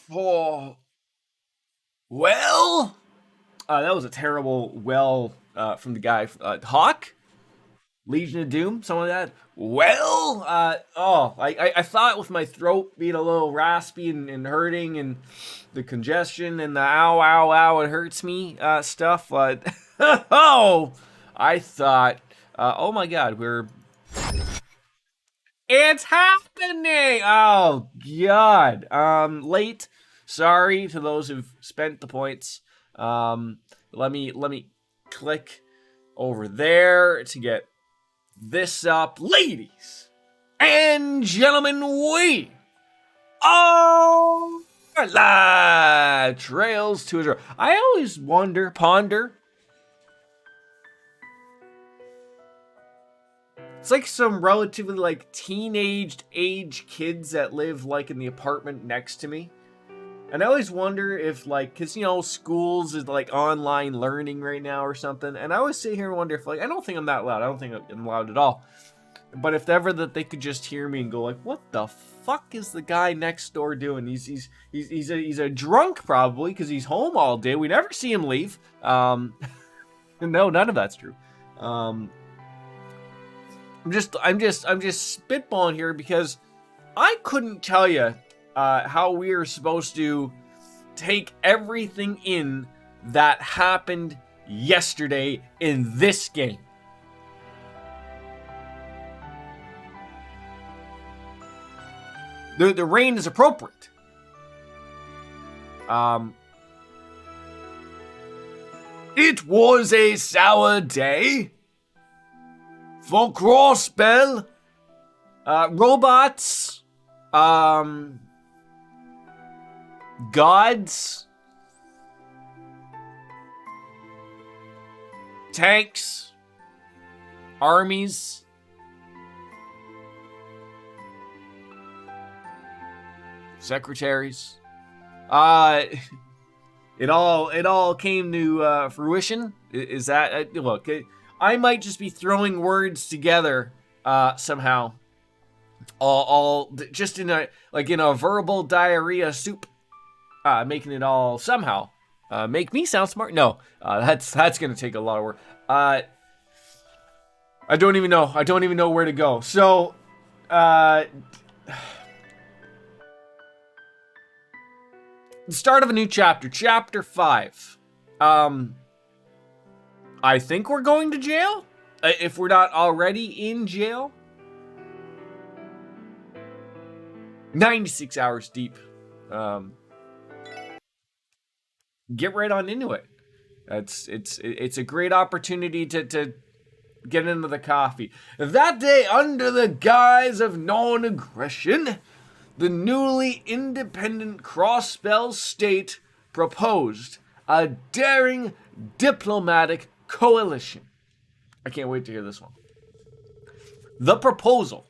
Oh, well, that was a terrible from the guy Hawk, Legion of Doom, something like that. Well, I thought with my throat being a little raspy and hurting and the congestion and the ow ow ow it hurts me stuff, but oh, I thought, oh my God, it's happening. Oh God, late. Sorry to those who've spent the points. Let me click over there to get this up, ladies and gentlemen. We are live. Trails to Azure. I always ponder. It's like some relatively like teenage age kids that live like in the apartment next to me. And I always wonder if like, cause schools is like online learning right now or something. And I always sit here and wonder if like, I don't think I'm that loud. I don't think I'm loud at all. But if ever that they could just hear me and go like, what the fuck is the guy next door doing? He's a drunk probably because he's home all day. We never see him leave. No, none of that's true. I'm just spitballing here because I couldn't tell you how we are supposed to take everything in that happened yesterday in this game. The rain is appropriate. It was a sour day for Crossbell. Robots. Gods. Tanks. Armies. Secretaries. It all came to fruition. Is that look? I might just be throwing words together somehow, all just in a verbal diarrhea soup, making it all somehow make me sound smart. No, that's gonna take a lot of work. I don't even know where to go. So, the start of a new chapter, chapter 5. I think we're going to jail, if we're not already in jail. 96 hours deep. Get right on into it. It's a great opportunity to get into the coffee. That day, under the guise of non-aggression, the newly independent Crossbell state proposed a daring diplomatic coalition. I can't wait to hear this one. The proposal: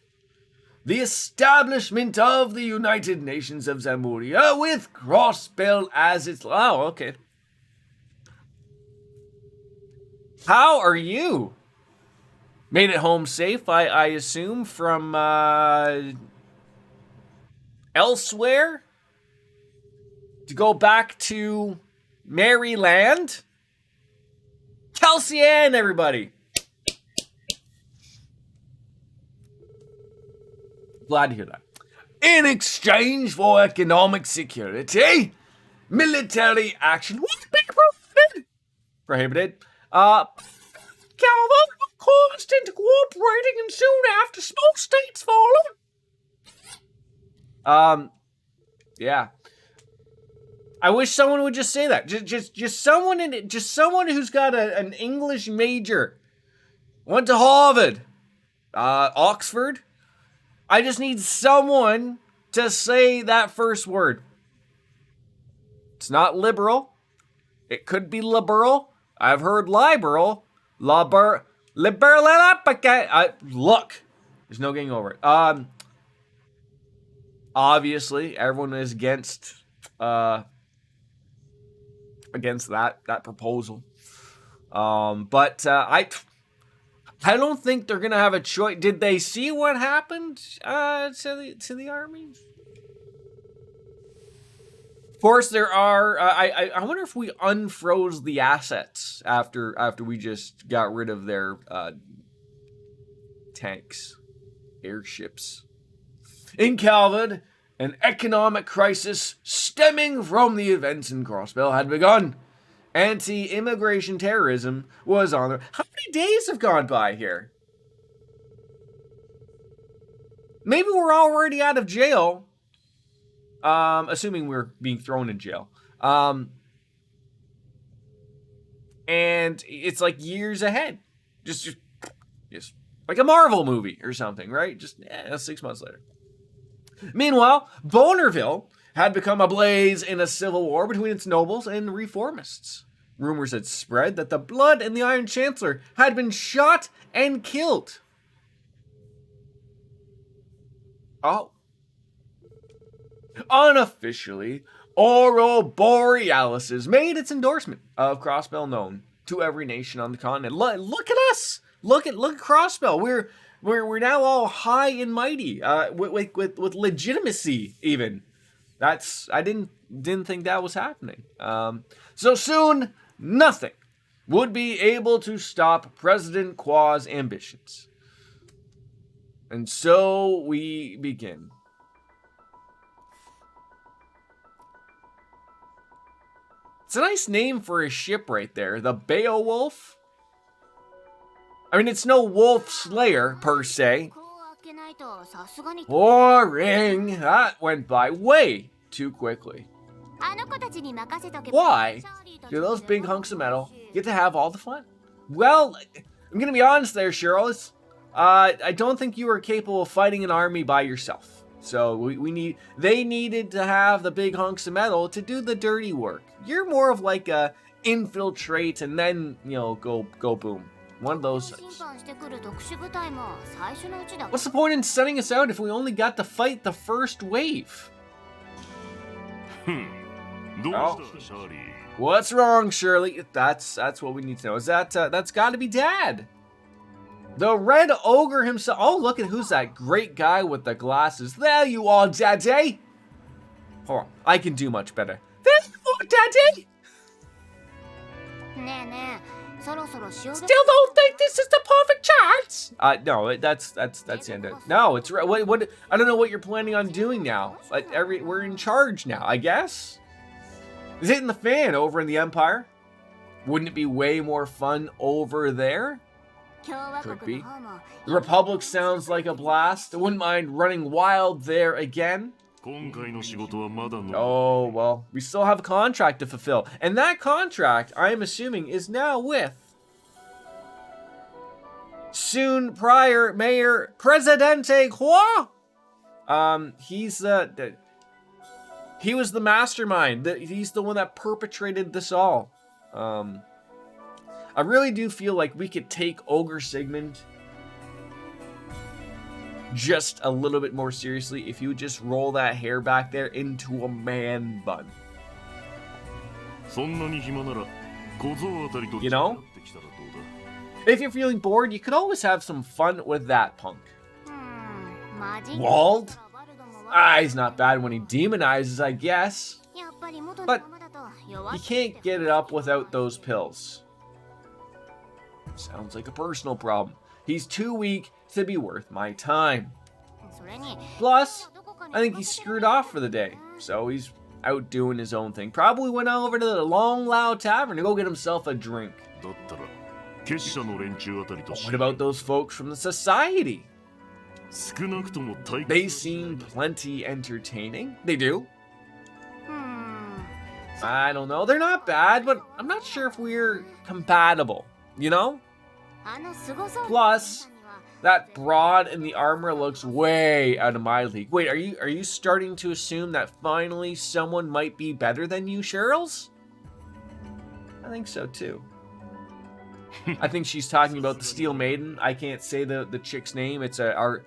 the establishment of the United Nations of Zamuria with Crossbell as its... Oh, okay. How are you? Made it home safe, I assume, from elsewhere? To go back to Maryland? Kelsey Ann, everybody! Glad to hear that. In exchange for economic security, military action will be prohibited. Constant cooperating and soon after small states follow. Yeah. I wish someone would just say that. Just someone who's got an English major, went to Harvard, Oxford. I just need someone to say that first word. It's not liberal. It could be liberal. I've heard liberal. Liberal. Look, there's no getting over it. Obviously, everyone is against that proposal. But I don't think they're gonna have a choice. Did they see what happened to the army? course, there are. I wonder if we unfroze the assets after we just got rid of their tanks, airships. In Calvin, an economic crisis stemming from the events in Crossbell had begun. Anti-immigration terrorism was on there. How many days have gone by here? Maybe we're already out of jail. Assuming we're being thrown in jail. And it's like years ahead. Just like a Marvel movie or something, right? Just 6 months later. Meanwhile, Bonerville had become ablaze in a civil war between its nobles and reformists. Rumors had spread that the Blood and the Iron Chancellor had been shot and killed. Oh. Unofficially, Aurora Borealis made its endorsement of Crossbell known to every nation on the continent. Look at us! Look at Crossbell. We're now all high and mighty, with legitimacy even. I didn't think that was happening. So soon, nothing would be able to stop President Qua's ambitions. And so we begin. It's a nice name for a ship right there. The Beowulf. I mean, it's no wolf slayer, per se. Boring. That went by way too quickly. Why do those big hunks of metal get to have all the fun? Well, I'm going to be honest there, Cheryl. I don't think you are capable of fighting an army by yourself. So they needed to have the big hunks of metal to do the dirty work. You're more of like a infiltrate and then, go boom. One of those things. What's the point in sending us out if we only got to fight the first wave? Oh. What's wrong, Shirley? That's what we need to know. Is that's got to be Dad? The Red Ogre himself. Oh, look at who's that great guy with the glasses. There you are, Daddy. Hold on, I can do much better. There you are, Daddy. Still don't think this is the perfect chance? No, that's the end of it. No, it's right. What? I don't know what you're planning on doing now. We're in charge now, I guess. Is it in the fan over in the Empire? Wouldn't it be way more fun over there? Could be. The Republic sounds like a blast. I wouldn't mind running wild there again. Oh, well, we still have a contract to fulfill. And that contract, I am assuming, is now with soon prior Mayor Presidente Hua. He was the mastermind. He's the one that perpetrated this all. I really do feel like we could take Ogre Sigmund just a little bit more seriously if you would just roll that hair back there into a man bun. You know? If you're feeling bored, you could always have some fun with that punk. Wald? He's not bad when he demonizes, I guess. But he can't get it up without those pills. Sounds like a personal problem. He's too weak to be worth my time. Plus, I think he's screwed off for the day. So he's out doing his own thing. Probably went over to the Long Lao Tavern to go get himself a drink. What about those folks from the society? They seem plenty entertaining. They do. I don't know. They're not bad, but I'm not sure if we're compatible. You know? Plus, that broad in the armor looks way out of my league. Wait, are you starting to assume that finally someone might be better than you, Cheryl's? I think so too. I think she's talking about the Steel Maiden. I can't say the chick's name. It's Aria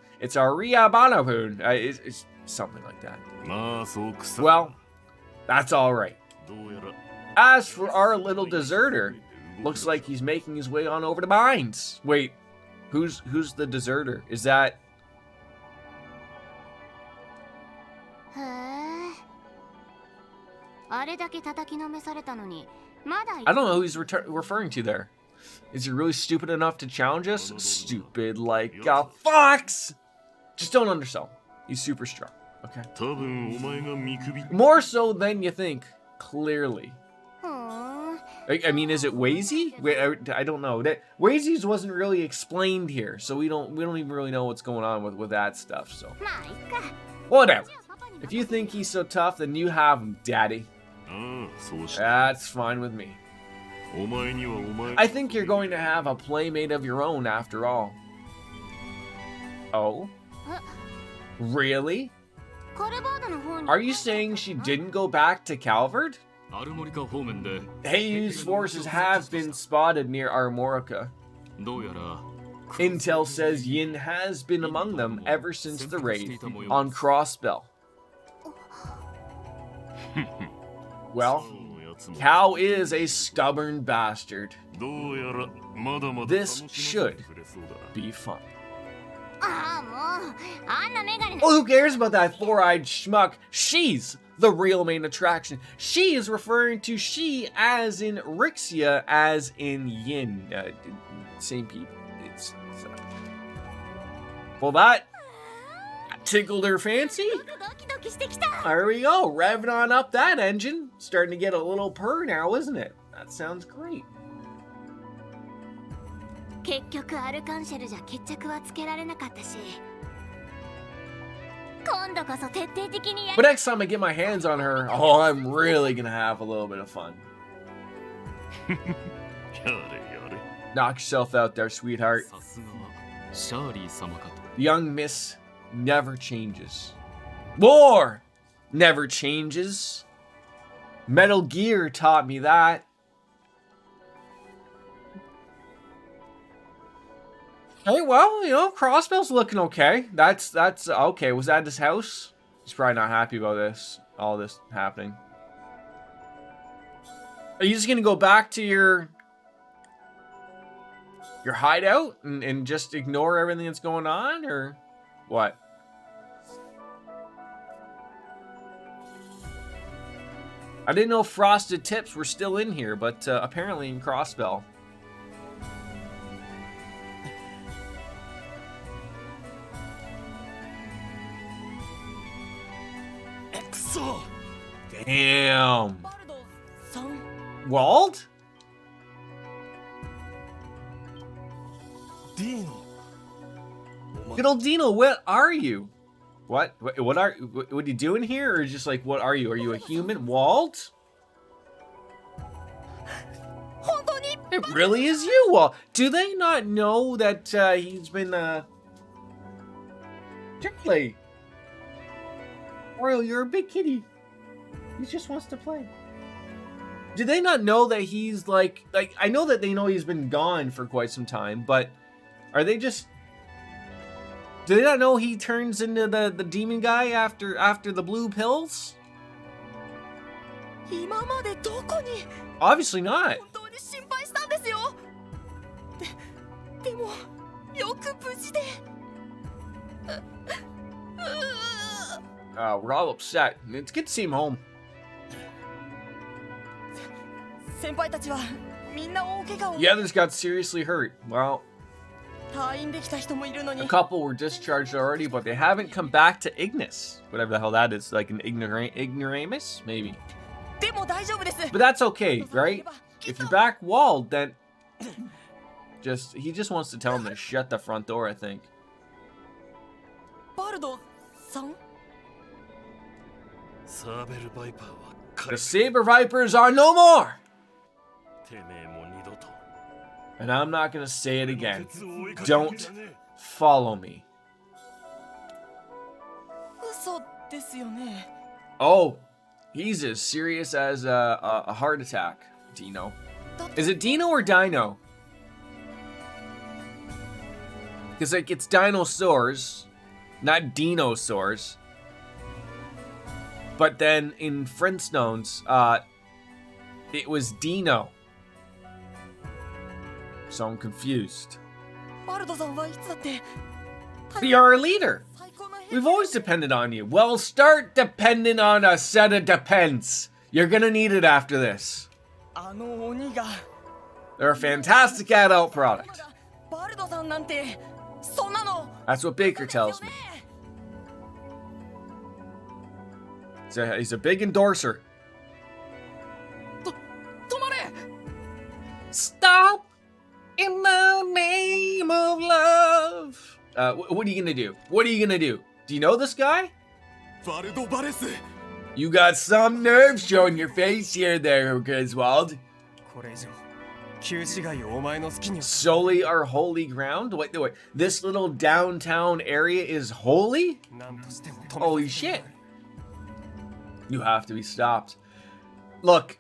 Bonavoon. It's something like that. Well, that's all right. As for our little deserter, looks like he's making his way on over to mines. Wait, who's the deserter? Is that... I don't know who he's referring to there. Is he really stupid enough to challenge us? Stupid like a fox! Just don't undersell. He's super strong, okay? More so than you think, clearly. I mean, is it Wazy? I don't know. Wazy's wasn't really explained here, so we don't even really know what's going on with that stuff, so. Whatever. If you think he's so tough, then you have him, Daddy. That's fine with me. I think you're going to have a playmate of your own after all. Oh? Really? Are you saying she didn't go back to Calvard? Heiyu's forces have been spotted near Armorica. Intel says Yin has been among them ever since the raid on Crossbell. Well, Cal is a stubborn bastard. This should be fun. Oh, who cares about that four-eyed schmuck? She's the real main attraction. She is referring to she as in Rixia, as in Yin. Same people. Well, that tickled her fancy. There we go, revving on up that engine. Starting to get a little purr now, isn't it? That sounds great. But next time I get my hands on her, oh, I'm really gonna have a little bit of fun. Knock yourself out there, sweetheart. Young Miss never changes. War never changes. Metal Gear taught me that. Hey, well, you know, Crossbell's looking okay. That's okay. Was that his house? He's probably not happy about all this happening. Are you just gonna go back to your hideout and just ignore everything that's going on, or what? I didn't know Frosted Tips were still in here, but apparently in Crossbell. Damn. Wald? Good old Dino, what are you? What are you doing here? Or just like, what are you? Are you a human? Walt? It really is you, Walt. Do they not know that he's been Charlie. Royal, you're a big kitty. He just wants to play. Do they not know that he's like I know that they know he's been gone for quite some time, but are they just, do they not know he turns into the demon guy after the blue pills? Obviously not. We're all upset. It's good to see him home. The others got seriously hurt. Well, a couple were discharged already, but they haven't come back to Ignis. Whatever the hell that is, like an ignoramus, maybe. But that's okay, right? If you're back walled, then he just wants to tell him to shut the front door, I think. The Saber Vipers are no more! And I'm not gonna say it again. Don't follow me. Oh, he's as serious as a heart attack, Dino. Is it Dino or Dino? Because like it's dinosaurs, not dinosaurs. But then in Flintstones, it was Dino. So I'm confused. You're our leader. We've always depended on you. Well, start depending on a set of depends. You're gonna need it after this. They're a fantastic adult product. That's what Baker tells me. He's a big endorser. Stop in the name of love. What are you gonna do? What are you gonna do? Do you know this guy? You got some nerve showing your face here there, Griswold. Solely our holy ground? Wait. This little downtown area is holy? Holy shit. You have to be stopped. Look,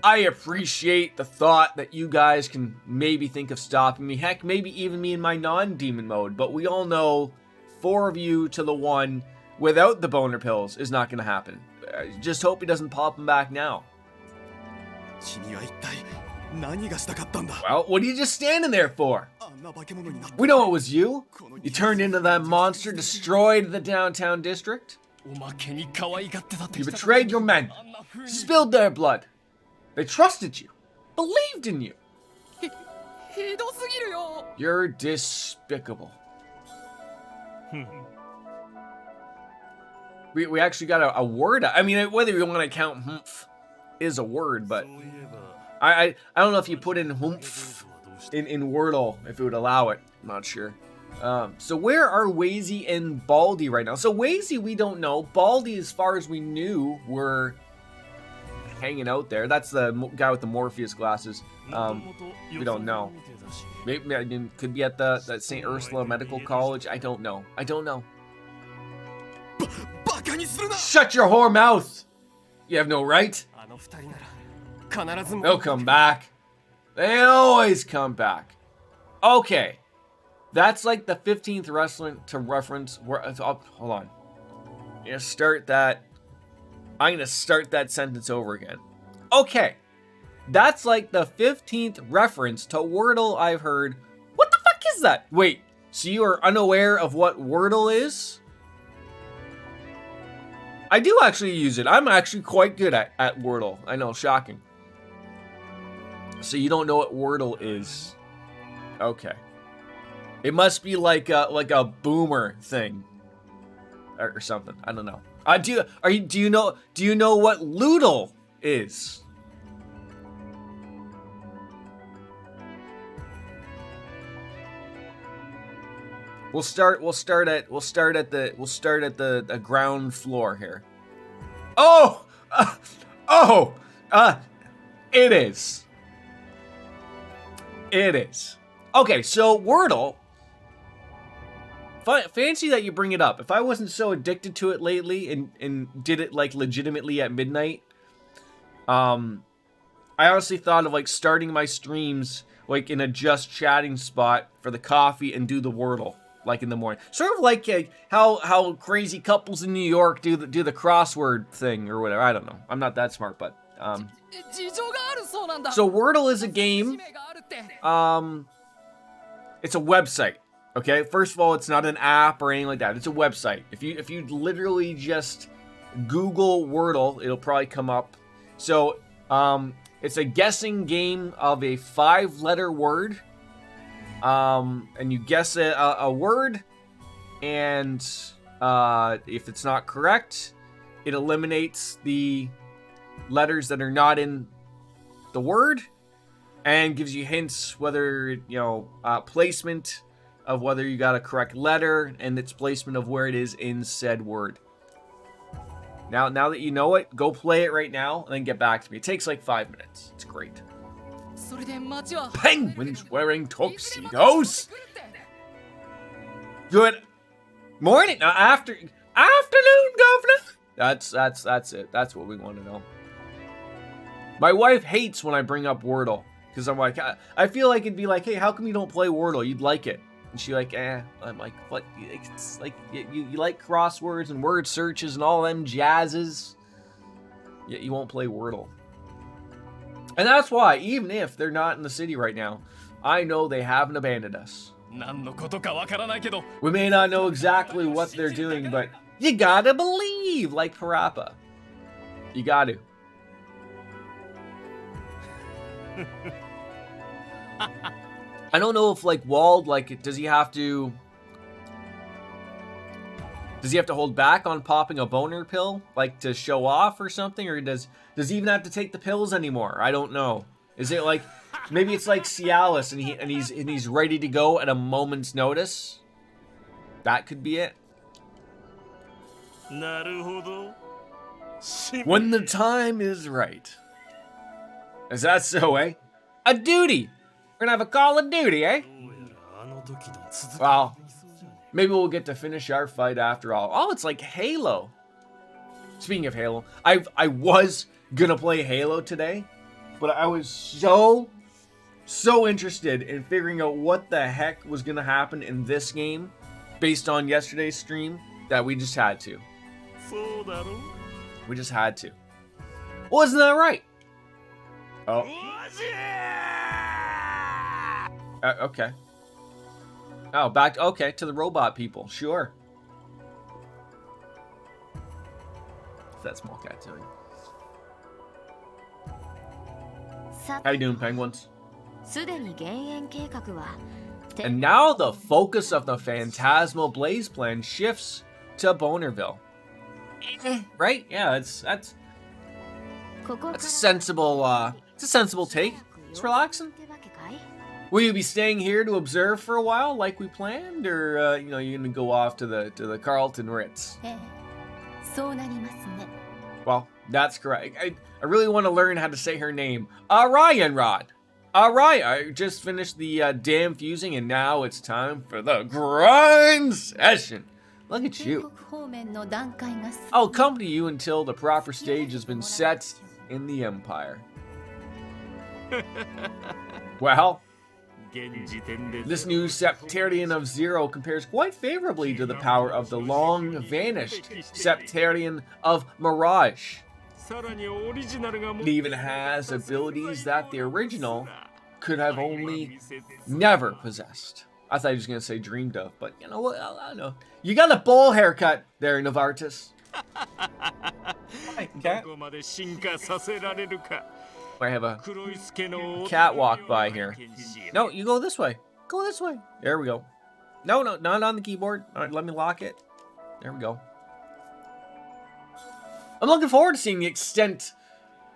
I appreciate the thought that you guys can maybe think of stopping me. Heck, maybe even me in my non-demon mode. But we all know 4 of you to the 1 without the boner pills is not going to happen. Just hope he doesn't pop them back now. Well, what are you just standing there for? We know it was you. You turned into that monster, destroyed the downtown district. You betrayed your men, spilled their blood. They trusted you, believed in you. You're despicable. We actually got a word. I mean, whether you want to count humph is a word, but I don't know if you put in humph in Wordle, if it would allow it. I'm not sure. So where are Wazy and Baldy right now? So Wazy, we don't know. Baldy, as far as we knew, were hanging out there. That's the guy with the Morpheus glasses. We don't know. Maybe, I mean, could be at that St. Ursula Medical College. I don't know. Shut your whore mouth! You have no right. They'll come back. They always come back. Okay. That's like the 15th wrestling to reference. Hold on. I'm gonna start that sentence over again. Okay. That's like the 15th reference to Wordle I've heard. What the fuck is that? Wait, so you are unaware of what Wordle is? I do actually use it. I'm actually quite good at Wordle. I know, shocking. So you don't know what Wordle is. Okay. It must be like a boomer thing. Or something. I don't know. Do you know what Loodle is? We'll start at the ground floor here. It is. Okay, so Wordle. Fancy that you bring it up. If I wasn't so addicted to it lately and did it like legitimately at midnight, I honestly thought of like starting my streams like in a just chatting spot for the coffee and do the Wordle. Like in the morning, sort of like how crazy couples in New York do the crossword thing or whatever. I don't know. I'm not that smart, but so Wordle is a game. It's a website. Okay, first of all, it's not an app or anything like that. It's a website. If you literally just Google Wordle, it'll probably come up. So it's a guessing game of a 5-letter word. And you guess a word, and if it's not correct, it eliminates the letters that are not in the word, and gives you hints whether, placement of whether you got a correct letter, and its placement of where it is in said word. Now that you know it, go play it right now, and then get back to me. It takes like 5 minutes. It's great. Penguins wearing tuxedos. Good morning, afternoon, governor. That's it. That's what we want to know. My wife hates when I bring up Wordle because I'm like, I feel like it'd be like, hey, how come you don't play Wordle? You'd like it. And she's like, I'm like, what? It's like you like crosswords and word searches and all them jazzes. Yet you won't play Wordle. And that's why, even if they're not in the city right now, I know they haven't abandoned us. We may not know exactly what they're doing, but you gotta believe, like Parappa. You got to. I don't know if, like, Wald, like, does he have to hold back on popping a boner pill, like, to show off or something? Or does he even have to take the pills anymore? I don't know. Is it like, maybe it's like Cialis and he's ready to go at a moment's notice? That could be it. When the time is right. Is that so, eh? A duty! We're gonna have a Call of Duty, eh? Well, maybe we'll get to finish our fight after all. Oh, it's like Halo. Speaking of Halo, I was gonna play Halo today, but I was so interested in figuring out what the heck was gonna happen in this game based on yesterday's stream that we just had to. We just had to. Well, isn't that right? Oh. Okay. Oh, back. Okay, to the robot people. Sure. What's that small cat doing? How you doing, penguins? And now the focus of the Phantasmal Blaze plan shifts to Bonerville. Right? Yeah, that's a sensible. It's a sensible take. It's relaxing. Will you be staying here to observe for a while, like we planned, or you know, you're gonna go off to the Carlton Ritz? Well, that's correct. I really want to learn how to say her name. Ryanrod. Alright, I just finished the dam fusing, and now it's time for the grind session. Look at you. I'll accompany you until the proper stage has been set in the Empire. Well, this new Septarian of Zero compares quite favorably to the power of the long-vanished Septarian of Mirage. It even has abilities that the original could have only never possessed. I thought he was going to say dreamed of, but you know what? I don't know. You got a bowl haircut there, Novartis. Hi, cat. I have a cat walk by here. No, you go this way. Go this way. There we go. No, not on the keyboard. All right, let me lock it. There we go. I'm looking forward to seeing the extent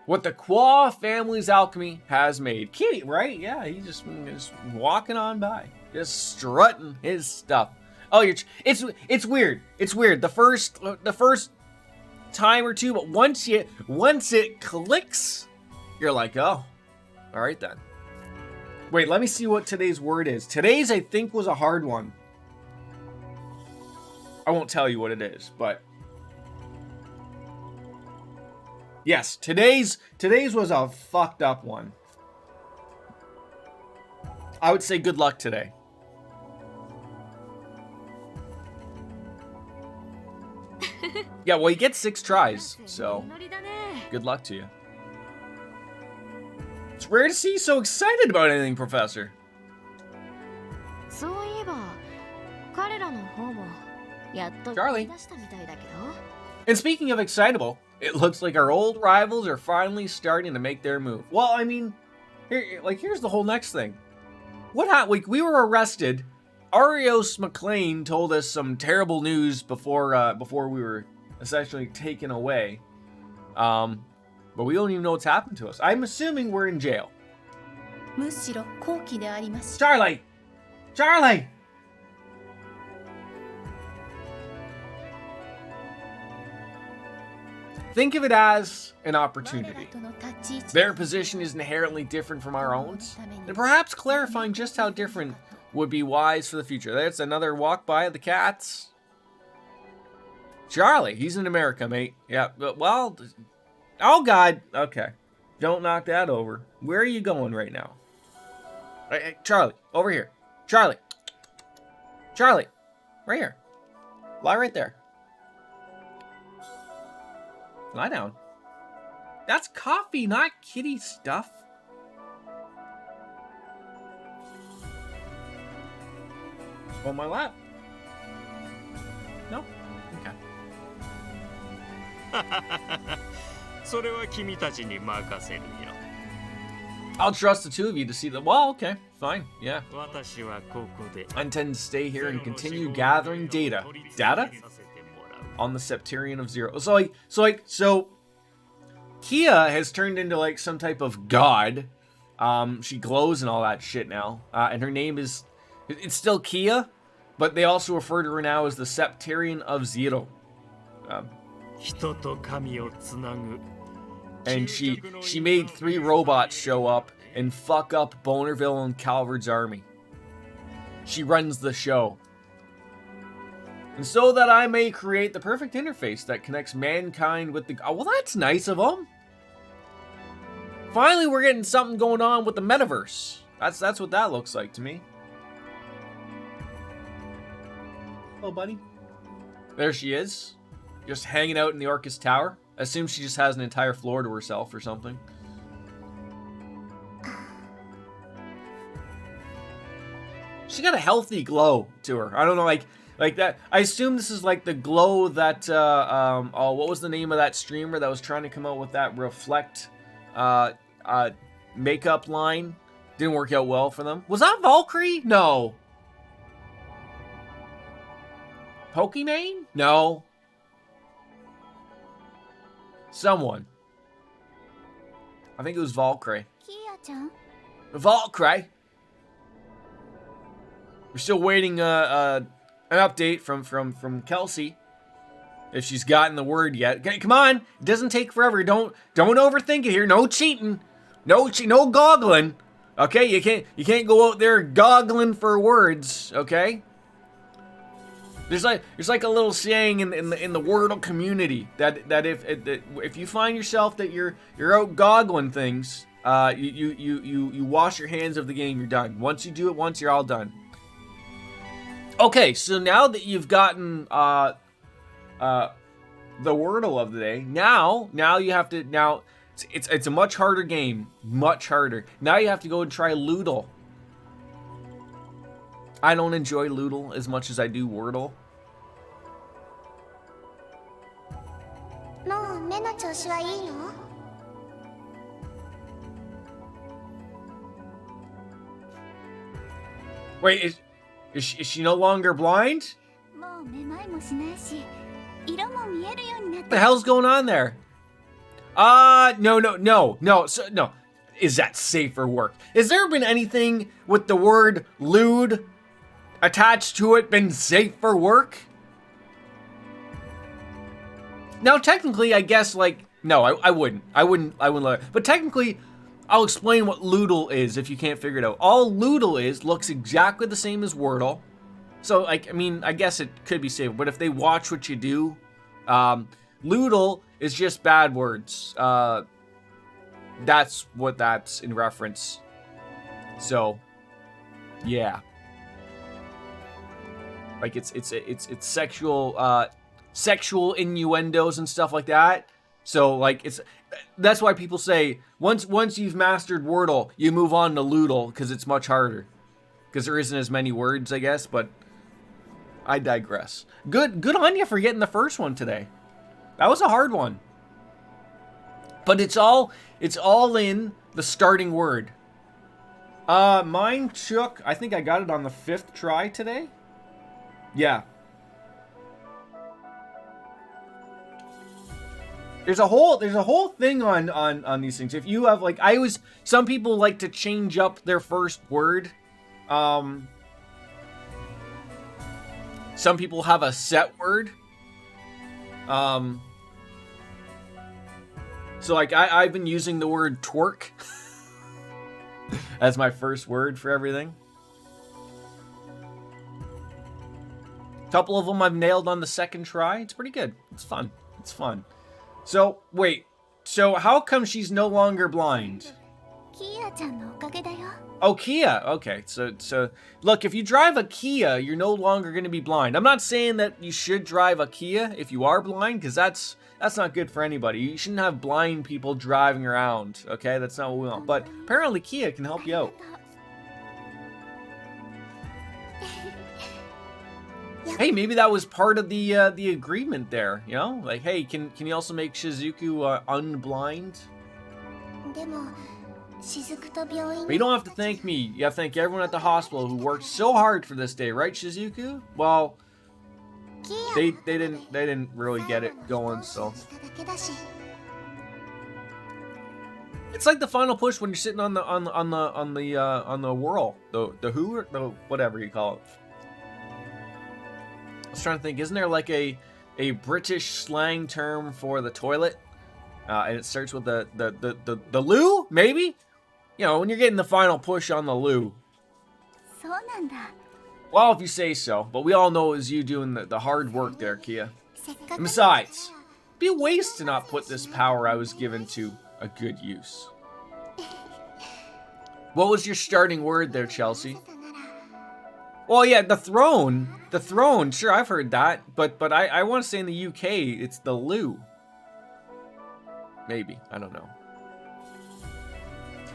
what the Qua family's alchemy has made. Kitty, right? Yeah, he's just walking on by, just strutting his stuff. Oh, it's weird. It's weird. The first time or two, but once it clicks, you're like, oh, all right then. Wait, let me see what today's word is. Today's, I think, was a hard one. I won't tell you what it is, but yes, today's was a fucked up one. I would say good luck today. Yeah, well, you get 6 tries, so good luck to you. It's rare to see you so excited about anything, Professor. Charlie. And speaking of excitable, it looks like our old rivals are finally starting to make their move. Well, I mean, here's the whole next thing. What happened? We were arrested. Arios McLean told us some terrible news before we were essentially taken away. But we don't even know what's happened to us. I'm assuming we're in jail. Charlie! Charlie! Think of it as an opportunity. Their position is inherently different from our own, and perhaps clarifying just how different would be wise for the future. There's another walk by of the cats. Charlie, he's in America, mate. Yeah, well, oh God, okay. Don't knock that over. Where are you going right now? Hey, Charlie, over here. Charlie. Charlie, right here. Lie right there. Lie down. That's coffee, not kitty stuff. On my lap. No? Okay. それは君たちに任せるよ。I'll trust the two of you to see the. Well, okay, fine, yeah. I intend to stay here and continue gathering data. Data? On the Septarian of Zero. So Kia has turned into like some type of god. She glows and all that shit now. And her name is, it's still Kia, but they also refer to her now as the Septarian of Zero. And she made 3 robots show up and fuck up Bonerville and Calvard's army. She runs the show. And so that I may create the perfect interface that connects mankind with the... Oh, well, that's nice of them. Finally, we're getting something going on with the metaverse. That's what that looks like to me. Hello, buddy. There she is. Just hanging out in the Orcus Tower. I assume she just has an entire floor to herself or something. She got a healthy glow to her. I don't know, like that. I assume this is like the glow that, oh, what was the name of that streamer that was trying to come out with that reflect, makeup line? Didn't work out well for them. Was that Valkyrie? No. Pokimane? No. Someone. I think it was Valkyrie. Valkyrie. We're still waiting an update from Kelsey. If she's gotten the word yet. Okay, come on. It doesn't take forever. Don't overthink it here. No cheating. No goggling. Okay, you can't go out there goggling for words, okay? There's like a little saying in the Wordle community that if you find yourself that you're out goggling things, you wash your hands of the game. You're done. Once you do it once, you're all done. Okay, so now that you've gotten the Wordle of the day, now you have to it's a much harder game, much harder. Now you have to go and try Loodle. I don't enjoy Loodle as much as I do Wordle. Wait, is she no longer blind? What the hell's going on there? No. No. Is that safe for work? Has there been anything with the word lewd attached to it been safe for work? Now, technically, I guess, like, no, I wouldn't let it. But technically, I'll explain what Loodle is if you can't figure it out. All Loodle looks exactly the same as Wordle. So, like, I mean, I guess it could be safe. But if they watch what you do, Loodle is just bad words. That's what that's in reference. So, yeah. Like it's sexual innuendos and stuff like that. So like that's why people say once you've mastered Wordle, you move on to Loodle because it's much harder. Because there isn't as many words, I guess, but I digress. Good on you for getting the first one today. That was a hard one. But it's all in the starting word. Mine took, I think I got it on the 5th try today. Yeah. There's a whole thing on these things. If you have like, some people like to change up their first word. Some people have a set word. So like I've been using the word twerk as my first word for everything. A couple of them I've nailed on the 2nd try. It's pretty good. It's fun. So, wait. So, how come she's no longer blind? Oh, Kia. Okay. So, look, if you drive a Kia, you're no longer going to be blind. I'm not saying that you should drive a Kia if you are blind, because that's not good for anybody. You shouldn't have blind people driving around, okay? That's not what we want. But apparently Kia can help you out. Hey, maybe that was part of the agreement there, you know? Like, hey, can you also make Shizuku unblind? But you don't have to thank me. You have to thank everyone at the hospital who worked so hard for this day, right, Shizuku? Well, they didn't really get it going, so. It's like the final push when you're sitting on the whirl, the who, or the whatever you call it. I was trying to think, isn't there like a British slang term for the toilet? And it starts with the loo, maybe? You know, when you're getting the final push on the loo. Well, if you say so, but we all know it was you doing the hard work there, Kia. And besides, it'd be a waste to not put this power I was given to a good use. What was your starting word there, Chelsea? Well, yeah, the throne. The throne, sure, I've heard that. But I want to say in the UK, it's the loo. Maybe, I don't know.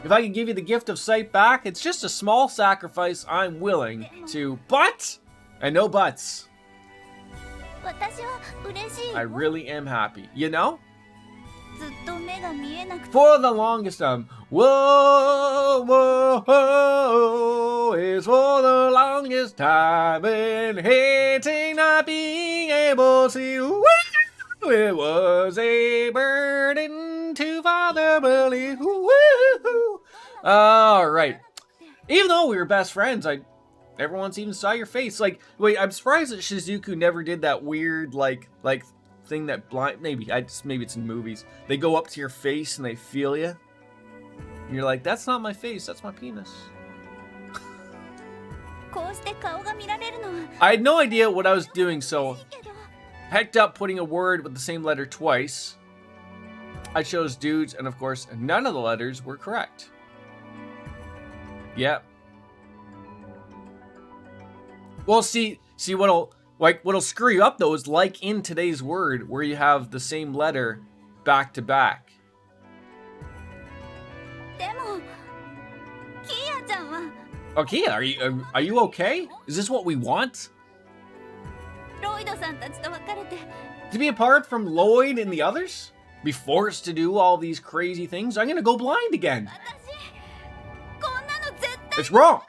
If I could give you the gift of sight back, it's just a small sacrifice I'm willing to. But, and no buts. I really am happy. You know? For the longest time. Whoa, whoa, whoa, is for the longest time been hating not being able to. Woo, it was a burden to Father believe. All right. Even though we were best friends, never once even saw your face. Like, wait, I'm surprised that Shizuku never did that weird, like thing that blind. Maybe it's in movies. They go up to your face and they feel you. And you're like, that's not my face. That's my penis. I had no idea what I was doing, so hecked up putting a word with the same letter twice. I chose dudes, and of course, none of the letters were correct. Yep. Well, see what'll screw you up though is like in today's word where you have the same letter back to back. Oh, Kia, are you okay? Is this what we want? To be apart from Lloyd and the others? Be forced to do all these crazy things? I'm gonna go blind again. It's wrong.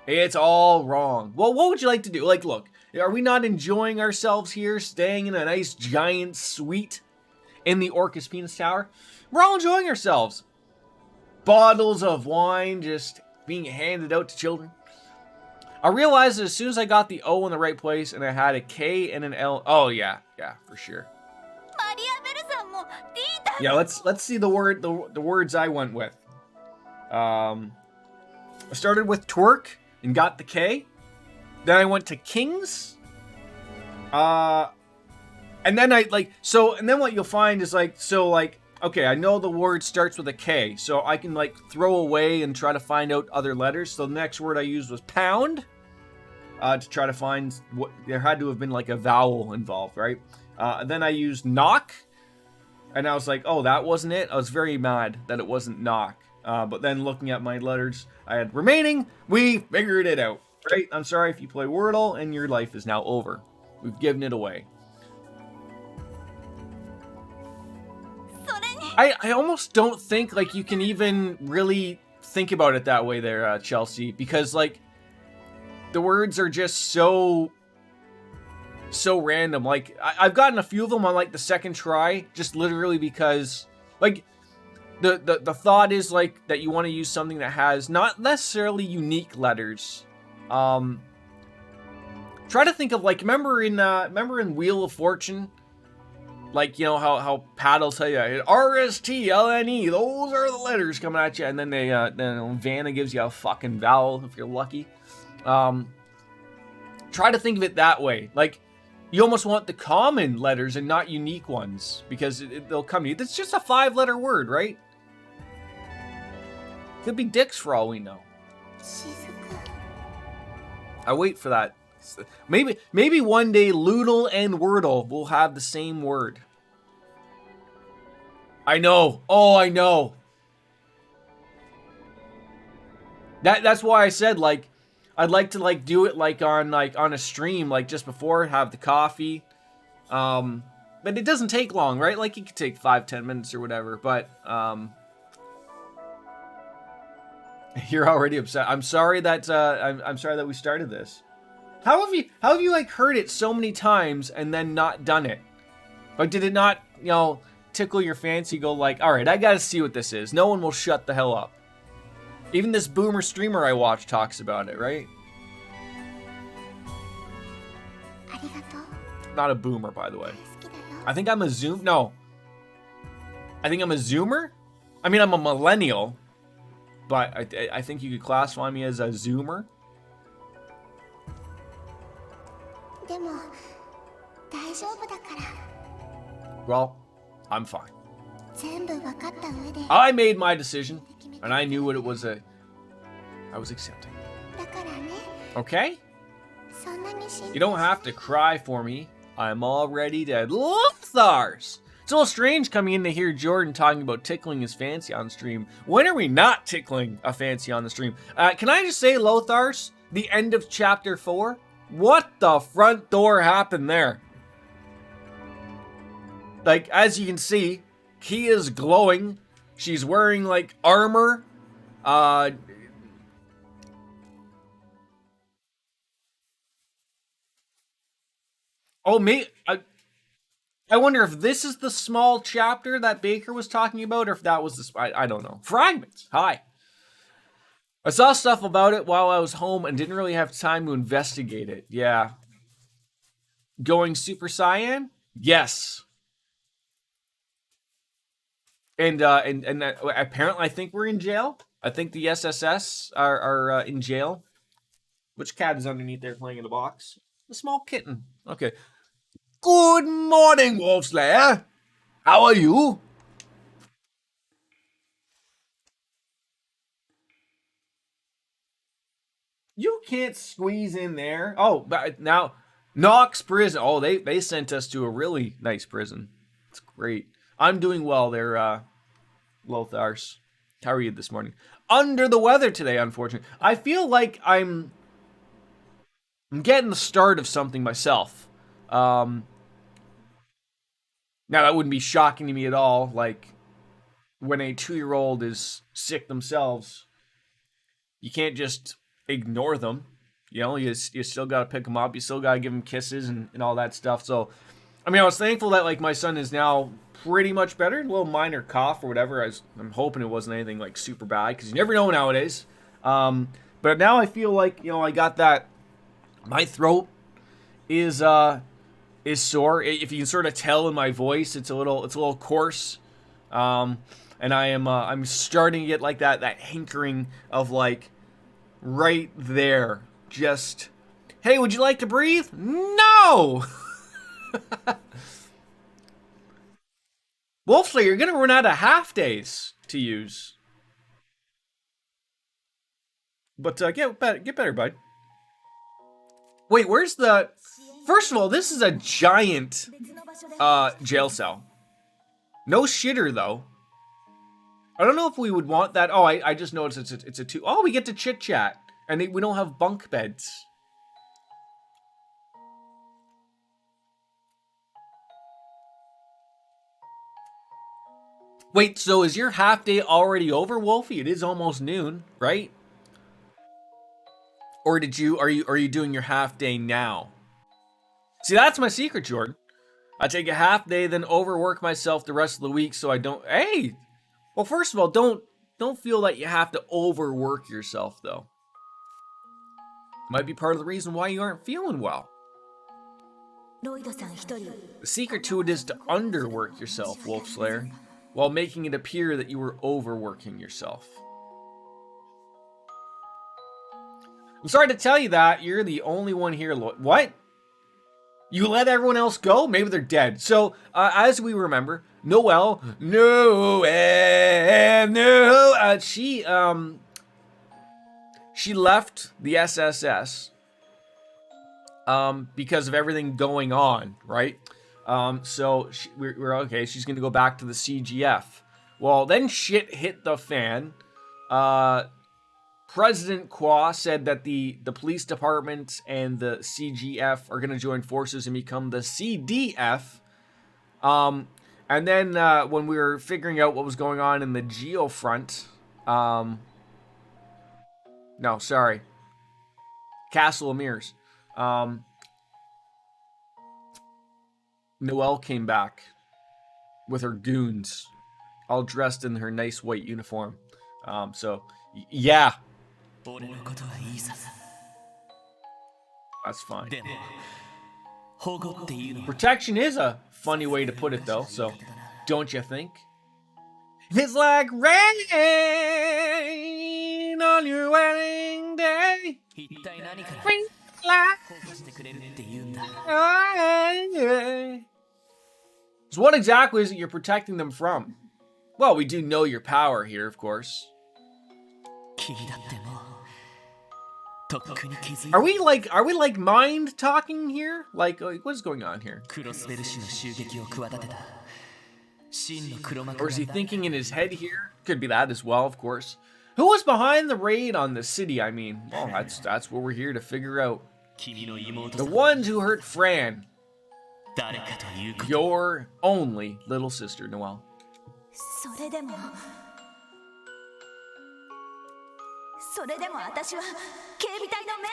It's all wrong. Well, what would you like to do? Like, look, are we not enjoying ourselves here, staying in a nice giant suite in the Orcus Penis Tower? We're all enjoying ourselves. Bottles of wine just being handed out to children. I realized that as soon as I got the O in the right place and I had a K and an L. Oh, yeah, for sure. Yeah, let's see the words I went with. I started with twerk and got the K. Then I went to kings. And then and then what you'll find is okay, I know the word starts with a K, so I can throw away and try to find out other letters. So the next word I used was pound, to try to find what there had to have been a vowel involved, right? And then I used knock, and I was like, oh, that wasn't it. I was very mad that it wasn't knock. But then looking at my letters I had remaining, we figured it out, right? I'm sorry if you play Wordle and your life is now over. We've given it away. I almost don't think you can even really think about it that way there, Chelsea, because the words are just so random. I've gotten a few of them on the second try, just literally because the thought is that you want to use something that has not necessarily unique letters. Try to think of remember in Wheel of Fortune, how Pat will tell you RSTLNE, those are the letters coming at you, and then then Vanna gives you a fucking vowel if you're lucky. Try to think of it that way. You almost want the common letters and not unique ones, because they'll come to you. It's just a 5-letter word, right? Could be dicks for all we know. I wait for that. Maybe one day Loodle and Wordle will have the same word. I know. Oh, I know. That's why I said I'd like to do it on a stream just before, have the coffee. But it doesn't take long, right? It could take 5-10 minutes or whatever, but You're already upset. I'm sorry that I'm sorry that we started this. How have you like heard it so many times and then not done it? Like, did it not, tickle your fancy? Go like, all right, I gotta see what this is. No one will shut the hell up. Even this boomer streamer I watch talks about it, right? Not a boomer, by the way. I think I'm a zoom. No. I think I'm a zoomer. I mean, I'm a millennial, but I think you could classify me as a zoomer. Well, I'm fine. I made my decision, and I knew what it was I was accepting. Okay? You don't have to cry for me. I'm already dead. Lothars! It's a little strange coming in to hear Jordan talking about tickling his fancy on stream. When are we not tickling a fancy on the stream? Can I just say, Lothars, the end of chapter 4? What the front door happened there? Like, as you can see, Kia's glowing. She's wearing, like, armor. Oh, me. I wonder if this is the small chapter that Baker was talking about, or if that was the... I don't know. Fragments. Hi. I saw stuff about it while I was home and didn't really have time to investigate it. Yeah. Going Super Saiyan? Yes. And apparently I think we're in jail. I think the SSS are in jail. Which cat is underneath there playing in the box? The small kitten. Okay. Good morning, Wolfslayer. How are you? You can't squeeze in there. Oh, but now Knox Prison. Oh, they sent us to a really nice prison. It's great. I'm doing well there, Lothars. How are you this morning? Under the weather today, unfortunately. I feel like I'm getting the start of something myself. Now that wouldn't be shocking to me at all. Like when a 2-year-old is sick themselves, you can't just ignore them. You still got to pick them up. You still got to give them kisses and all that stuff. So, I mean, I was thankful that like my son is now pretty much better. A little minor cough or whatever. I'm hoping it wasn't anything like super bad because you never know nowadays. But now I feel like I got that. My throat is sore. If you can sort of tell in my voice, it's a little coarse. And I'm starting to get like that hankering of like right there. Just, hey, would you like to breathe? No. Wolfsley, you're gonna run out of half days to use. But get better, bud. Wait, where's the... First of all, this is a giant jail cell. No shitter, though. I don't know if we would want that. Oh, I just noticed it's a 2... Oh, we get to chit-chat. And we don't have bunk beds. Wait, so is your half day already over, Wolfie? It is almost noon, right? Or are you doing your half day now? See, that's my secret, Jordan. I take a half day, then overwork myself the rest of the week so I don't... Hey! Well, first of all, don't feel that you have to overwork yourself, though. Might be part of the reason why you aren't feeling well. The secret to it is to underwork yourself, Wolfslayer, while making it appear that you were overworking yourself. I'm sorry to tell you that, you're the only one here. What? You let everyone else go? Maybe they're dead. So, as we remember, Noelle, she left the SSS because of everything going on, right? So we're okay. She's gonna go back to the CGF. Well, then shit hit the fan. President Kwa said that the police department and the CGF are gonna join forces and become the CDF. And then when we were figuring out what was going on in the Geo front, No, sorry. Castle of Mirrors. Noelle came back with her goons, all dressed in her nice white uniform. Yeah. That's fine. Protection is a funny way to put it, though, so don't you think? It's like rain on your wedding day. Rain like... So what exactly is it you're protecting them from? Well, we do know your power here, of course. Are we like mind talking here? Like what's going on here? Or is he thinking in his head here? Could be that as well, of course. Who was behind the raid on the city, I mean? Well, that's what we're here to figure out. The ones who hurt Fran. Your only little sister, Noelle.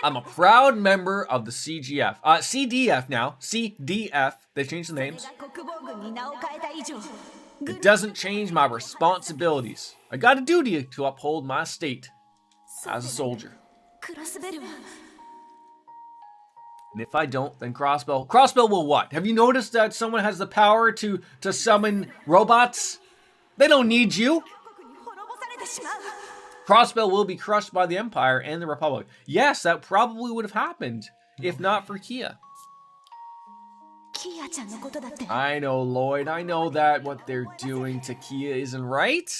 I'm a proud member of the CGF. CDF now. CDF. They changed the names. It doesn't change my responsibilities. I got a duty to uphold my state as a soldier. And if I don't, then Crossbell will what? Have you noticed that someone has the power to summon robots? They don't need you. Crossbell will be crushed by the Empire and the Republic. Yes, that probably would have happened if not for Kia. I know, Lloyd. I know that what they're doing to Kia isn't right.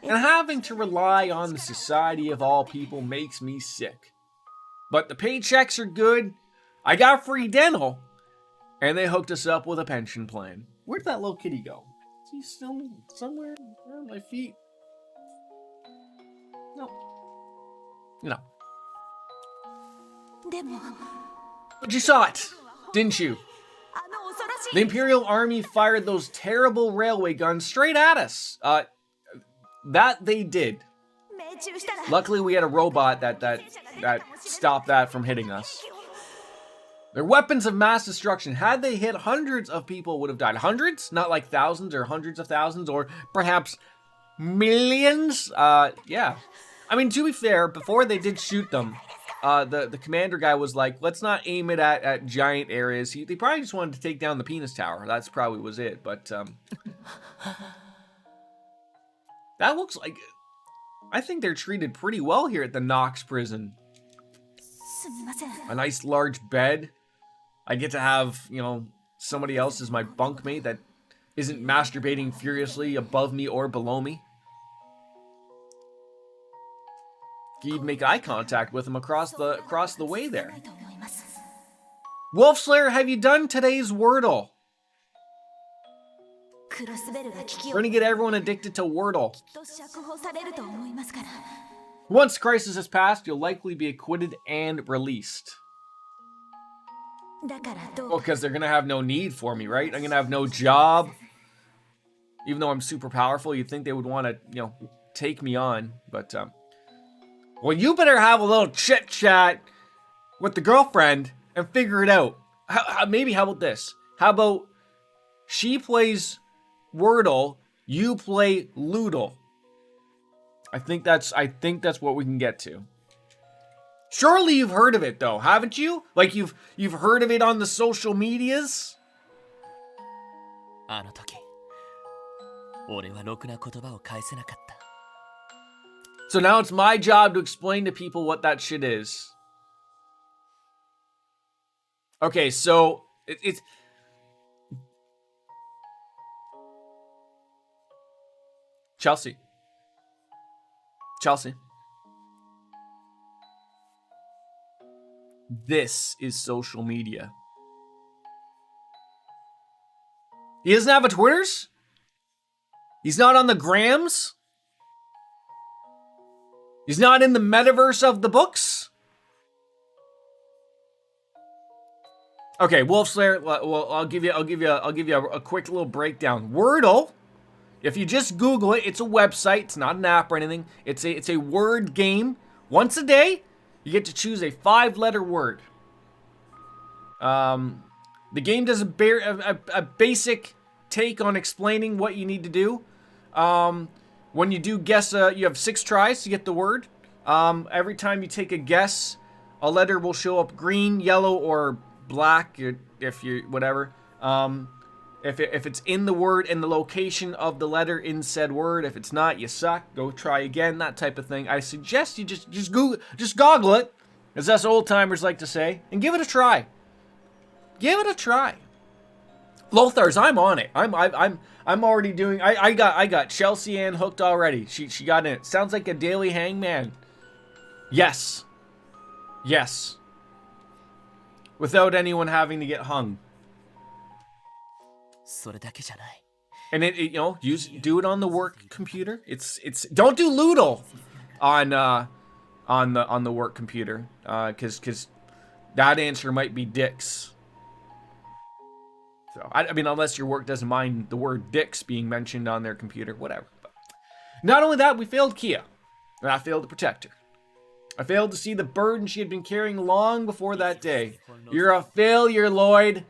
And having to rely on the society of all people makes me sick. But the paychecks are good. I got free dental. And they hooked us up with a pension plan. Where'd that little kitty go? Is he still somewhere around my feet? No. But you saw it, didn't you? The Imperial Army fired those terrible railway guns straight at us. That they did. Luckily, we had a robot that stopped that from hitting us. They're weapons of mass destruction. Had they hit, hundreds of people would have died. Hundreds? Not like thousands or hundreds of thousands or perhaps millions? Yeah. I mean, to be fair, before they did shoot them, the commander guy was like, let's not aim it at giant areas. They probably just wanted to take down the penis tower. That's probably was it. But that looks like... I think they're treated pretty well here at the Knox prison. A nice large bed. I get to have, somebody else as my bunkmate that isn't masturbating furiously above me or below me. You can make eye contact with him across the way there. Wolfslayer, have you done today's Wordle? We're gonna get everyone addicted to Wordle. Once crisis has passed, you'll likely be acquitted and released. Well, because they're gonna have no need for me, right? I'm gonna have no job. Even though I'm super powerful, you'd think they would want to, take me on. But, well, you better have a little chit-chat with the girlfriend and figure it out. Maybe, how about this? How about she plays Wordle, you play Loodle. I think that's what we can get to. Surely you've heard of it though, haven't you? Like you've heard of it on the social medias? So now it's my job to explain to people what that shit is. Okay, so it's Chelsea. This is social media. He doesn't have a Twitters? He's not on the Grams? He's not in the metaverse of the books? Okay, Wolfslayer, well, I'll give you a quick little breakdown. Wordle, If you just Google it, it's a website. It's not an app or anything. It's a word game. Once a day, you get to choose a 5-letter word. The game does a basic take on explaining what you need to do. When you do guess, you have 6 tries to get the word. Every time you take a guess, a letter will show up green, yellow, or black, if you whatever. If it's in the word and the location of the letter in said word. If it's not, you suck. Go try again. That type of thing. I suggest you just goggle it, as us old timers like to say, and give it a try. Give it a try. Lothars, I'm on it. I'm already doing. I got Chelsea Ann hooked already. She got in it. Sounds like a daily hangman. Yes. Yes. Without anyone having to get hung. And it do it on the work computer. It's don't do Loodle on the work computer. Cause that answer might be dicks. So, I mean, unless your work doesn't mind the word dicks being mentioned on their computer, whatever. But not only that, we failed Kia, and I failed to protect her. I failed to see the burden she had been carrying long before that day. You're a failure, Lloyd.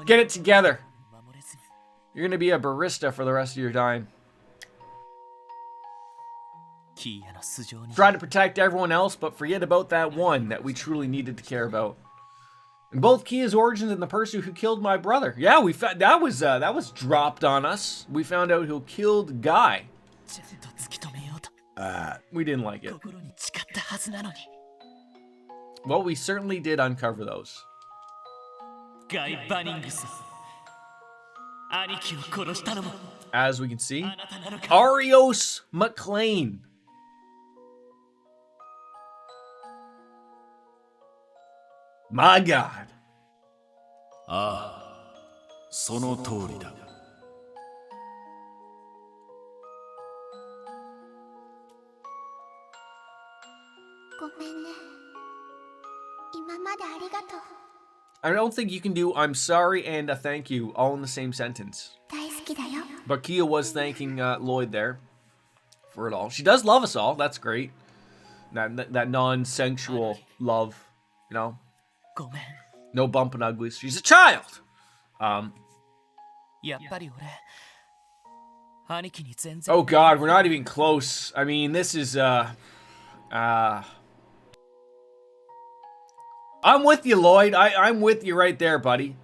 Get it together. You're going to be a barista for the rest of your time. Try to protect everyone else, but forget about that one that we truly needed to care about. And both Kia's origins and the person who killed my brother. Yeah, we found that was dropped on us. We found out who killed Guy. We didn't like it. Well, we certainly did uncover those. As we can see, Arios McLean. My God. ああ、その通りだ。ごめんね。今までありがとう。 I don't think you can do I'm sorry and a thank you all in the same sentence. 大好きだよ。 But Kia was thanking Lloyd there for it all. She does love us all. That's great. That non-sensual love, you know. No bumping uglies. She's a child. Oh God, we're not even close. I mean, this is I'm with you, Lloyd. I'm with you right there, buddy.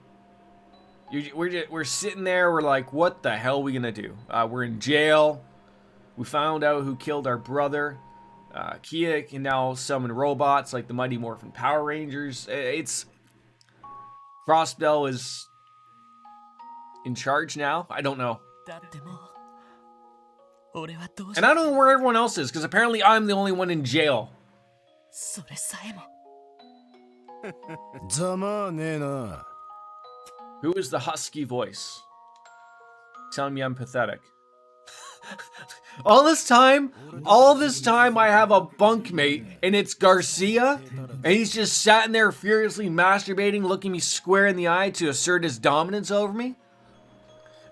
We're sitting there. We're like, what the hell are we gonna do? We're in jail. We found out who killed our brother. Kia can now summon robots like the Mighty Morphin Power Rangers. It's Frostbell is in charge now. I don't know. And I don't know where everyone else is, because apparently I'm the only one in jail. Who is the husky voice? Telling me I'm pathetic. All this time I have a bunkmate, and it's Garcia, and he's just sitting there furiously masturbating, looking me square in the eye to assert his dominance over me?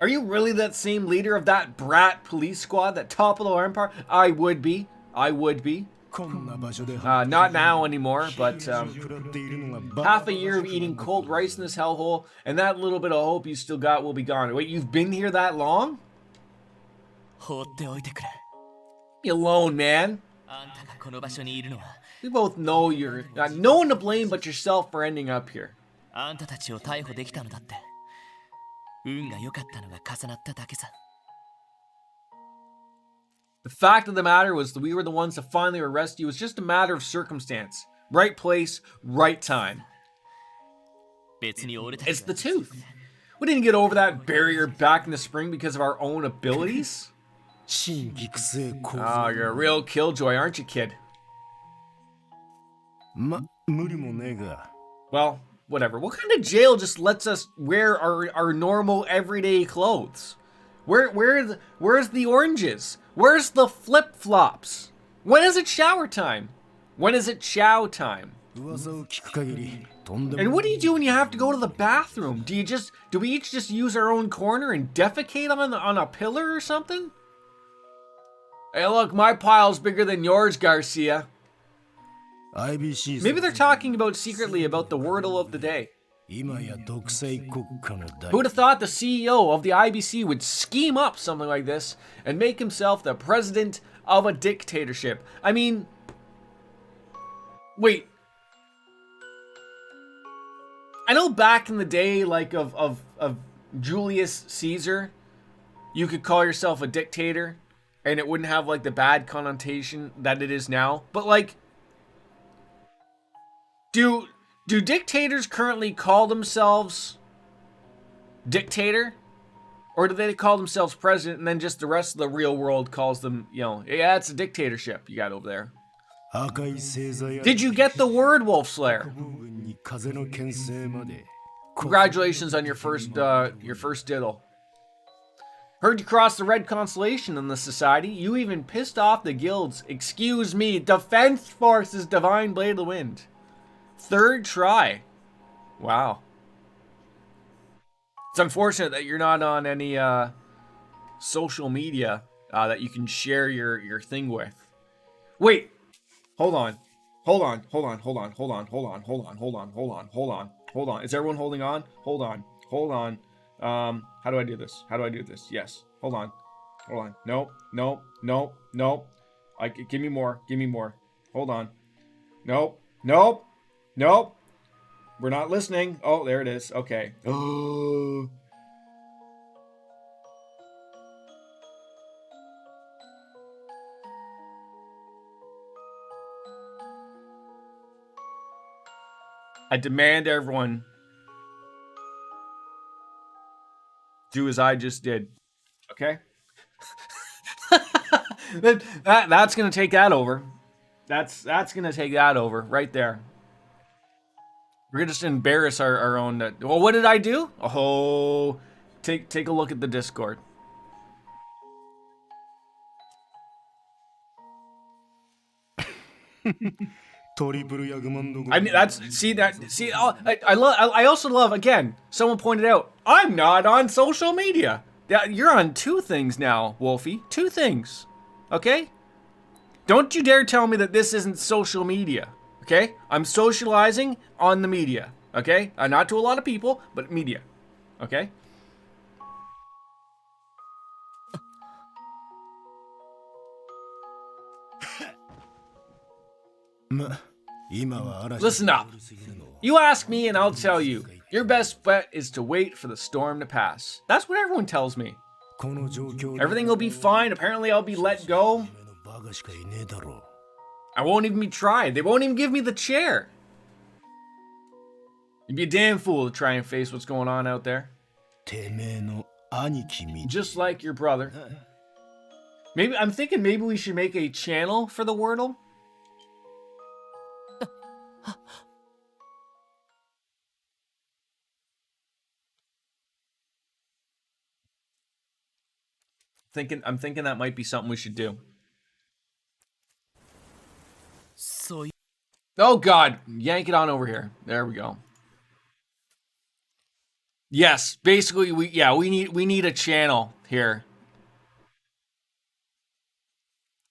Are you really that same leader of that brat police squad, that top of the empire? I would be. Not now anymore, but half a year of eating cold rice in this hellhole, and that little bit of hope you still got will be gone. Wait, you've been here that long? Leave me alone, man. We both know you're no one to blame but yourself for ending up here. The fact of the matter was that we were the ones to finally arrest you. It was just a matter of circumstance. Right place, right time. It's the tooth. We didn't get over that barrier back in the spring because of our own abilities. Oh, you're a real killjoy, aren't you, kid? Well, whatever. What kind of jail just lets us wear our normal everyday clothes? Where's the oranges? Where's the flip-flops? When is it shower time? When is it chow time? And what do you do when you have to go to the bathroom? Do we each just use our own corner and defecate on a pillar or something? Hey, look, my pile's bigger than yours, Garcia. Maybe they're talking secretly about the wordle of the day. Who would have thought the CEO of the IBC would scheme up something like this and make himself the president of a dictatorship? I mean, wait. I know back in the day, like of Julius Caesar, you could call yourself a dictator and it wouldn't have like the bad connotation that it is now. But like, do dictators currently call themselves dictator? Or do they call themselves president and then just the rest of the real world calls them, yeah, it's a dictatorship you got over there? Did you get the word, Wolf Slayer? Congratulations on your first diddle. Heard you crossed the red constellation in the society. You even pissed off the guilds. Excuse me, Defense Forces Divine Blade of the Wind. 3rd try. Wow. It's unfortunate that you're not on any social media that you can share your thing with. Wait. Hold on. Is everyone holding on? Hold on. How do I do this? Yes. Hold on. Nope. Give me more. Hold on. Nope. We're not listening. Oh, there it is. Okay. Oh. I demand everyone do as I just did. Okay? That's gonna take that over. That's gonna take that over right there. We're gonna just embarrass our own. Well, what did I do? Oh, take a look at the Discord. I mean, I also love, again, someone pointed out, I'm not on social media. Yeah, you're on 2 things now, Wolfie. 2 things. Okay? Don't you dare tell me that this isn't social media. Okay? I'm socializing on the media. Okay? Not to a lot of people, but media. Okay? Listen up. You ask me and I'll tell you. Your best bet is to wait for the storm to pass. That's what everyone tells me. Everything will be fine. Apparently I'll be let go. I won't even be tried. They won't even give me the chair. You'd be a damn fool to try and face what's going on out there. Just like your brother. I'm thinking maybe we should make a channel for the Wordle. I'm thinking that might be something we should do. Oh God, yank it on over here. There we go. Yes, basically we need a channel here.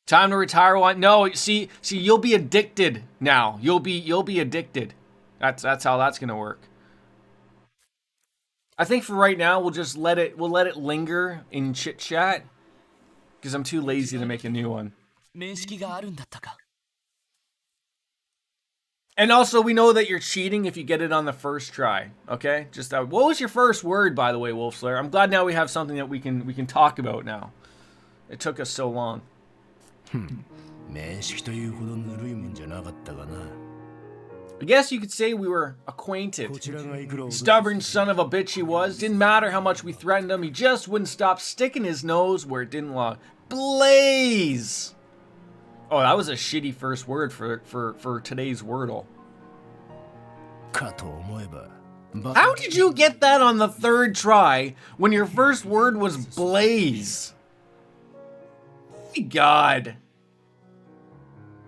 Time to retire one. No, see, you'll be addicted now. You'll be addicted. That's how that's gonna work. I think for right now we'll let it linger in chit chat because I'm too lazy to make a new one. And also, we know that you're cheating if you get it on the first try. Okay, just what was your first word, by the way, Wolf Slayer? I'm glad now we have something that we can talk about now. It took us so long. I guess you could say we were acquainted. Stubborn son of a bitch he was. Didn't matter how much we threatened him. He just wouldn't stop sticking his nose where it didn't belong. Blaze! Oh, that was a shitty first word for today's Wordle. How did you get that on the 3rd try when your first word was blaze? My God.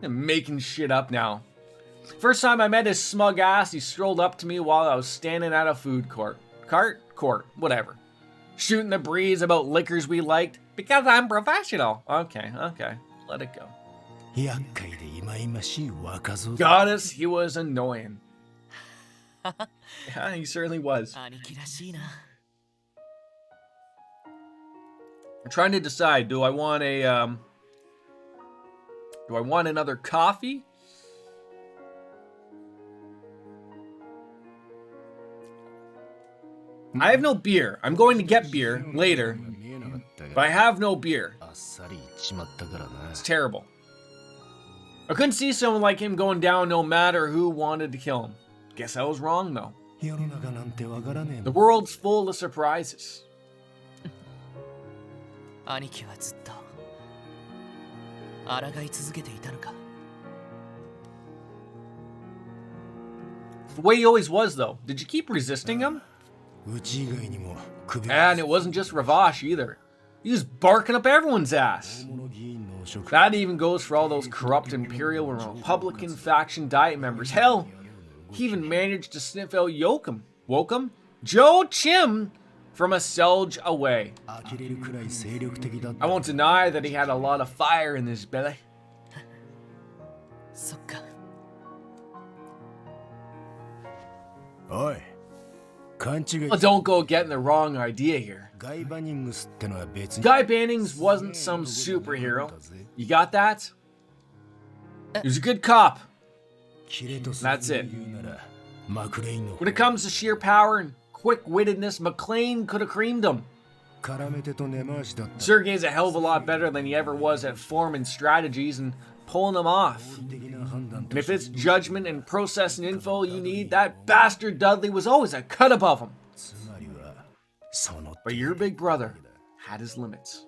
I'm making shit up now. First time I met his smug ass, he strolled up to me while I was standing at a food court. Court, whatever. Shooting the breeze about liquors we liked because I'm professional. Okay, let it go. Got us, he was annoying. Yeah, he certainly was. I'm trying to decide, do I want another coffee? I have no beer. I'm going to get beer later, but I have no beer. It's terrible. I couldn't see someone like him going down no matter who wanted to kill him. Guess I was wrong, though. The world's full of surprises. The way he always was, though. Did you keep resisting him? And it wasn't just Ravash either. He was barking up everyone's ass. That even goes for all those corrupt Imperial and Republican faction Diet members. Hell, he even managed to sniff out Joe Chim from a Selge away. I won't deny that he had a lot of fire in his belly. Don't go getting the wrong idea here. Guy Bannings wasn't some superhero. You got that? He was a good cop. That's it. When it comes to sheer power and quick-wittedness, McLean could have creamed him. Sergei's a hell of a lot better than he ever was at forming strategies and pulling them off. And if it's judgment and processing info you need, that bastard Dudley was always a cut above him. But your big brother had his limits.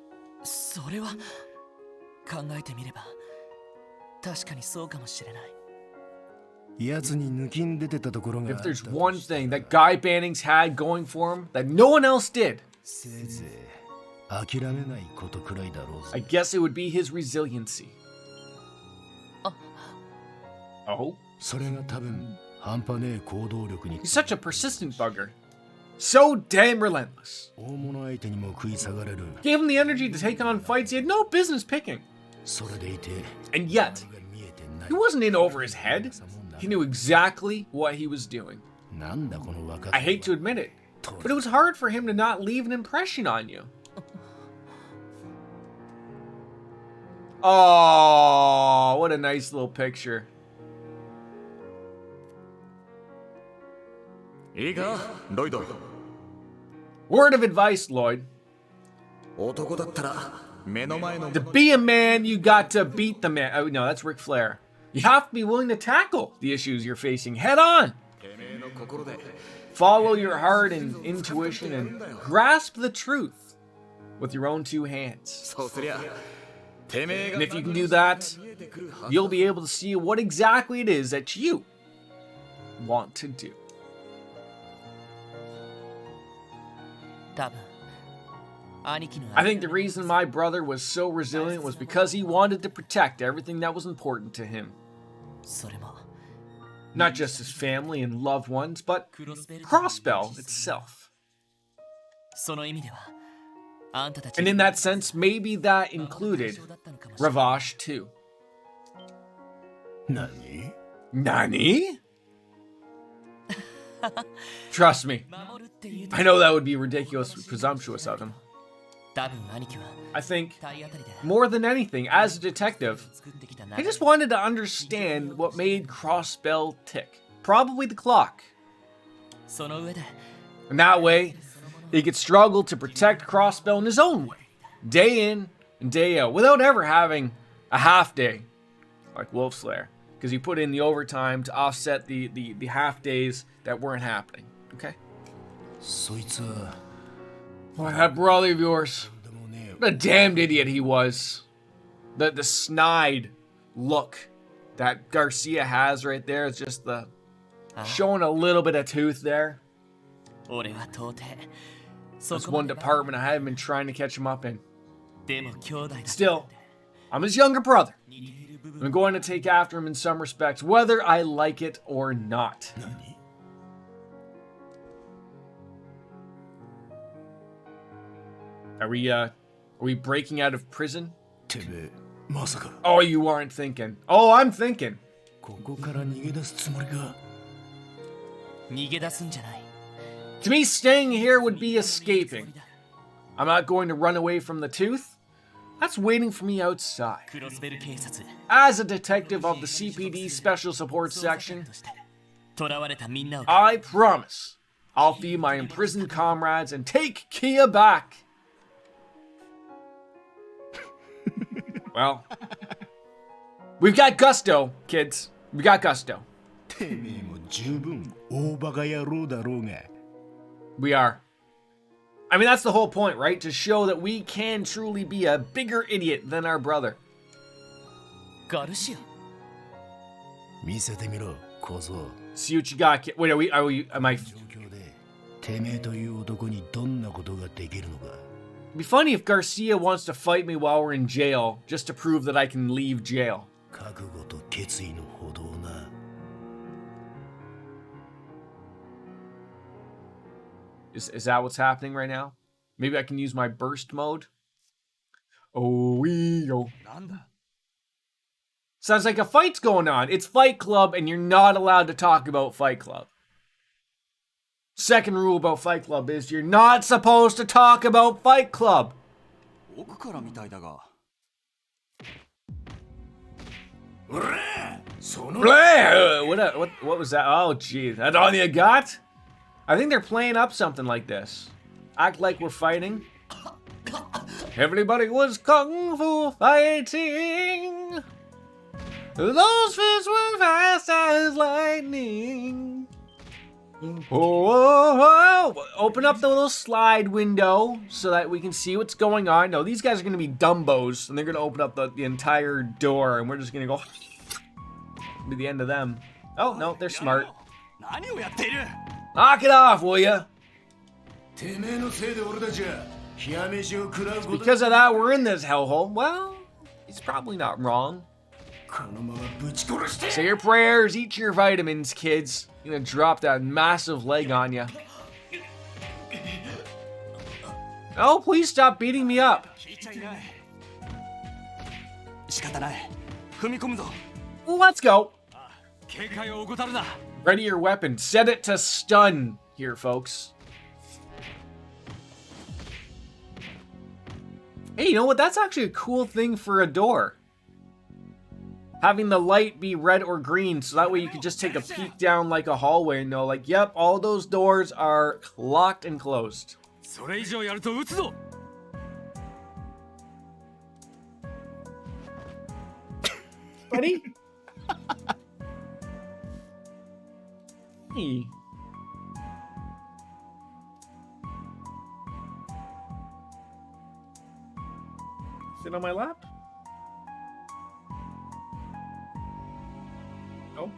If there's one thing that Guy Bannings had going for him that no one else did, I guess it would be his resiliency. Oh? He's such a persistent bugger. So damn relentless. Gave him the energy to take on fights he had no business picking. And yet, he wasn't in over his head. He knew exactly what he was doing. I hate to admit it, but it was hard for him to not leave an impression on you. Oh, what a nice little picture. Word of advice, Lloyd. To be a man, you got to beat the man. Oh, no, that's Ric Flair. You have to be willing to tackle the issues you're facing head on. Follow your heart and intuition and grasp the truth with your own two hands. And if you can do that, you'll be able to see what exactly it is that you want to do. I think the reason my brother was so resilient was because he wanted to protect everything that was important to him. Not just his family and loved ones, but Crossbell itself. And in that sense, maybe that included Ravash too. Nani? Trust me, I know that would be ridiculous and presumptuous of him. I think, more than anything, as a detective, I just wanted to understand what made Crossbell tick. Probably the clock. And that way, he could struggle to protect Crossbell in his own way, day in and day out, without ever having a half day, like Wolfslayer, because he put in the overtime to offset the half days that weren't happening. Okay? Boy, that brother of yours, what a damned idiot he was. The snide look that Garcia has right there is just the showing a little bit of tooth there. That's one department I haven't been trying to catch him up in. Still, I'm his younger brother. I'm going to take after him in some respects, whether I like it or not. Are we breaking out of prison? Oh, you aren't thinking. Oh, I'm thinking. To me, staying here would be escaping. I'm not going to run away from the tooth. That's waiting for me outside. As a detective of the CPD Special Support Section, I promise I'll feed my imprisoned comrades and take Kia back. Well, we've got gusto, kids. We got gusto. We are. I mean, that's the whole point, right? To show that we can truly be a bigger idiot than our brother. See what you got, kid. Wait, am I... It'd be funny if Garcia wants to fight me while we're in jail, just to prove that I can leave jail. Is that what's happening right now? Maybe I can use my burst mode? Oh. Sounds like a fight's going on. It's Fight Club, and you're not allowed to talk about Fight Club. Second rule about Fight Club is you're not supposed to talk about Fight Club. What was that? Oh, geez. That's all you got? I think they're playing up something like this. Act like we're fighting. Everybody was kung fu fighting. Those fists were fast as lightning. Oh. Open up the little slide window so that we can see what's going on. No, these guys are going to be Dumbos, and they're going to open up the entire door, and we're just going to go to the end of them. Oh, no, they're smart. Knock it off, will ya? Because of that, we're in this hellhole. Well, he's probably not wrong. Say your prayers, eat your vitamins, kids. You're gonna drop that massive leg on you. Oh, please stop beating me up. Let's go. Ready your weapon. Set it to stun here, folks. Hey, you know what? That's actually a cool thing for a door. Having the light be red or green, so that way you can just take a peek down like a hallway and know, like, yep, all those doors are locked and closed. Buddy? Hey. Sit on my lap? Oh,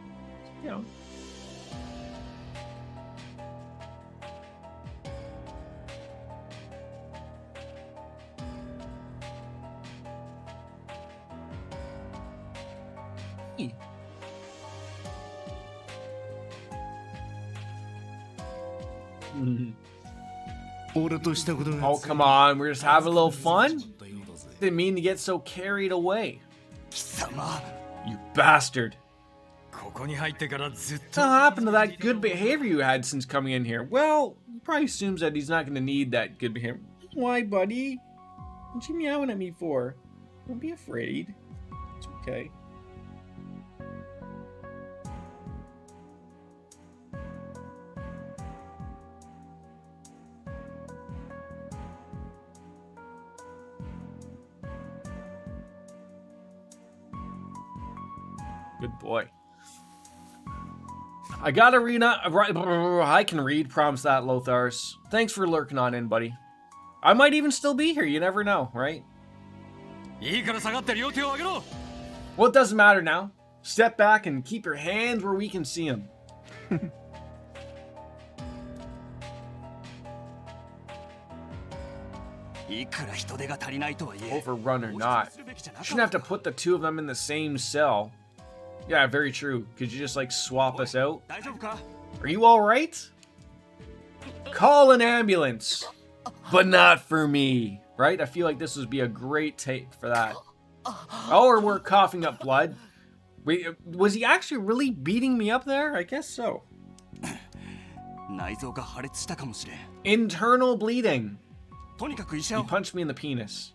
you know. Hey. Oh, come on. We're just having a little fun. Didn't mean to get so carried away. You bastard. What happened to that good behavior you had since coming in here? Well, he probably assumes that he's not going to need that good behavior. Why, buddy? What you meowing at me for? Don't be afraid. It's okay. Good boy. I gotta read. I can read. Promise that, Lothars. Thanks for lurking on in, buddy. I might even still be here. You never know, right? Well, it doesn't matter now. Step back and keep your hands where we can see them. Overrun or not. Shouldn't have to put the two of them in the same cell. Yeah, very true. Could you just like swap us out? Are you alright? Call an ambulance. But not for me. Right? I feel like this would be a great take for that. Oh, or we're coughing up blood. Wait, was he actually really beating me up there? I guess so. Internal bleeding. He punched me in the penis.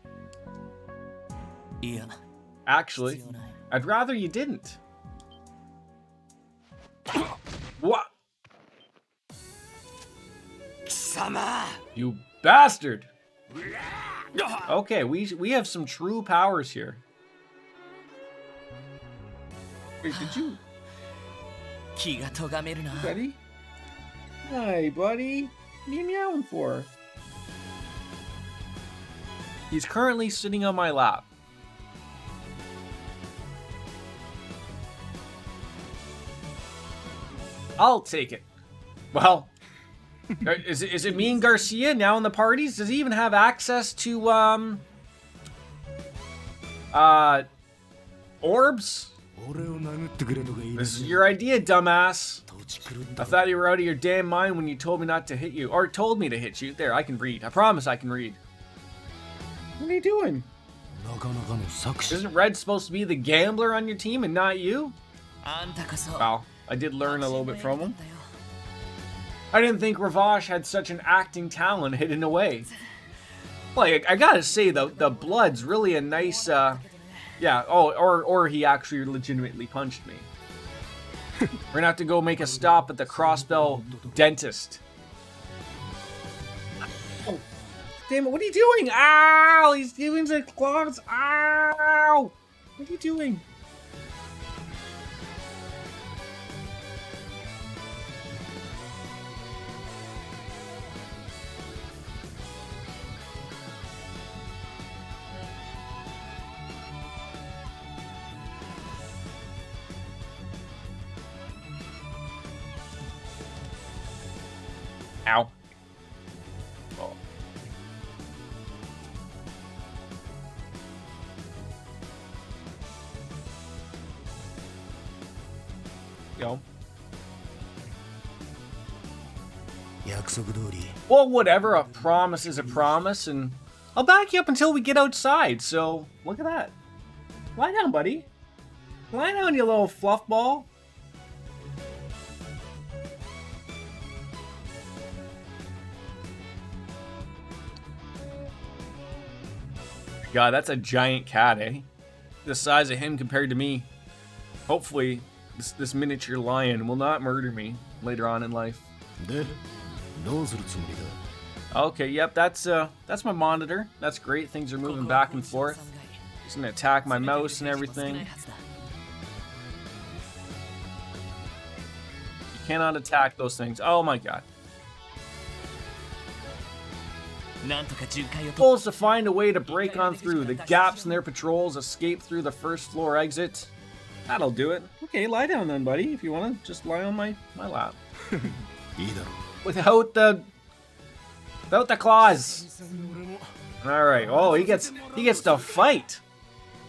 Actually, I'd rather you didn't. What? You bastard! Okay, we have some true powers here. Wait, did you? Buddy? Hi, buddy. What are you meowing for? He's currently sitting on my lap. I'll take it. Well, is it me and Garcia now in the parties? Does he even have access to orbs? This is your idea, dumbass. I thought you were out of your damn mind when you told me not to hit you, or told me to hit you. There, I can read. I promise I can read. What are you doing? Isn't Red supposed to be the gambler on your team and not you? Well, I did learn a little bit from him. I didn't think Ravash had such an acting talent hidden away. Like, I gotta say, though, the blood's really a nice, yeah, oh, or he actually legitimately punched me. We're gonna have to go make a stop at the Crossbell dentist. Oh, damn it, what are you doing? Ow! He's doing the claws. Ow! What are you doing? Ow. Oh. Yo. Well, whatever. A promise is a promise, and I'll back you up until we get outside, so look at that. Lie down, buddy. Lie down, you little fluff ball. God, that's a giant cat, eh? The size of him compared to me. Hopefully, this miniature lion will not murder me later on in life. Okay, yep, that's my monitor. That's great. Things are moving back and forth. He's gonna attack my mouse and everything. You cannot attack those things. Oh my god. Goal is to find a way to break on through the gaps in their patrols, escape through the first floor exit. That'll do it. Okay, lie down then, buddy. If you want to, just lie on my lap. Without the claws. All right. Oh, he gets to fight.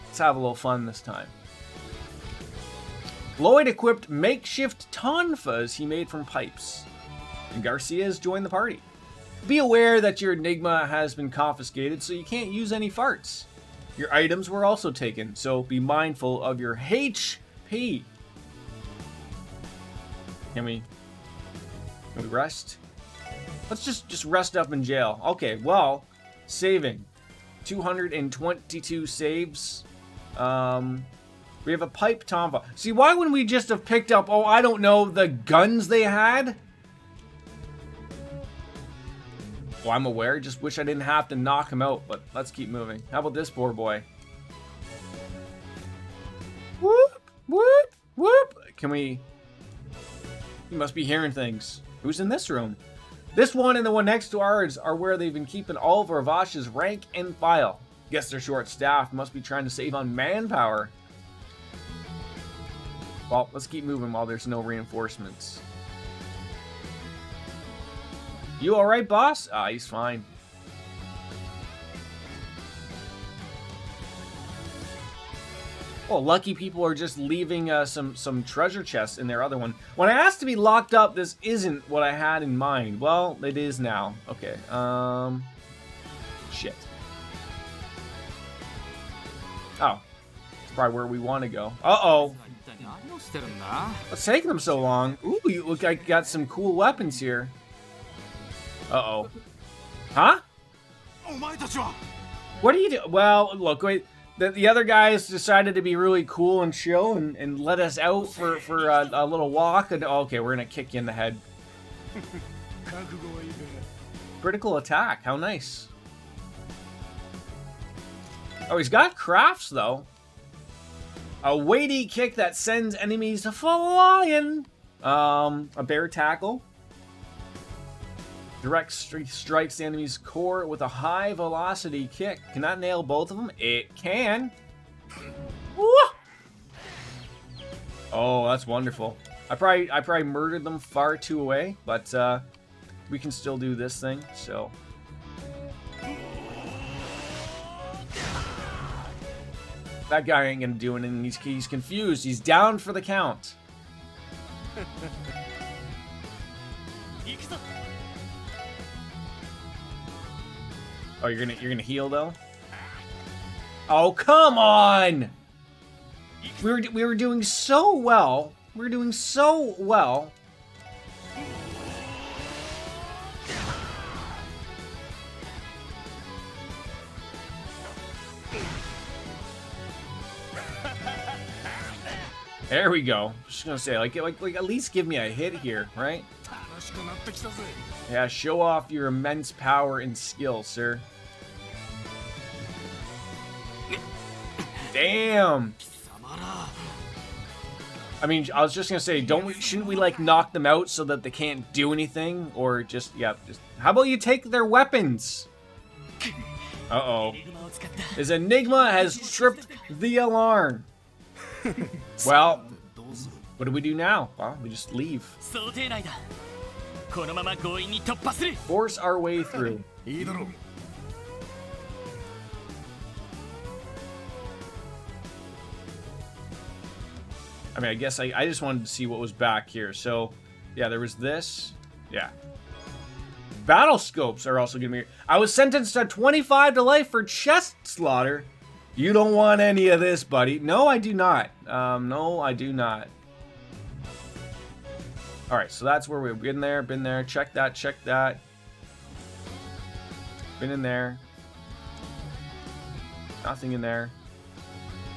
Let's have a little fun this time. Lloyd equipped makeshift tonfas he made from pipes, and Garcia has joined the party. Be aware that your Enigma has been confiscated, so you can't use any farts. Your items were also taken, so be mindful of your HP. Can we rest? Let's just rest up in jail. Okay, well, saving. 222 saves. We have a pipe tonfa. See, why wouldn't we just have picked up, oh, I don't know, the guns they had? Well, I'm aware. Just wish I didn't have to knock him out, but let's keep moving. How about this poor boy? Whoop, whoop, whoop. Can we... He must be hearing things. Who's in this room? This one and the one next to ours are where they've been keeping all of Ravash's rank and file. Guess they're short-staffed. Must be trying to save on manpower. Well, let's keep moving while there's no reinforcements. You alright, boss? Ah, he's fine. Well, lucky people are just leaving some treasure chests in their other one. When I asked to be locked up, this isn't what I had in mind. Well, it is now. Okay. Shit. Oh. It's probably where we want to go. Uh-oh. What's taking them so long? Ooh, you look like you got some cool weapons here. Uh-oh. Huh? What are you doing? Well, look, wait. The other guys decided to be really cool and chill and let us out for a little walk. And okay, we're gonna kick you in the head. Critical attack. How nice. Oh, he's got crafts though. A weighty kick that sends enemies flying. A bear tackle. Direct strikes the enemy's core with a high velocity kick. Can that nail both of them? It can. Woo! Oh, that's wonderful. I probably murdered them far too away, but we can still do this thing. So. That guy ain't gonna do anything. He's confused. He's down for the count. Oh, you're gonna heal though? Oh, come on! We were doing so well. We were doing so well. There we go. Just gonna say, like at least give me a hit here, right? Yeah, show off your immense power and skill, sir. Damn. I mean, I was just gonna say, shouldn't we like knock them out so that they can't do anything, or just how about you take their weapons? Uh-oh. His Enigma has tripped the alarm. Well, what do we do now? Well, we just leave. Force our way through. I mean, I guess I just wanted to see what was back here. So, yeah, there was this. Yeah. Battle scopes are also going to be... I was sentenced to 25 to life for chest slaughter. You don't want any of this, buddy. No, I do not. No, I do not. Alright, so that's where we've been there. Check that, check that. Been in there. Nothing in there.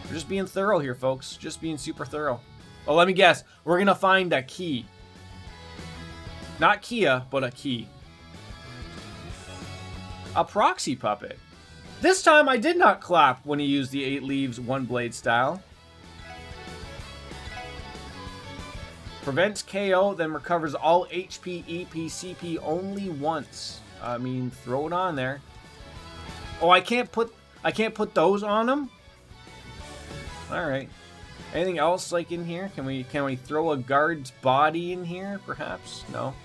We're just being thorough here, folks. Just being super thorough. Oh, let me guess. We're going to find a key. Not Kia, but a key. A proxy puppet. This time I did not clap when he used the 8 leaves, 1 blade style. Prevents KO, then recovers all HP, EP, CP only once. I mean, throw it on there. Oh, I can't put those on him? Alright. Anything else like in here? Can we throw a guard's body in here, perhaps? No.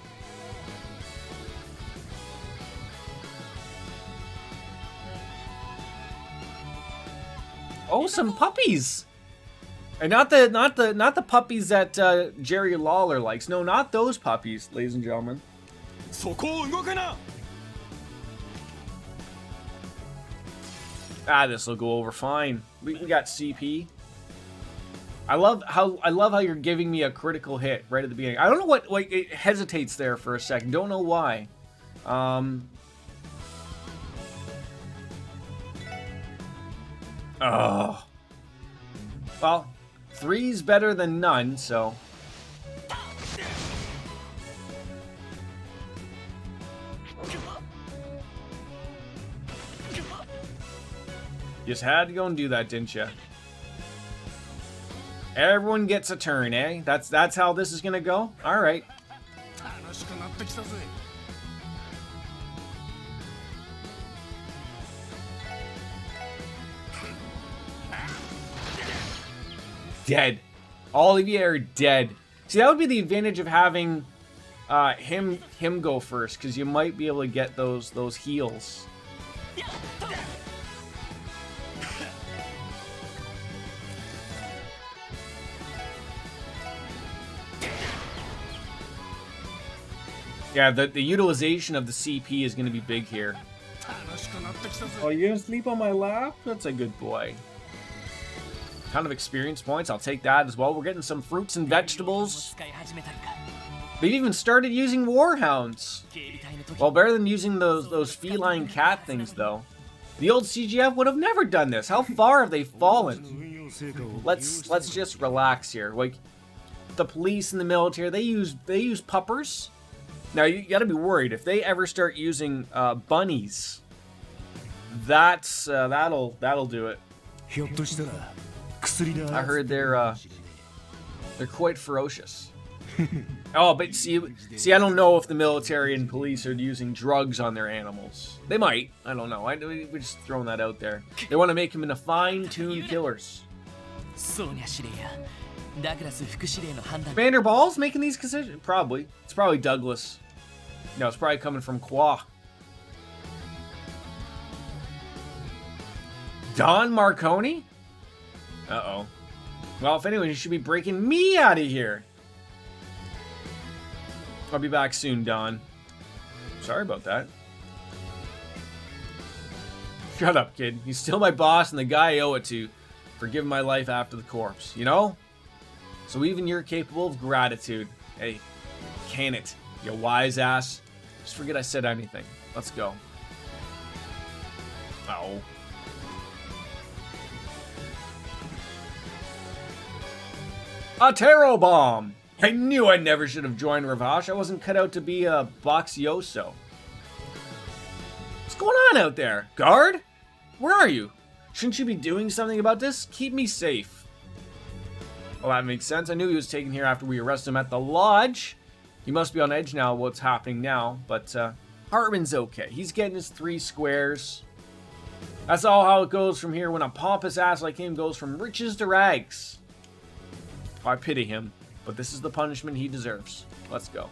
Oh, some puppies. And not the puppies that Jerry Lawler likes. No, not those puppies, ladies and gentlemen. Ah, this will go over fine. We got CP. I love how you're giving me a critical hit right at the beginning. I don't know what it hesitates there for a second. Don't know why. Oh. Well, 3's better than none, so. Just had to go and do that, didn't you? Everyone gets a turn, eh? That's how this is gonna go? Alright. Dead. All of you are dead. See, that would be the advantage of having him go first, because you might be able to get those heals. Yeah, the utilization of the CP is going to be big here. Oh, you gonna sleep on my lap? That's a good boy. Ton of experience points. I'll take that as well. We're getting some fruits and vegetables. They've even started using warhounds. Well, better than using those feline cat things, though. The old CGF would have never done this. How far have they fallen? Let's just relax here. Like, the police and the military, they use puppers. Now you gotta be worried if they ever start using bunnies. That'll do it. I heard they're quite ferocious. Oh, but see, I don't know if the military and police are using drugs on their animals. They might. I don't know. We're just throwing that out there. They want to make them into fine-tuned killers. Commander Ball's making these decisions? Probably. It's probably Douglas. No, it's probably coming from Qua. Don Marconi? Uh-oh. Well, if anyone, you should be breaking me out of here. I'll be back soon, Don. Sorry about that. Shut up, kid. He's still my boss and the guy I owe it to for giving my life after the corpse, you know? So even you're capable of gratitude. Hey, can it, you wise ass. Just forget I said anything. Let's go. Oh. A Taro Bomb! I knew I never should have joined Ravash. I wasn't cut out to be a boxioso. What's going on out there? Guard? Where are you? Shouldn't you be doing something about this? Keep me safe. Well, that makes sense. I knew he was taken here after we arrested him at the lodge. He must be on edge now what's happening now, but Hartman's okay. He's getting his 3 squares. That's all how it goes from here when a pompous ass like him goes from riches to rags. I pity him, but this is the punishment he deserves. Let's go.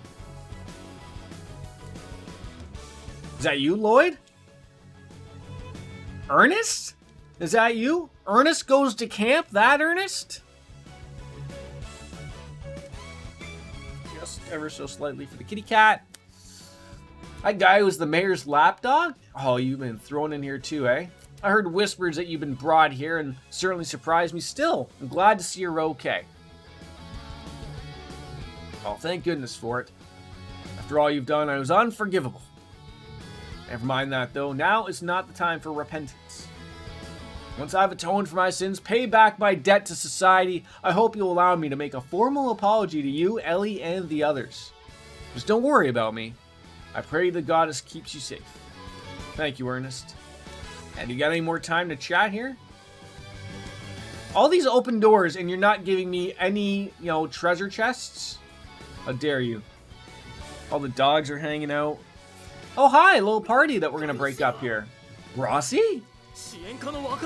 Is that you, Lloyd? Ernest? Is that you? Ernest goes to camp? That Ernest? Just ever so slightly for the kitty cat. That guy was the mayor's lapdog? Oh, you've been thrown in here too, eh? I heard whispers that you've been brought here and certainly surprised me still. I'm glad to see you're okay. Oh, thank goodness for it. After all you've done, I was unforgivable. Never mind that, though. Now is not the time for repentance. Once I've atoned for my sins, paid back my debt to society, I hope you'll allow me to make a formal apology to you, Ellie, and the others. Just don't worry about me. I pray the goddess keeps you safe. Thank you, Ernest. And you got any more time to chat here? All these open doors, and you're not giving me any, treasure chests? How dare you? All the dogs are hanging out. Oh, hi, a little party that we're going to break up here. Rossi?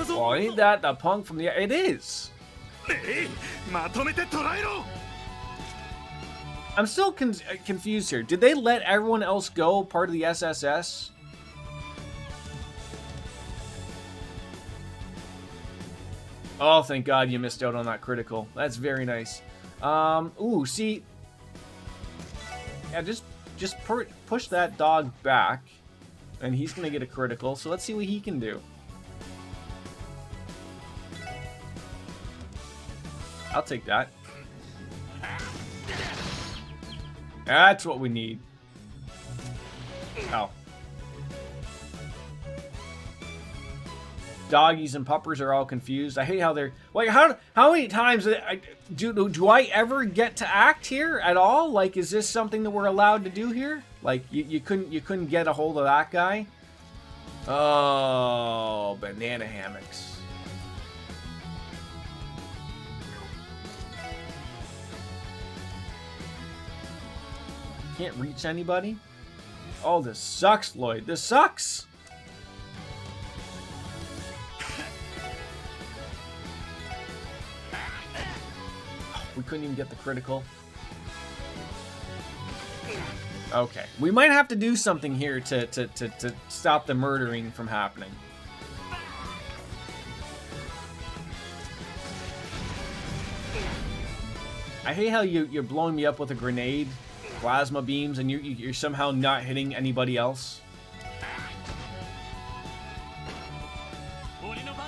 Oh, ain't that the punk from the... It is. I'm still confused here. Did they let everyone else go, part of the SSS? Oh, thank God you missed out on that critical. That's very nice. Ooh, see... Yeah, just push that dog back, and he's going to get a critical, so let's see what he can do. I'll take that. That's what we need. Oh. Doggies and puppers are all confused. I hate how they're... Like, how many times... Do I ever get to act here at all? Like, is this something that we're allowed to do here? Like, you couldn't get a hold of that guy? Oh, banana hammocks. Can't reach anybody? Oh, this sucks, Lloyd. This sucks! We couldn't even get the critical. Okay. We might have to do something here to stop the murdering from happening. I hate how you're blowing me up with a grenade. plasma beams and you're somehow not hitting anybody else?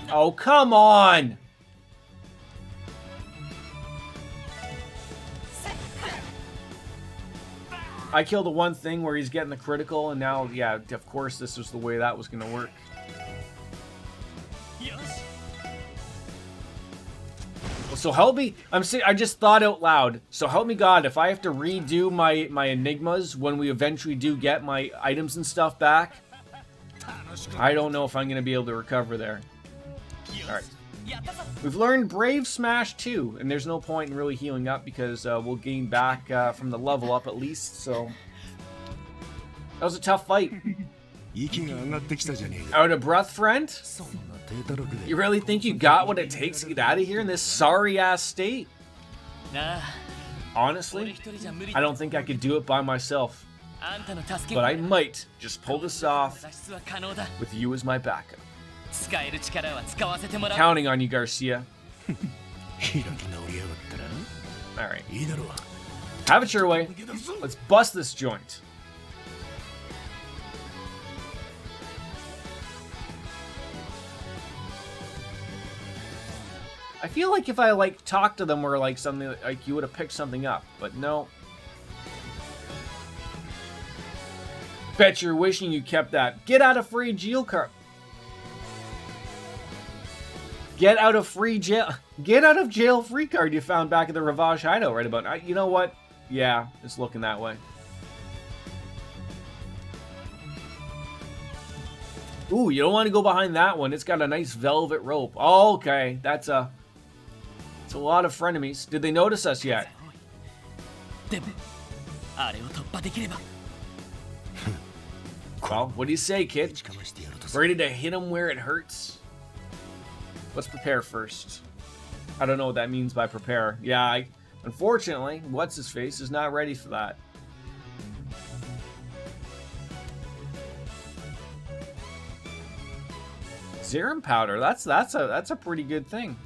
Oh, come on! I killed the one thing where he's getting the critical, and now, yeah, of course this was the way that was going to work. So help me, I just thought out loud. So help me God, if I have to redo my enigmas when we eventually do get my items and stuff back, I don't know if I'm going to be able to recover there. Alright. We've learned Brave Smash 2, and there's no point in really healing up because we'll gain back from the level up at least, so... That was a tough fight. Out of breath, friend? You really think you got what it takes to get out of here in this sorry-ass state? Honestly, I don't think I could do it by myself. But I might just pull this off with you as my backup. Counting on you, Garcia. Alright. Have it your way. Let's bust this joint. I feel like if I, like, talked to them or, like, something, like, you would have picked something up. But no. Bet you're wishing you kept that. Get out of free jail card. Get out of jail free card you found back at the Ravage hideout right about. You know what? Yeah, it's looking that way. Ooh, you don't want to go behind that one. It's got a nice velvet rope. Oh, okay, it's a lot of frenemies. Did they notice us yet? Well, what do you say, kid? Ready to hit him where it hurts? Let's prepare first. I don't know what that means by prepare. Yeah, unfortunately, what's-his-face is not ready for that. Serum powder, that's a pretty good thing.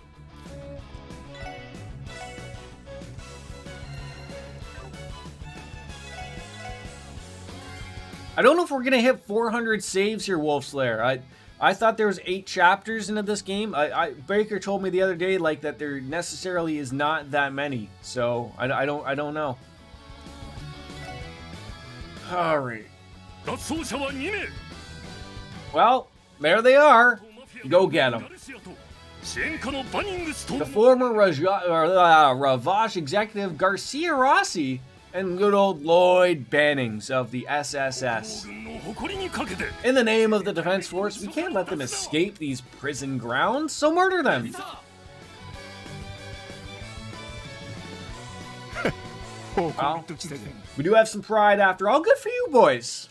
I don't know if we're gonna hit 400 saves here, Wolfslayer. I thought there was 8 chapters into this game. Baker told me the other day, like, that there necessarily is not that many. So I don't know. All right. Well, there they are. Go get them. The former Ravage executive Garcia Rossi and good old Lloyd Bannings of the SSS. In the name of the Defense Force, we can't let them escape these prison grounds, so murder them. Well, we do have some pride after all. Good for you, boys.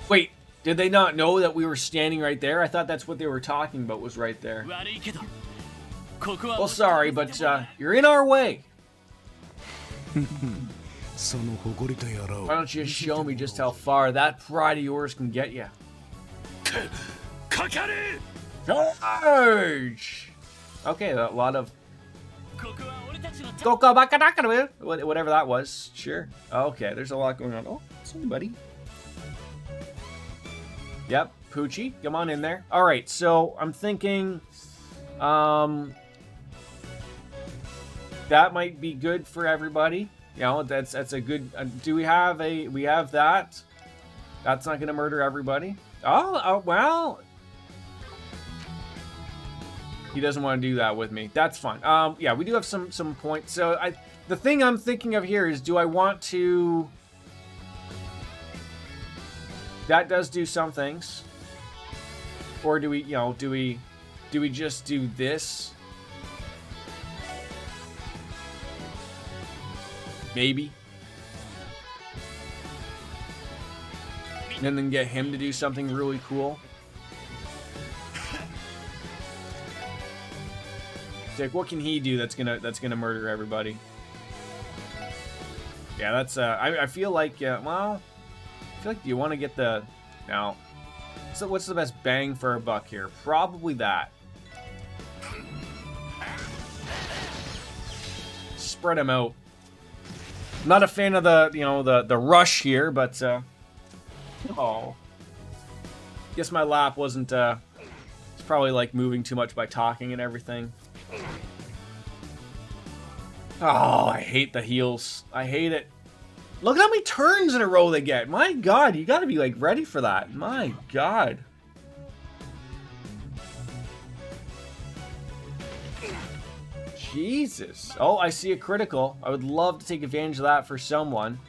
Wait, did they not know that we were standing right there? I thought that's what they were talking about, was right there. Well, sorry, but you're in our way. Why don't you show me just how far that pride of yours can get you? Charge! Okay, a lot of... whatever that was. Sure. Okay, there's a lot going on. Oh, somebody. Yep, Poochie, come on in there. All right, so I'm thinking, that might be good for everybody. You know, that's a good. Do we have that? That's not gonna murder everybody. Oh, well. He doesn't want to do that with me. That's fine. Yeah, we do have some points. So the thing I'm thinking of here is, do I want to? That does do some things. Or do we, do we just do this? Maybe. And then get him to do something really cool. It's like, what can he do that's gonna murder everybody? Yeah, that's I feel like well, I feel like you want to get the now. So what's the best bang for a buck here? Probably that. Spread them out. Not a fan of the, you know, the rush here, but oh. Guess my lap wasn't it's probably like moving too much by talking and everything. Oh, I hate the heals. I hate it. Look at how many turns in a row they get. My god, you gotta be like ready for that. My god. Jesus. Oh, I see a critical. I would love to take advantage of that for someone.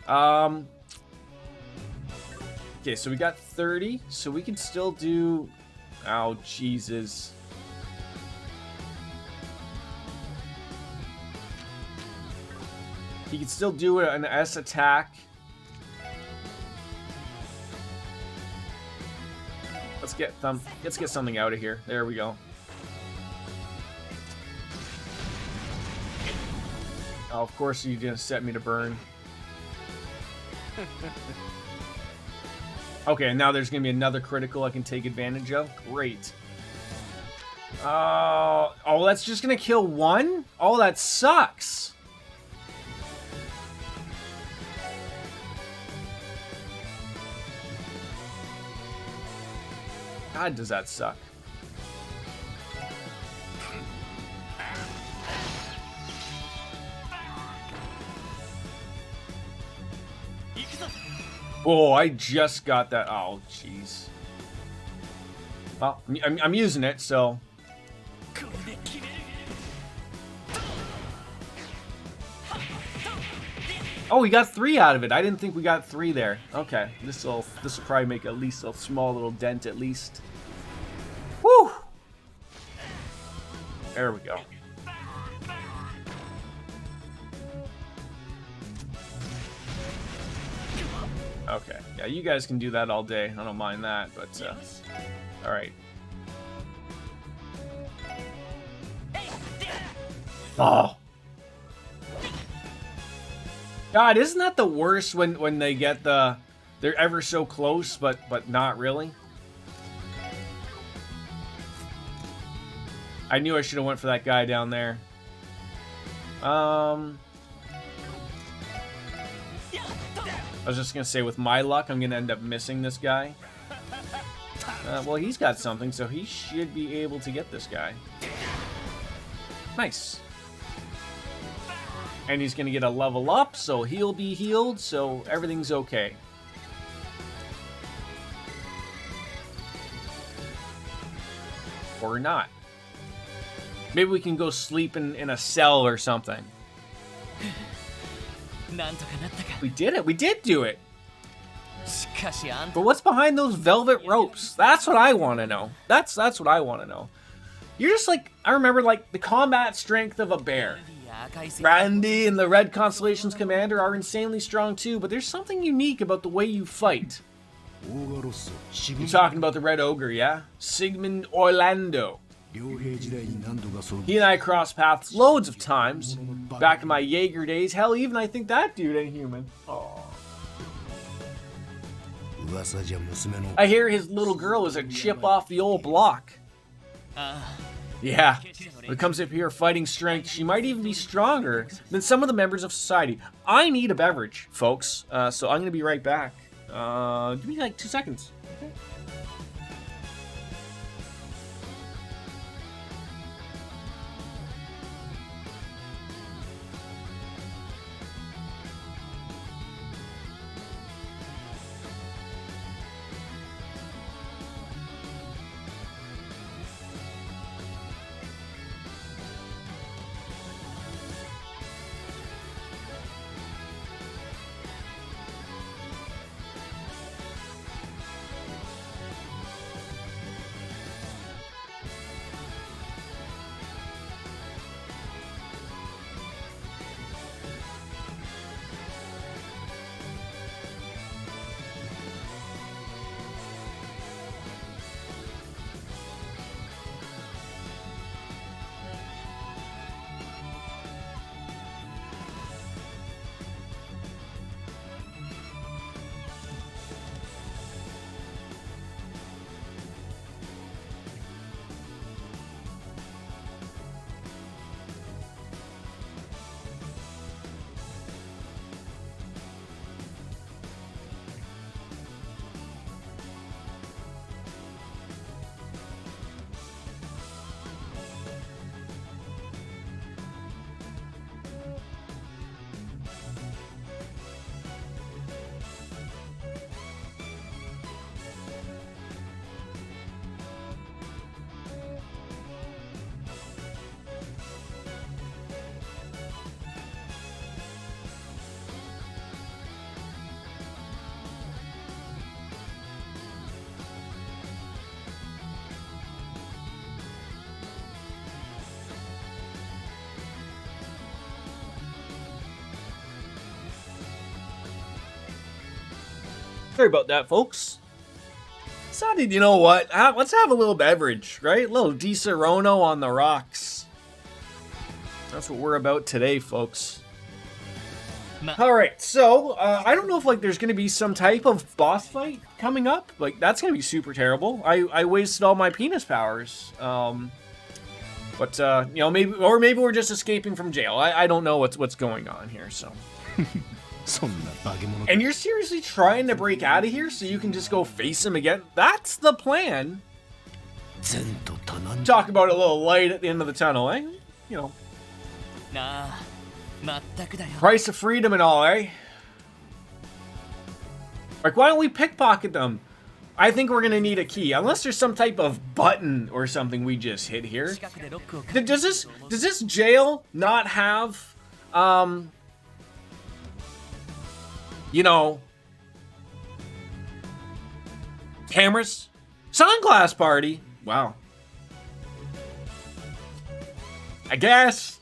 Okay, so we got 30, so we can still do... Oh, Jesus. He can still do an S attack. Let's get something out of here. There we go. Oh, of course you're gonna set me to burn. Okay, and now there's gonna be another critical I can take advantage of. Great. Oh, that's just gonna kill one? Oh, that sucks. God, does that suck. Oh, I just got that. Oh, jeez. Well, I'm using it, so... Oh, we got 3 out of it. I didn't think we got 3 there. Okay, this will probably make at least a small little dent at least. Woo! There we go. Okay, yeah, you guys can do that all day. I don't mind that, but all right. Oh. God, isn't that the worst when they get they're ever so close, but not really? I knew I should have went for that guy down there. I was just gonna say, with my luck, I'm gonna end up missing this guy. Well, he's got something, so he should be able to get this guy. Nice. And he's gonna get a level up, so he'll be healed, so everything's okay. Or not. Maybe we can go sleep in a cell or something. We did it. We did do it. But what's behind those velvet ropes? That's what I want to know. That's what I want to know. You're just like, I remember like the combat strength of a bear. Randy and the Red Constellation's commander are insanely strong too, but there's something unique about the way you fight. You're talking about the Red Ogre, yeah? Sigmund Orlando. He and I crossed paths loads of times. Back in my Jaeger days, hell, even I think that dude ain't human. Aww. I hear his little girl is a chip off the old block. Yeah, when it comes up here fighting strength, she might even be stronger than some of the members of society. I need a beverage, folks, so I'm gonna be right back. Give me like 2 seconds. Okay. Sorry about that, folks. Decided, you know what? Let's have a little beverage, right? A little Di Serono on the rocks. That's what we're about today, folks. Alright, so, I don't know if, like, there's gonna be some type of boss fight coming up. Like, that's gonna be super terrible. I wasted all my penis powers. But, you know, maybe we're just escaping from jail. I don't know what's going on here, so. And you're seriously trying to break out of here so you can just go face him again? That's the plan. Talk about a little light at the end of the tunnel, eh? You know. Price of freedom and all, eh? Like, why don't we pickpocket them? I think we're gonna need a key, unless there's some type of button or something we just hit here. Does this jail not have, you know, cameras? Sunglass party? Wow. I guess.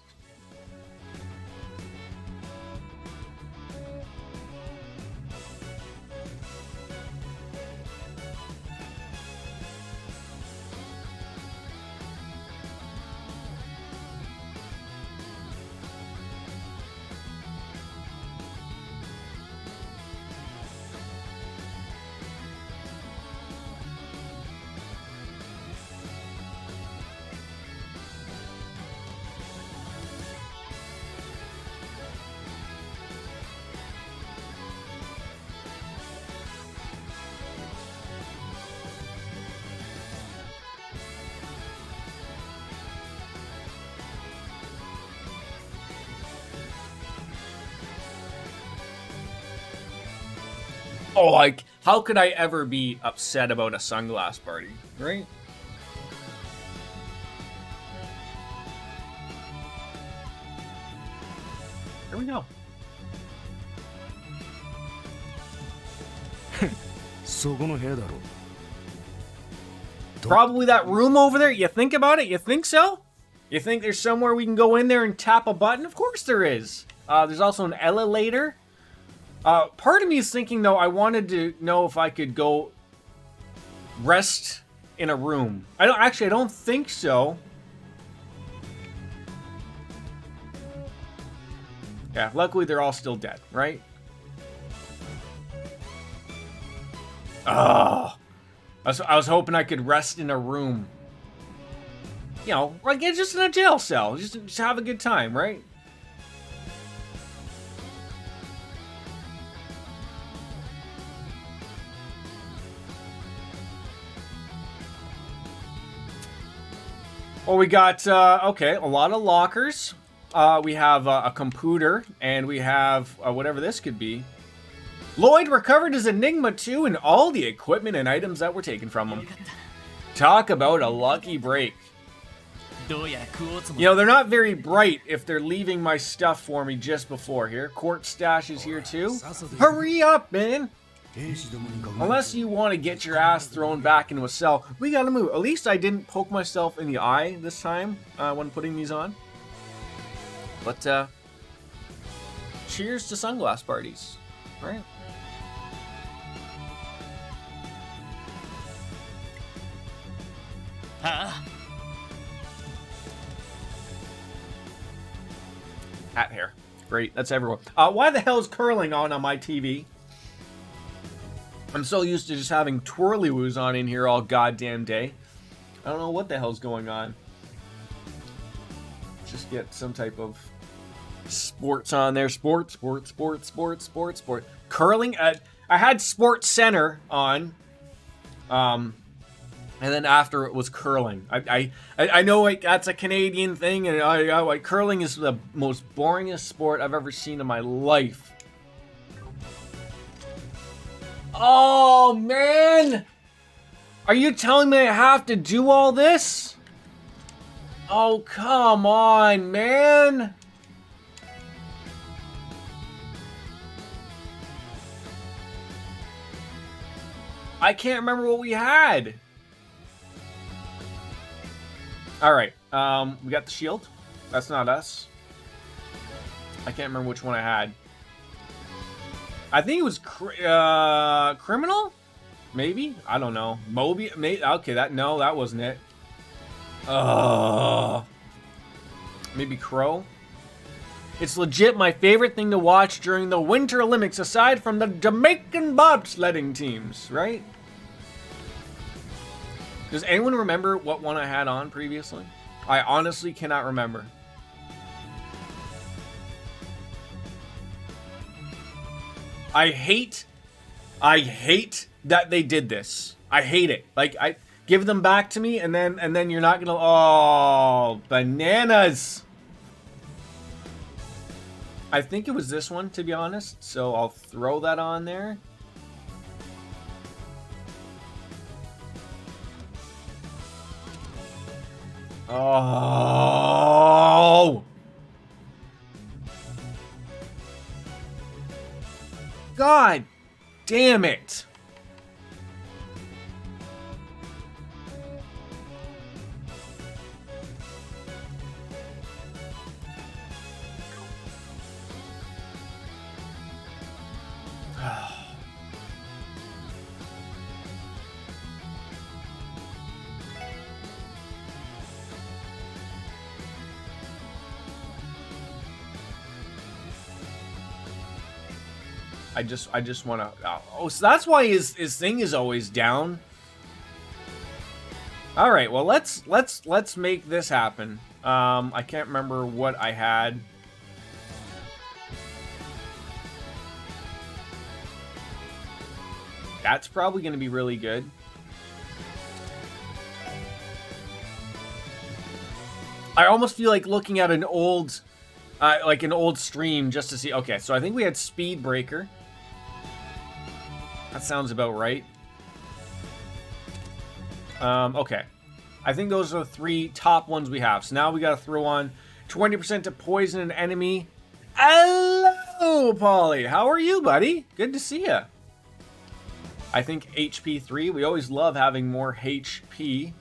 Oh, like, how could I ever be upset about a sunglass party, right? Here we go. Probably that room over there. You think about it? You think so? You think there's somewhere we can go in there and tap a button? Of course there is. There's also an elevator. Part of me is thinking, though, I wanted to know if I could go rest in a room. I don't think so. Yeah, luckily they're all still dead, right? Oh, I was hoping I could rest in a room. You know, like just in a jail cell. Just have a good time, right? Well, we got, okay, a lot of lockers. We have a computer, and we have whatever this could be. Lloyd recovered his Enigma 2 and all the equipment and items that were taken from him. Talk about a lucky break. You know, they're not very bright if they're leaving my stuff for me just before here. Court stash is here too. Hurry up, man! Unless you want to get your ass thrown back into a cell, we gotta move. At least I didn't poke myself in the eye this time when putting these on. But, cheers to sunglass parties, right? Hat hair. Great, that's everyone. Why the hell is curling on my TV? I'm so used to just having twirly-woos on in here all goddamn day. I don't know what the hell's going on. Just get some type of sports on there. Sport. Curling. I had Sports Center on. And then after it was curling. I know like that's a Canadian thing, and like curling is the most boringest sport I've ever seen in my life. Oh man! Are you telling me I have to do all this? Oh come on, man! I can't remember what we had. Alright, we got the shield. That's not us. I can't remember which one I had. I think it was criminal? Maybe? I don't know. Moby? Maybe? Okay, that wasn't it. Maybe Crow? It's legit my favorite thing to watch during the Winter Olympics, aside from the Jamaican bobsledding teams, right? Does anyone remember what one I had on previously? I honestly cannot remember. I hate that they did this. I hate it. Like, I give them back to me, and then you're not gonna. Oh, bananas! I think it was this one, to be honest. So I'll throw that on there. Oh! God damn it! I just want to. Oh, so that's why his thing is always down. All right, well let's make this happen. I can't remember what I had. That's probably going to be really good. I almost feel like looking at an old, like an old stream just to see. Okay, so I think we had Speed Breaker. That sounds about right. Okay. I think those are the 3 top ones we have. So now we got to throw on 20% to poison an enemy. Hello, Polly. How are you, buddy? Good to see you. I think HP 3. We always love having more HP.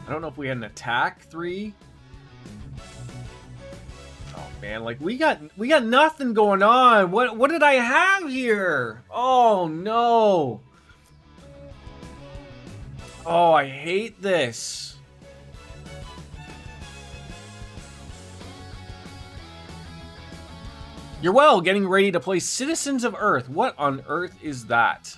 I don't know if we had an attack 3. Oh man, like we got nothing going on. What did I have here? Oh no. Oh, I hate this. You're well, getting ready to play Citizens of Earth. What on earth is that?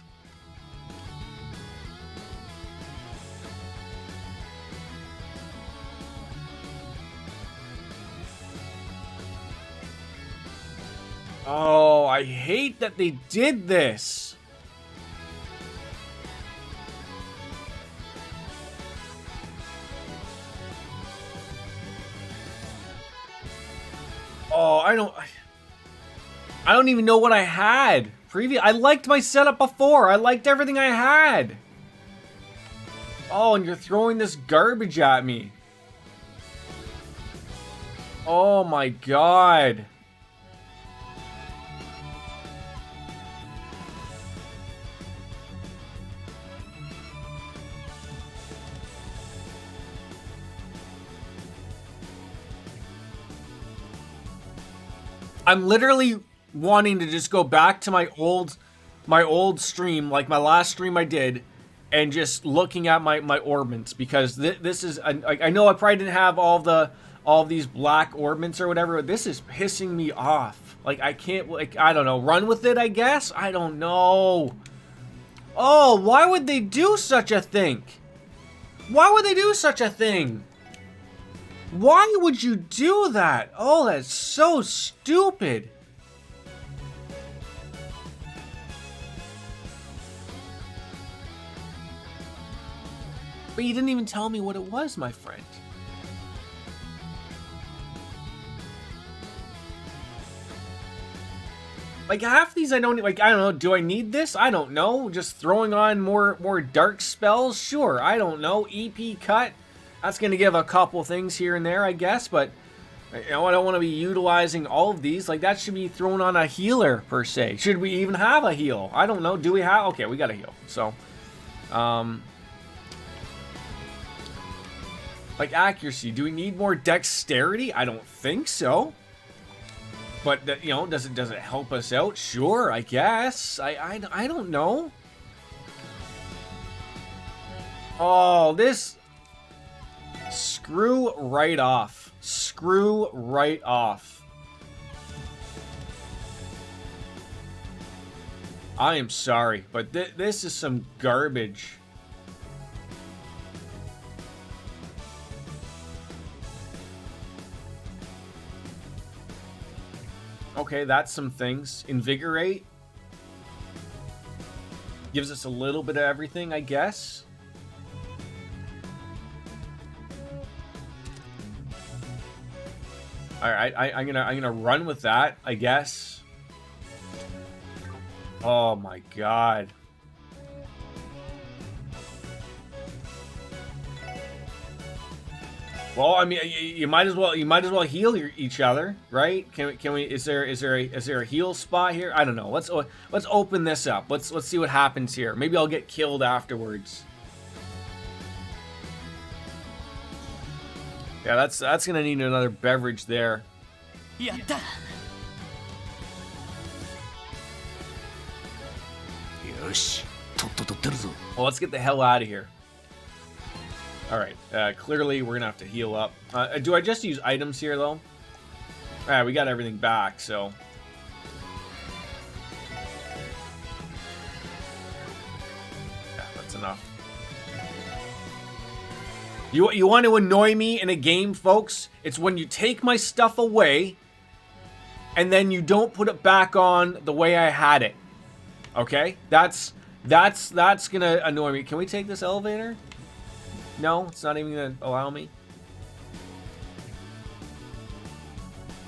Oh, I hate that they did this. Oh, I don't even know what I had. I liked my setup before. I liked everything I had. Oh, and you're throwing this garbage at me. Oh my god. I'm literally wanting to just go back to my old stream, like my last stream I did, and just looking at my orbments, because this is I know I probably didn't have all these black orbments or whatever, but this is pissing me off. Like I can't, like, I don't know, run with it, I guess. I don't know. Oh, why would they do such a thing? Why would they do such a thing? Why would you do that? Oh, that's so stupid. But you didn't even tell me what it was, my friend. Like half these I don't like. I don't know. Do I need this? I don't know. Just throwing on more dark spells. Sure. I don't know. EP cut. That's going to give a couple things here and there, I guess, but you know, I don't want to be utilizing all of these. Like, that should be thrown on a healer, per se. Should we even have a heal? I don't know. Do we have? Okay, we got a heal. So, Like accuracy, do we need more dexterity? I don't think so. But you know, does it help us out? Sure, I guess. I don't know. Oh, this. Screw right off. Screw right off. I am sorry, but this is some garbage. Okay, that's some things. Invigorate. Gives us a little bit of everything, I guess. All right, I'm gonna run with that, I guess. Oh my god. Well, I mean, you might as well heal each other, right? Can we? Is there a heal spot here? I don't know. Let's open this up. Let's see what happens here. Maybe I'll get killed afterwards. Yeah, that's gonna need another beverage there. Yatta. Well, let's get the hell out of here. All right. Clearly, we're gonna have to heal up. Do I just use items here though? All right, we got everything back, so. Yeah, that's enough. You want to annoy me in a game, folks? It's when you take my stuff away and then you don't put it back on the way I had it. Okay? That's gonna annoy me. Can we take this elevator? No, it's not even gonna allow me.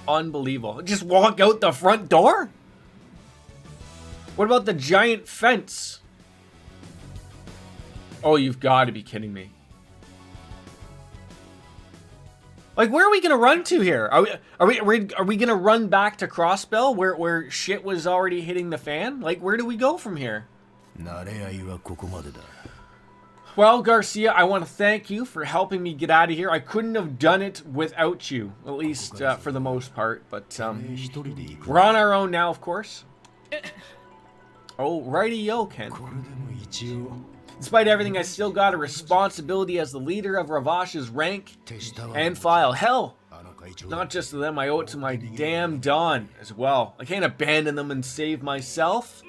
Unbelievable. Just walk out the front door? What about the giant fence? Oh, you've got to be kidding me. Like, where are we gonna run to here? Are we gonna run back to Crossbell where shit was already hitting the fan? Like, where do we go from here? Well, Garcia, I want to thank you for helping me get out of here. I couldn't have done it without you, at least for the most part. But we're on our own now, of course. Oh, righty-yo, Ken. Despite everything, I still got a responsibility as the leader of Ravash's rank and file. Hell, not just to them, I owe it to my damn Dawn as well. I can't abandon them and save myself.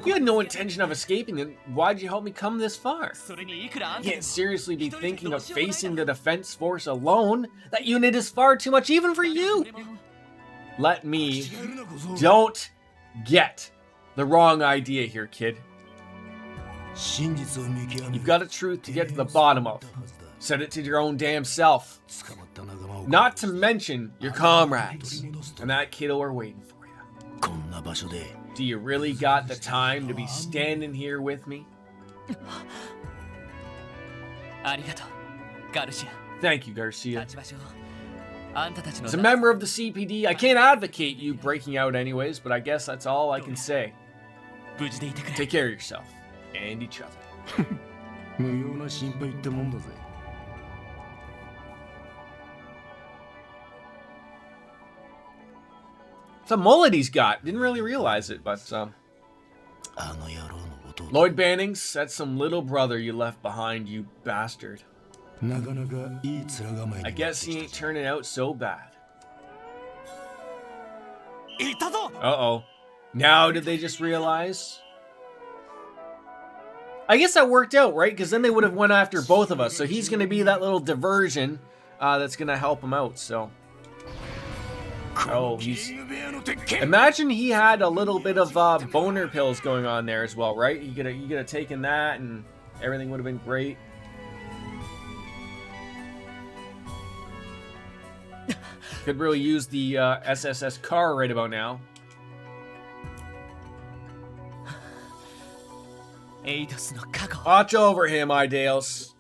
You had no intention of escaping, then why'd you help me come this far? You can't seriously be thinking of facing the defense force alone. That unit is far too much even for you. Let me... Don't get the wrong idea here, kid. You've got a truth to get to the bottom of. Said it to your own damn self. Not to mention your comrades. And that kiddo are waiting for you. Do you really got the time to be standing here with me? Thank you, Garcia. As a member of the CPD, I can't advocate you breaking out anyways, but I guess that's all I can say. Take care of yourself and each other. It's a mullet he's got. Didn't really realize it, but Lloyd Bannings, that's some little brother you left behind, you bastard. I guess he ain't turning out so bad. Uh-oh. Now did they just realize? I guess that worked out, right? Because then they would have went after both of us. So he's going to be that little diversion that's going to help him out, so. Oh, he's... Imagine he had a little bit of boner pills going on there as well, right? You could have taken that and everything would have been great. Could really use the SSS car right about now. Watch over him, Ideals.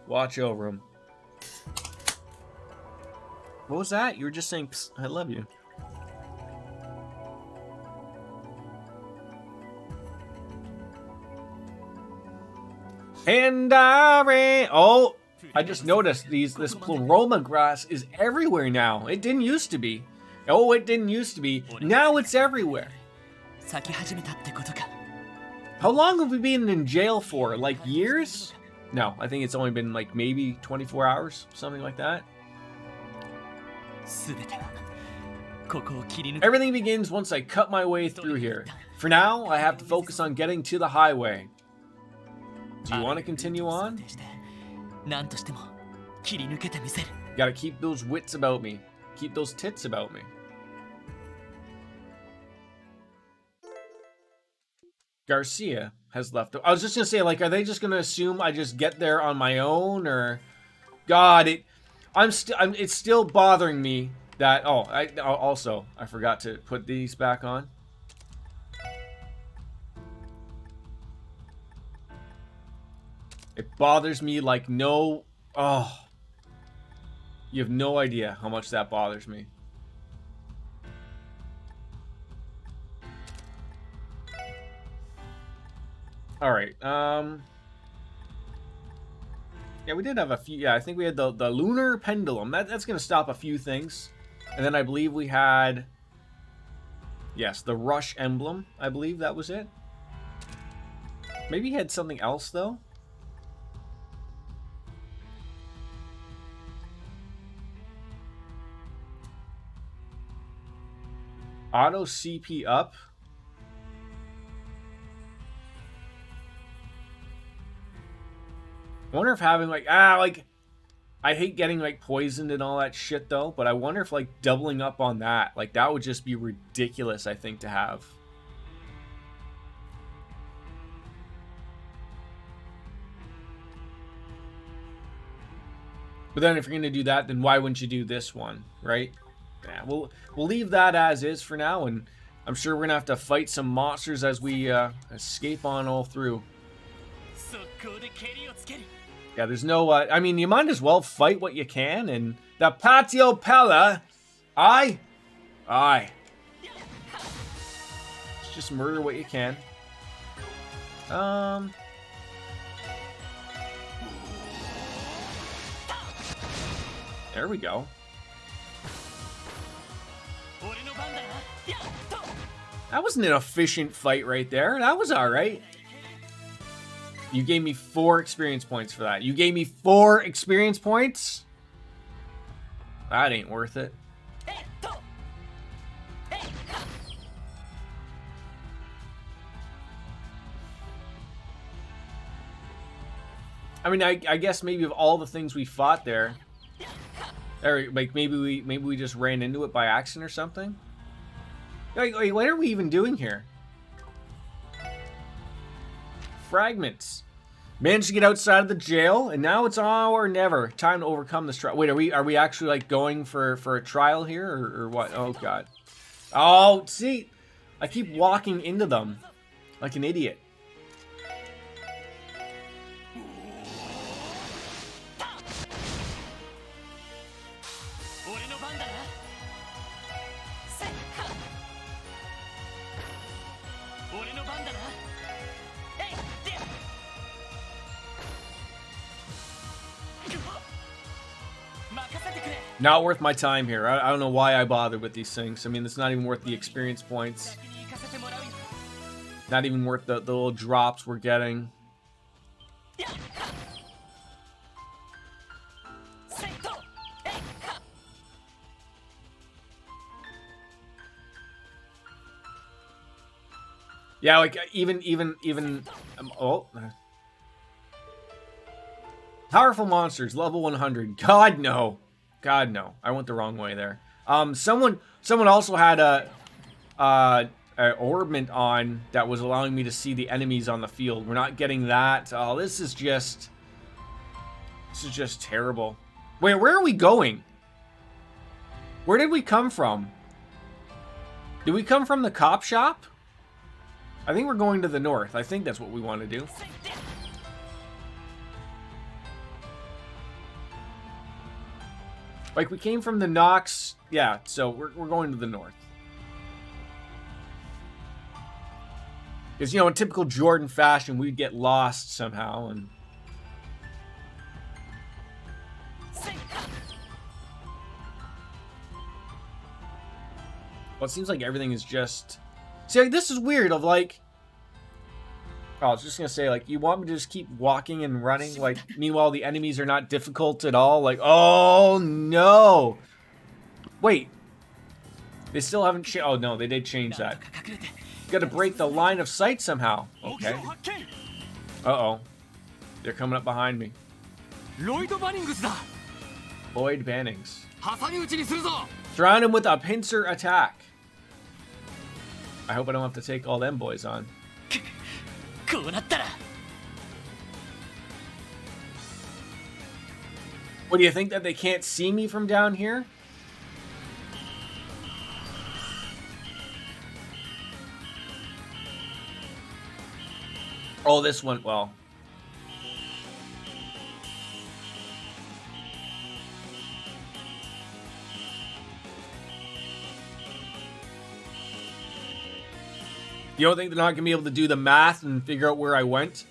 Watch over him. What was that? You were just saying, psst, I love you. And I ran. Oh, I just noticed this pleroma grass is everywhere now. It didn't used to be. Oh, it didn't used to be. Now it's everywhere. How long have we been in jail for? Like years? No, I think it's only been like maybe 24 hours, something like that. Everything begins once I cut my way through here. For now, I have to focus on getting to the highway. Do you want to continue on? Gotta keep those wits about me. Keep those tits about me. Garcia has left. I was just gonna say, like, are they just gonna assume I just get there on my own, or God, it's still bothering me that. Oh, I forgot to put these back on. It bothers me like no. Oh, you have no idea how much that bothers me. All right. Yeah, we did have a few. Yeah, I think we had the lunar pendulum. That's gonna stop a few things. And then I believe we had, yes, the rush emblem. I believe that was it. Maybe he had something else though. Auto CP up. I wonder if having like I hate getting like poisoned and all that shit though, but I wonder if like doubling up on that, like that would just be ridiculous, I think, to have. But then if you're gonna do that, then why wouldn't you do this one, right? Yeah, we'll leave that as is for now, and I'm sure we're gonna have to fight some monsters as we escape on all through. Yeah, there's no. I mean, you might as well fight what you can, and the patio pella, aye. Just murder what you can. There we go. That wasn't an efficient fight right there. That was all right. You gave me 4 experience points for that. You gave me 4 experience points? That ain't worth it. I mean, I guess maybe of all the things we fought there, like maybe we just ran into it by accident or something. Wait, what are we even doing here? Fragments. Managed to get outside of the jail, and now it's all or never. Time to overcome this trial. Wait, are we actually like going for a trial here, or what? Oh God. Oh, see, I keep walking into them like an idiot. Not worth my time here. I don't know why I bothered with these things. I mean, it's not even worth the experience points. Not even worth the little drops we're getting. Yeah, like even oh. Powerful monsters, level 100. God no. God no. I went the wrong way there. Someone also had a orbment on that was allowing me to see the enemies on the field. We're not getting that. Oh, this is just terrible. Wait, where are we going? Where did we come from? Did we come from the cop shop? I think we're going to the north. I think that's what we want to do. Like, we came from the Nox. Yeah, so we're going to the north. Because, you know, in typical Jordan fashion, we'd get lost somehow. And Well, it seems like everything is just... See, like, this is weird of, like... Oh, I was just gonna say, like, you want me to just keep walking and running? Like, meanwhile, the enemies are not difficult at all? Like, oh, no! Wait. They still haven't changed... Oh, no, they did change that. Gotta break the line of sight somehow. Okay. Uh-oh. They're coming up behind me. Lloyd Bannings. Surround him with a pincer attack. I hope I don't have to take all them boys on. What, do you think that they can't see me from down here? Oh, this one, well... You don't think they're not going to be able to do the math and figure out where I went?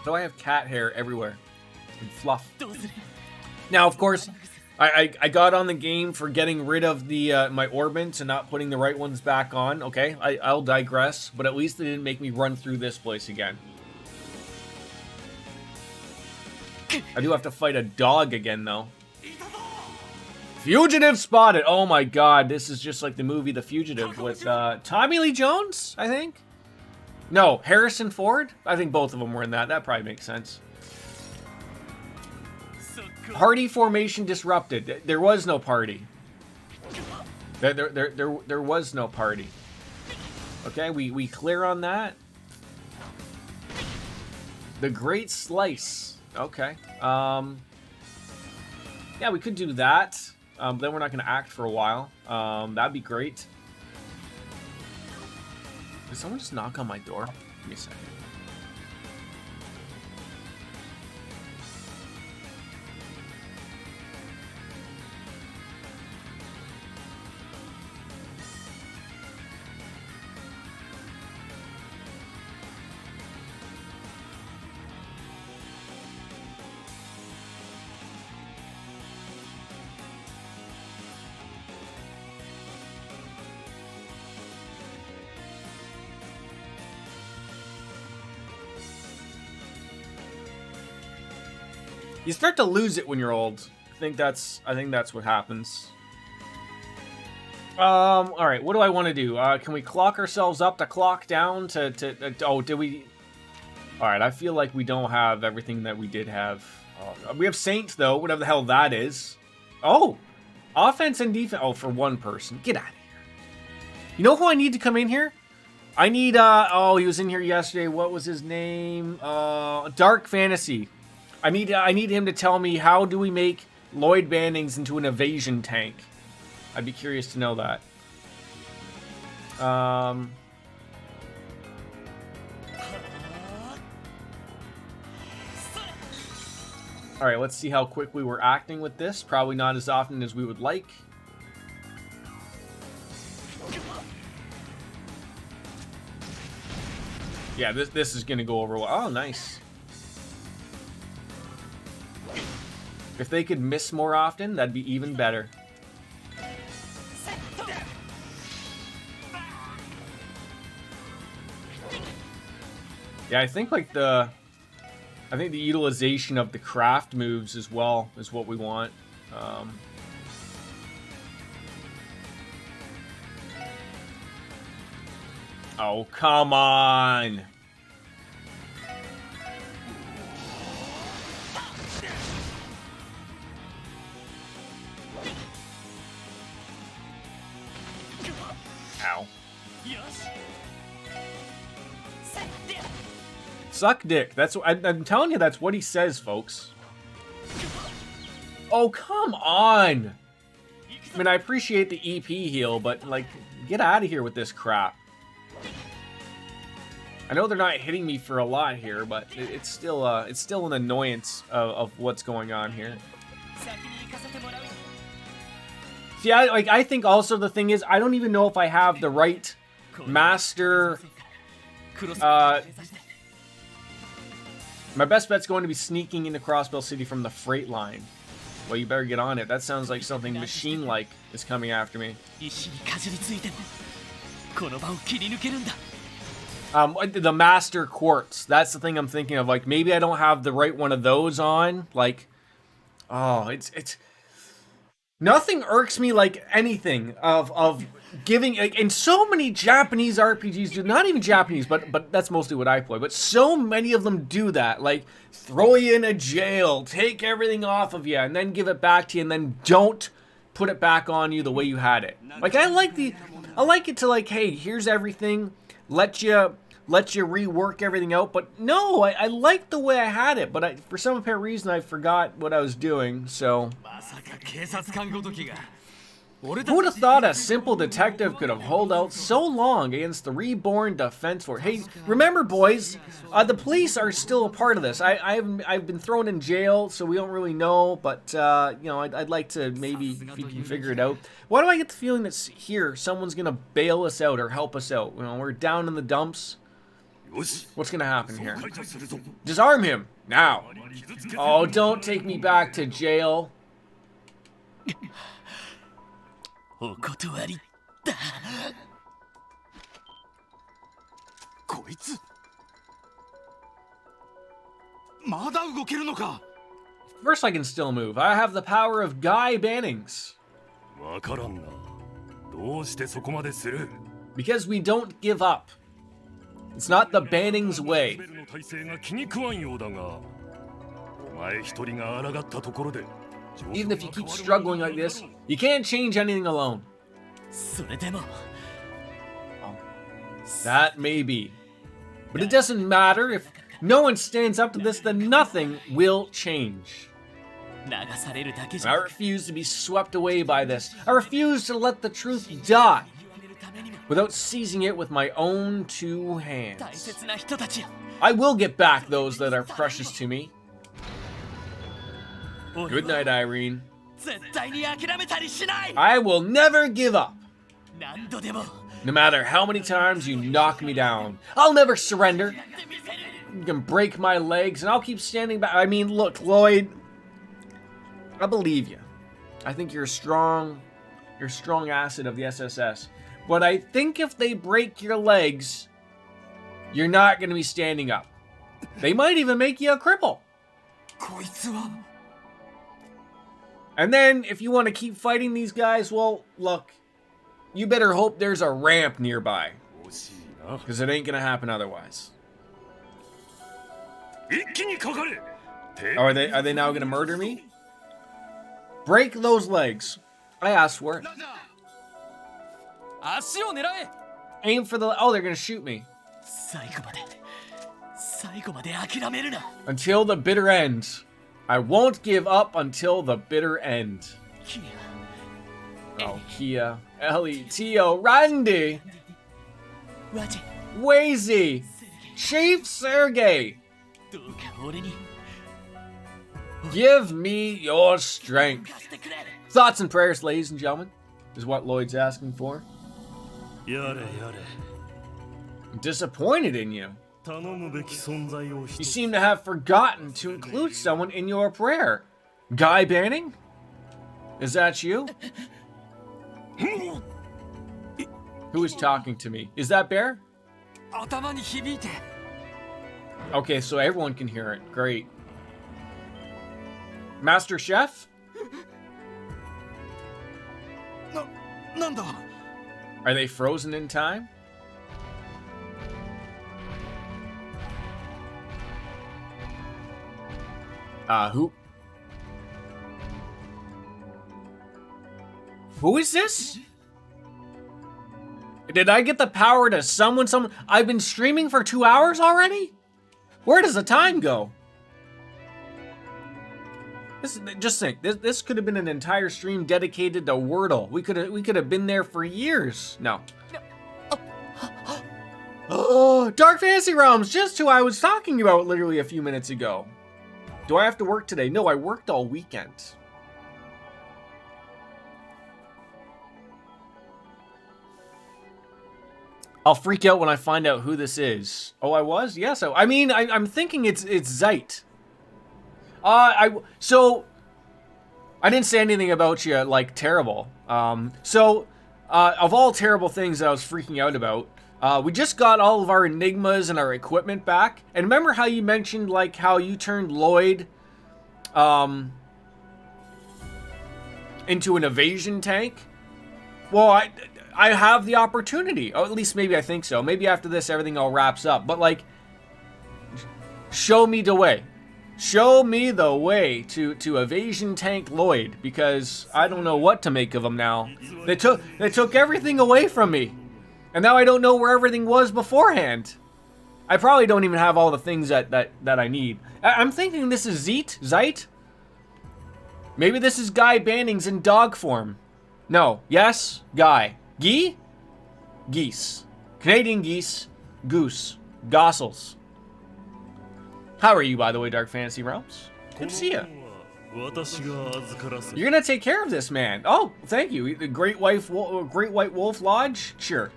So I have cat hair everywhere. And fluff. Now, of course... I got on the game for getting rid of the my orbits and not putting the right ones back on. Okay, I'll digress, but at least they didn't make me run through this place again. I do have to fight a dog again, though. Fugitive spotted! Oh my god, this is just like the movie The Fugitive with Tommy Lee Jones, I think? No, Harrison Ford? I think both of them were in that. That probably makes sense. Party formation disrupted. There was no party. There was no party. Okay, we clear on that. The Great Slice. Okay. Yeah, we could do that. Then we're not going to act for a while. That'd be great. Did someone just knock on my door? Give me a second. You start to lose it when you're old. I think that's what happens. All right, what do I want to do? Can we clock ourselves up to clock down to oh, did we? All right, I feel like we don't have everything that we did have. We have Saint though, whatever the hell that is. Oh, offense and defense. Oh, for one person. Get out of here. You know who I need to come in here? I need oh, he was in here yesterday. What was his name? Dark Fantasy. I need him to tell me, how do we make Lloyd Bannings into an evasion tank? I'd be curious to know that. Alright, let's see how quickly we're acting with this. Probably not as often as we would like. Yeah, this is going to go over well. Oh, nice. If they could miss more often, that'd be even better. Yeah, I think like the utilization of the craft moves as well is what we want. Oh, come on. Ow. Suck dick. That's what I'm telling you. That's what he says, folks. Oh, come on. I mean, I appreciate the EP heal, but like, get out of here with this crap. I know they're not hitting me for a lot here, but it's still an annoyance of what's going on here. See, I think also the thing is, I don't even know if I have the right master. My best bet's going to be sneaking into Crossbell City from the freight line. Well, you better get on it. That sounds like something machine-like is coming after me. The Master Quartz. That's the thing I'm thinking of. Like, maybe I don't have the right one of those on. Like, oh, it's... Nothing irks me like anything of giving, like, and so many Japanese RPGs do, not even Japanese, but that's mostly what I play, but so many of them do that, like, throw you in a jail, take everything off of you, and then give it back to you, and then don't put it back on you the way you had it. Like, I like it to, like, hey, here's everything, let you rework everything out, but no, I like the way I had it, but for some apparent reason I forgot what I was doing, so... Who would have thought a simple detective could have held out so long against the reborn defense force? Hey, remember, boys, the police are still a part of this. I've been thrown in jail, so we don't really know, but, you know, I'd like to maybe, if you can figure it out. Why do I get the feeling that here, someone's going to bail us out or help us out? You know, we're down in the dumps. What's going to happen here? Disarm him, now. Oh, don't take me back to jail. First, I can still move. I have the power of Guy Bannings. Because we don't give up. It's not the Bannings way. Even if you keep struggling like this, you can't change anything alone. That may be. But it doesn't matter. If no one stands up to this, then nothing will change. I refuse to be swept away by this. I refuse to let the truth die without seizing it with my own two hands. I will get back those that are precious to me. Good night, Irene. I will never give up. No matter how many times you knock me down, I'll never surrender. You can break my legs and I'll keep standing back. I mean, look, Lloyd, I believe you. I think you're a strong asset of the SSS. But I think if they break your legs, you're not going to be standing up. They might even make you a cripple. And then, if you want to keep fighting these guys, well, look, you better hope there's a ramp nearby. Because it ain't going to happen otherwise. Oh, are they now going to murder me? Break those legs. I asked for it. Aim for the... Oh, they're going to shoot me. Until the bitter end. I won't give up until the bitter end. Oh, Kia. Ellie, Tio, Randy. Wazy. Chief Sergey. Give me your strength. Thoughts and prayers, ladies and gentlemen, is what Lloyd's asking for. I'm disappointed in you. You seem to have forgotten to include someone in your prayer. Guy Banning? Is that you? Who is talking to me? Is that Bear? Okay, so everyone can hear it. Great. Master Chef? Are they frozen in time? Who is this? Did I get the power to summon someone? I've been streaming for 2 hours already? Where does the time go? Just think, this could have been an entire stream dedicated to Wordle. We could have been there for years. No. Oh, Dark Fantasy Realms, just who I was talking about literally a few minutes ago. Do I have to work today? No, I worked all weekend. I'll freak out when I find out who this is. Oh, I was? Yeah, so I mean, I'm thinking it's Zeit. So I didn't say anything about you like terrible. Of all terrible things that I was freaking out about, we just got all of our Enigmas and our equipment back. And remember how you mentioned like how you turned Lloyd into an evasion tank? Well, I have the opportunity. Or at least maybe I think so. Maybe after this everything all wraps up. But like, show me the way. Show me the way to evasion tank Lloyd, because I don't know what to make of him now. They took everything away from me, and now I don't know where everything was beforehand. I probably don't even have all the things that I need. I'm thinking this is Zeit. Maybe this is Guy Bannings in dog form. No. Yes. Guy. Geese. Canadian geese. Goose. Gossels. How are you, by the way, Dark Fantasy Realms? Good to see you. You're gonna take care of this man. Oh, thank you. The Great White Wolf Lodge? Sure.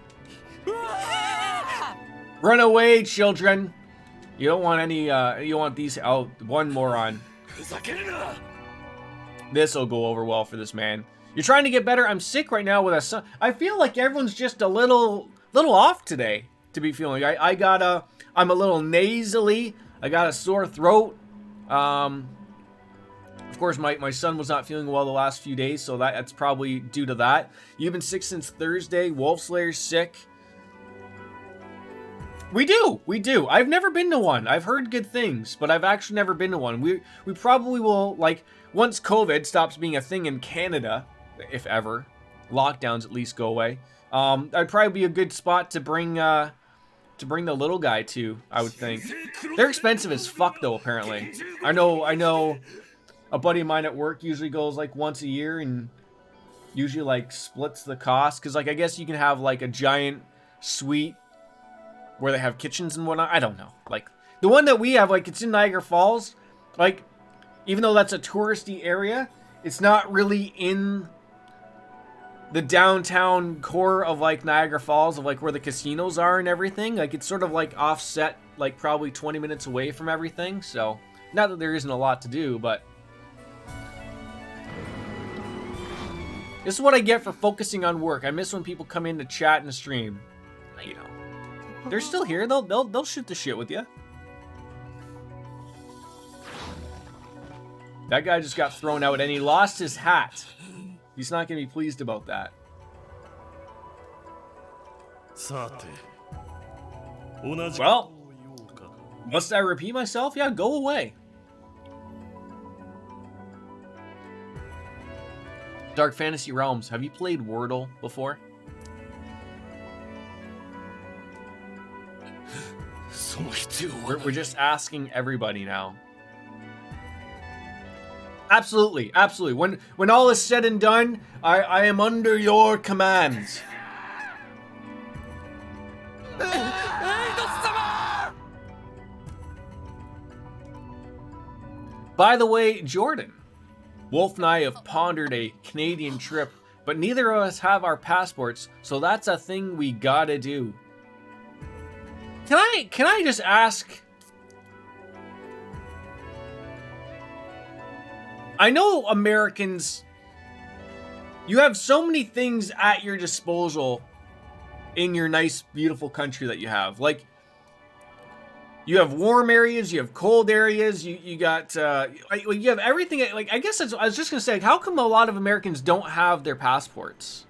Run away, children. You don't want any, you want these. Oh, one moron. This'll go over well for this man. You're trying to get better? I'm sick right now with a son. I feel like everyone's just a little off today, to be feeling. I'm a little nasally. I got a sore throat. Of course, my son was not feeling well the last few days, so that's probably due to that. You've been sick since Thursday. Wolfslayer's sick. We do. I've never been to one. I've heard good things, but I've actually never been to one. We probably will, like, once COVID stops being a thing in Canada, if ever, lockdowns at least go away. I'd probably be a good spot to bring the little guy to, I would think. They're expensive as fuck though, apparently. I know a buddy of mine at work usually goes like once a year and usually like splits the cost, because like I guess you can have like a giant suite where they have kitchens and whatnot. I don't know. Like the one that we have, like it's in Niagara Falls, like even though that's a touristy area, it's not really in the downtown core of like Niagara Falls, of like where the casinos are and everything. Like it's sort of like offset, like probably 20 minutes away from everything. So not that there isn't a lot to do, but this is what I get for focusing on work. I miss when people come in to chat and stream. You know, they're still here. They'll shoot the shit with you. That guy just got thrown out and he lost his hat. He's not going to be pleased about that. Well, must I repeat myself? Yeah, go away. Dark Fantasy Realms, have you played Wordle before? We're just asking everybody now. Absolutely. When all is said and done, I am under your commands. By the way, Jordan, Wolf and I have pondered a Canadian trip, but neither of us have our passports, so that's a thing we gotta do. Can I just ask? I know Americans, you have so many things at your disposal in your nice, beautiful country that you have. Like, you have warm areas, you have cold areas, you got, you have everything. Like, I guess I was just going to say, like, how come a lot of Americans don't have their passports?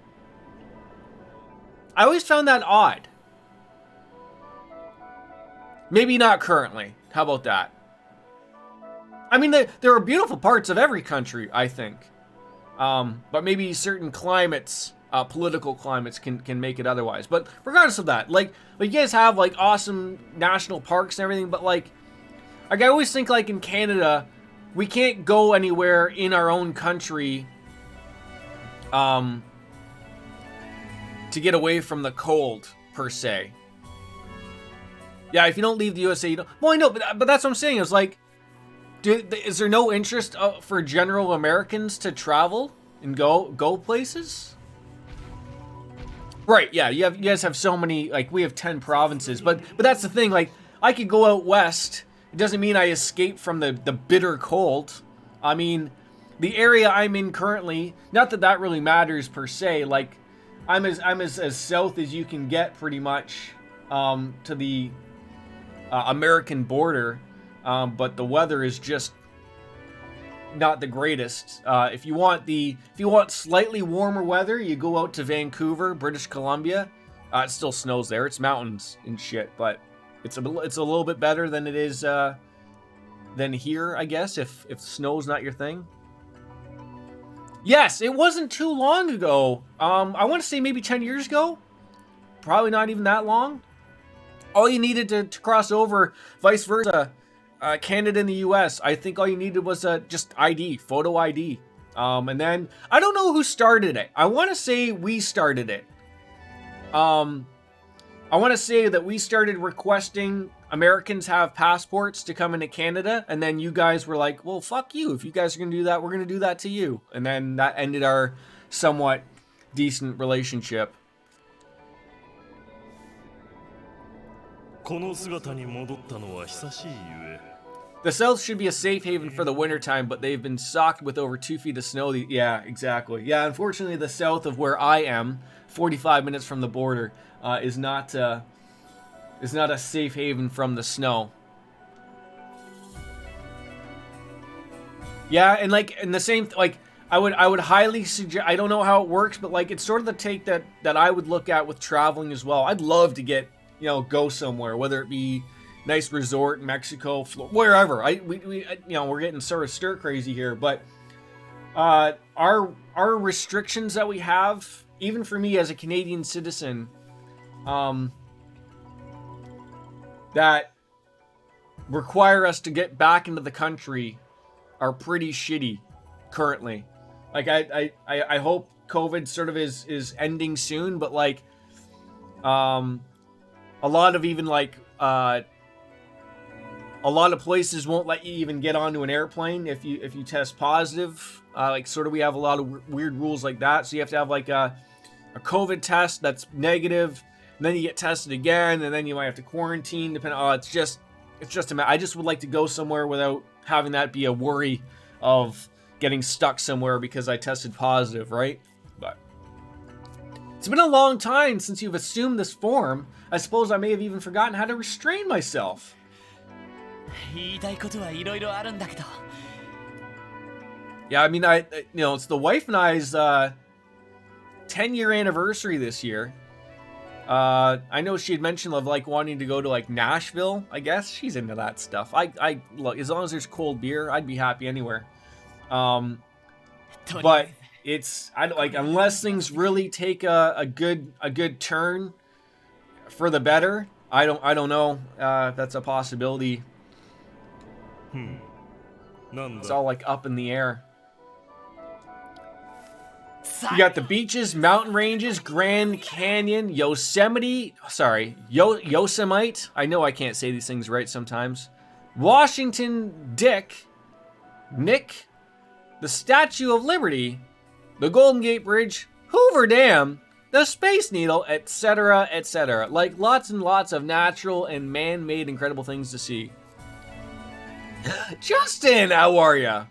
I always found that odd. Maybe not currently. How about that? I mean, there are beautiful parts of every country, I think. But maybe certain climates, political climates can make it otherwise. But regardless of that, like you guys have like awesome national parks and everything, but like I always think like in Canada, we can't go anywhere in our own country to get away from the cold, per se. Yeah, if you don't leave the USA, you don't... Well, I know, but that's what I'm saying. It's like, is there no interest for general Americans to travel and go places? Right, yeah, you guys have so many, like, we have 10 provinces, but that's the thing, like, I could go out west. It doesn't mean I escape from the bitter cold. I mean, the area I'm in currently, not that that really matters per se, like, I'm as south as you can get pretty much to the American border, but the weather is just not the greatest. If you want slightly warmer weather, you go out to Vancouver, British Columbia. It still snows there. It's mountains and shit, but it's a little bit better than it is than here, I guess. If snow's not your thing. Yes, it wasn't too long ago. I want to say maybe 10 years ago. Probably not even that long. All you needed to cross over, vice versa. Canada and the US, I think all you needed was just ID, photo ID. And then, I don't know who started it. I want to say we started it. I want to say that we started requesting Americans have passports to come into Canada, and then you guys were like, well, fuck you. If you guys are going to do that, we're going to do that to you. And then that ended our somewhat decent relationship. この姿に戻ったのは久しいゆえ The South should be a safe haven for the wintertime, but they've been socked with over 2 feet of snow. Yeah, exactly. Yeah, unfortunately, the south of where I am, 45 minutes from the border, is not a safe haven from the snow. Yeah, and like, in the same, like, I would highly suggest, I don't know how it works, but like, it's sort of the take that I would look at with traveling as well. I'd love to get, you know, go somewhere, whether it be nice resort in Mexico, wherever. We you know, we're getting sort of stir crazy here, but our restrictions that we have, even for me as a Canadian citizen, that require us to get back into the country are pretty shitty currently. Like I hope COVID sort of is ending soon, but like a lot of even like a lot of places won't let you even get onto an airplane if you test positive. Like sort of we have a lot of weird rules like that. So you have to have like a COVID test that's negative, and then you get tested again, and then you might have to quarantine. Depending, it's just I just would like to go somewhere without having that be a worry of getting stuck somewhere because I tested positive, right? But it's been a long time since you've assumed this form. I suppose I may have even forgotten how to restrain myself. 言いたいことはいろいろあるんだけど Yeah, I mean, you know, it's the wife and I's 10-year anniversary this year. I know she had mentioned of like wanting to go to like Nashville. I guess she's into that stuff. I look, as long as there's cold beer, I'd be happy anywhere. But it's like unless things really take a good turn for the better. I don't know if that's a possibility. It's all like up in the air. You got the beaches, mountain ranges, Grand Canyon, Yosemite. Yosemite. I know I can't say these things right sometimes. Washington, Dick, Nick, the Statue of Liberty, the Golden Gate Bridge, Hoover Dam, the Space Needle, etc., etc. Like lots and lots of natural and man-made incredible things to see. Justin, how are ya?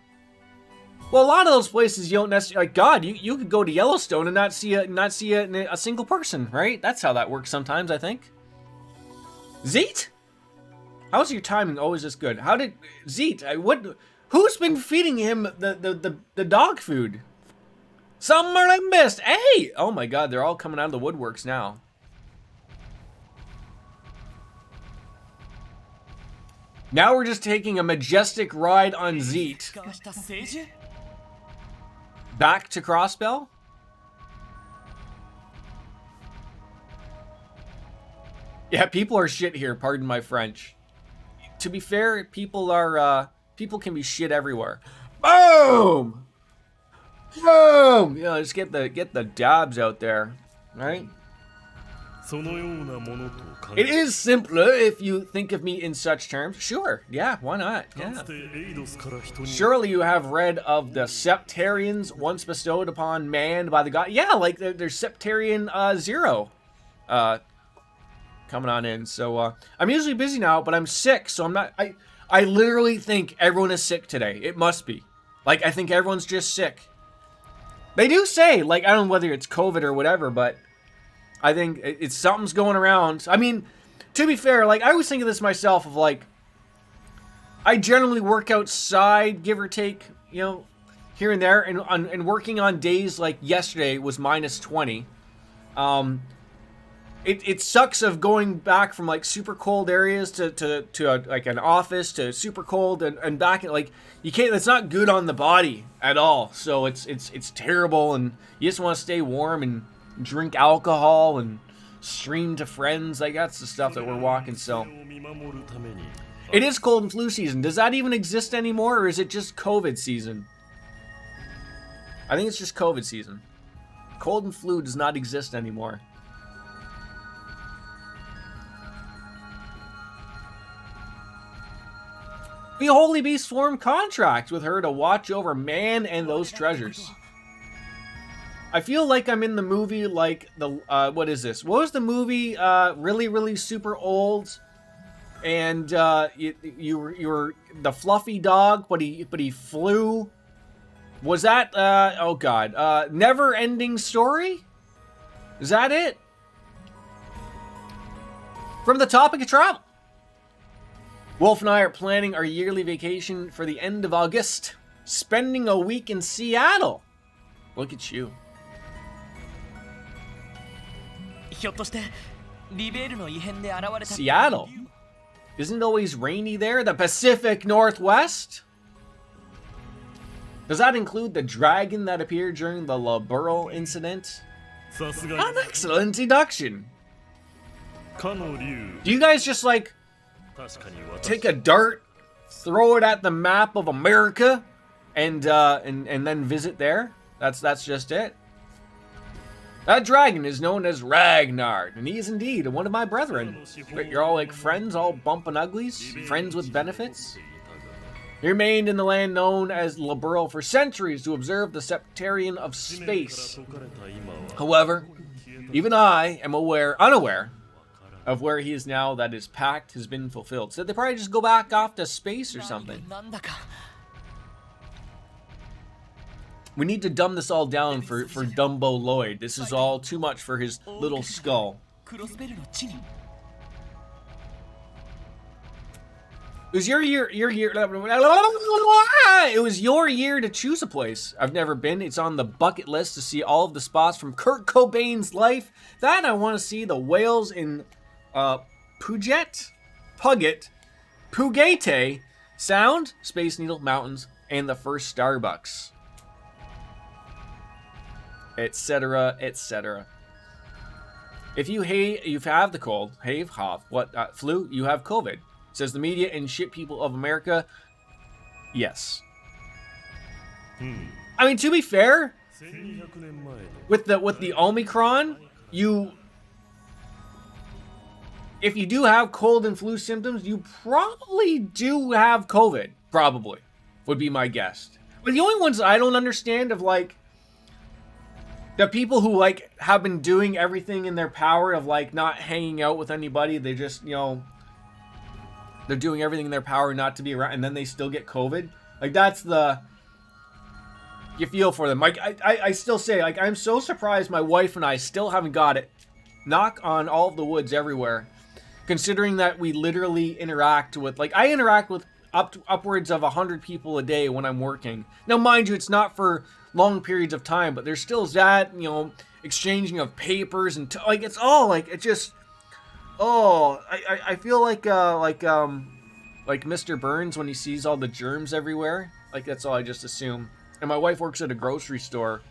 Well, a lot of those places you don't necessarily like. God, you could go to Yellowstone and not see a single person, right? That's how that works sometimes, I think. Zeet, how's your timing always this good? How did Zeet? Who's been feeding him the dog food? Something I missed. Hey, oh my God, they're all coming out of the woodworks now. Now we're just taking a majestic ride on Zeet. Back to Crossbell? Yeah, people are shit here, pardon my French. To be fair, people can be shit everywhere. Boom! Boom! You know, just get the dabs out there, right? そのようなものと考 It is simpler if you think of me in such terms. Sure, yeah, why not? か Yeah. つてエイドスから人に Surely you have read of the septarians once bestowed upon man by the god. Yeah, like there's septarian Zero coming on in. So I'm usually busy now, but I'm sick, so I'm not. I literally think everyone is sick today. It must be. Like, I think everyone's just sick. They do say, like, I don't know whether it's COVID or whatever, but I think it's something's going around. I mean, to be fair, like, I always think of this myself of, like, I generally work outside, give or take, you know, here and there, and working on days like yesterday was minus 20. It sucks of going back from like super cold areas to like an office to super cold and back, like you can't. It's not good on the body at all. So it's terrible, and you just want to stay warm and drink alcohol and stream to friends. Like that's the stuff that we're walking. So を見守るために it is cold and flu season. Does that even exist anymore, or is it just COVID season? I think it's just COVID season. Cold and flu does not exist anymore. The Holy Beast formed contract with her to watch over man and those treasures. I feel like I'm in the movie, like the what is this? What was the movie? Really super old, and you were the fluffy dog, but he flew. Was that oh god, Never Ending Story? Is that it? From the topic of travel. Wolf and I are planning our yearly vacation for the end of August, spending a week in Seattle. Look at you. ひょっとしてリベールの異変で現れた Seattle. Isn't it always rainy there? The Pacific Northwest? Does that include the dragon that appeared during the La Burrow incident? さすが An excellent deduction. かの竜 Do you guys just like 確かに私 take a dart, throw it at the map of America, and then visit there? That's just it. That dragon is known as Ragnar, and he is indeed one of my brethren. But you're all like friends, all bumpin' uglies, friends with benefits. He remained in the land known as Liberal for centuries to observe the Septarian of space. 解かれた今は However, even I am unaware of where he is now that his pact has been fulfilled. So they probably just go back off to space or something. なんだか We need to dumb this all down for Dumbo Lloyd. This is all too much for his little skull. クロスベルの地に It was your year. It was your year to choose a place. I've never been. It's on the bucket list to see all of the spots from Kurt Cobain's life. That I want to see the whales in Puget, Sound, Space Needle Mountains, and the first Starbucks, etc., etc. If you have the cold, flu, you have COVID. Says the media and shit people of America. Yes. I mean, to be fair, 1200年前の with the Omicron, if you do have cold and flu symptoms, you probably do have COVID. Probably, would be my guess. But the only ones I don't understand of like the people who like have been doing everything in their power of like not hanging out with anybody. They just they're doing everything in their power not to be around, and then they still get COVID. Like that's you feel for them. Like I still say, like I'm so surprised my wife and I still haven't got it. Knock on all of the woods everywhere. Considering that we literally interact with, like I interact with upwards of 100 people a day when I'm working. Now, mind you, it's not for long periods of time, but there's still that, exchanging of papers and like it's all like it just. Oh, I feel like Mr. Burns when he sees all the germs everywhere. Like that's all I just assume. And my wife works at a grocery store,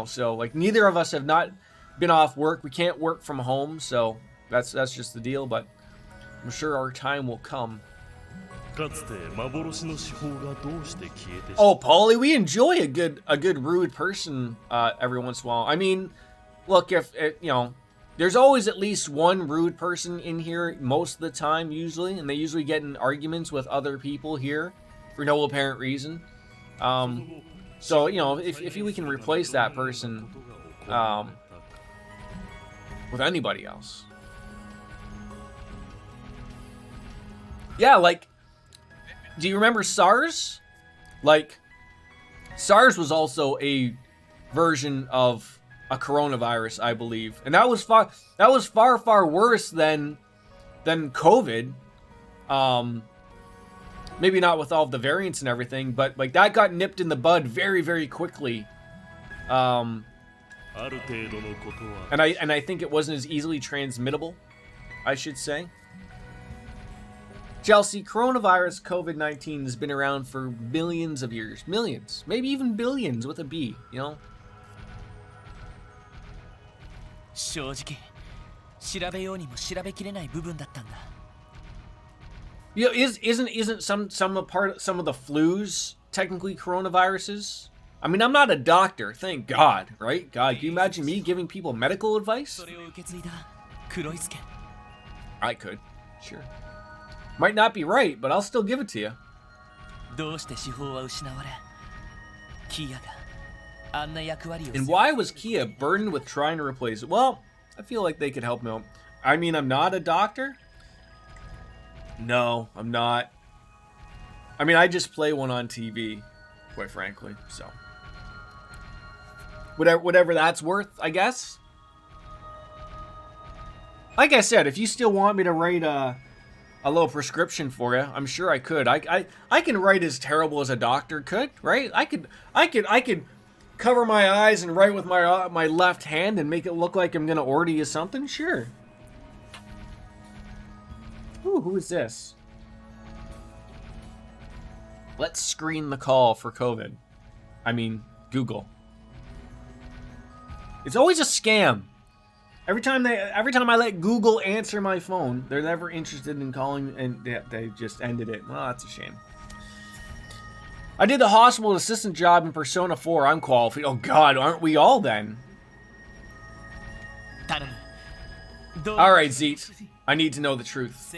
so like neither of us have not been off work. We can't work from home, so that's just the deal. But I'm sure our time will come. かつて幻の司法がどうして消えてしまった Oh, Paulie, we enjoy a good rude person every once in a while. I mean, look, if There's always at least one rude person in here most of the time, usually, and they usually get in arguments with other people here for no apparent reason. So, you know, if we can replace that person with anybody else. Yeah, like, do you remember SARS? Like, SARS was also a version of a coronavirus, I believe, and that was far worse than COVID. Maybe not with all of the variants and everything, but like that got nipped in the bud very quickly. And I think it wasn't as easily transmittable, I should say. Chelsea, coronavirus COVID-19 has been around for millions of years. Millions. Maybe even billions with a B, you know? 正直調べようにも調べきれない部分だったんだ You know, isn't some of the flus technically coronaviruses? I mean, I'm not a doctor, thank God, right? God, can you imagine me giving people medical advice? それを受け継いだ黒い助 I could, sure. Might not be right, but I'll still give it to you. どうして司法は失われキーヤがあんな役割を And why was Kia burdened with trying to replace it? Well, I feel like they could help me out. I mean, I'm not a doctor. No, I'm not. I mean, I just play one on TV, quite frankly, so. Whatever that's worth, I guess. Like I said, if you still want me to write a little prescription for you, I'm sure I could. I can write as terrible as a doctor could, right? I could cover my eyes and write with my left hand and make it look like I'm gonna order you something, sure. Ooh, who is this? Let's screen the call for COVID. I mean, Google. It's always a scam. Every time I let Google answer my phone, they're never interested in calling, and they just ended it. Well, that's a shame. I did the hospital assistant job in Persona 4. I'm qualified. Oh God, aren't we all then? All right, Zeet. I need to know the truth.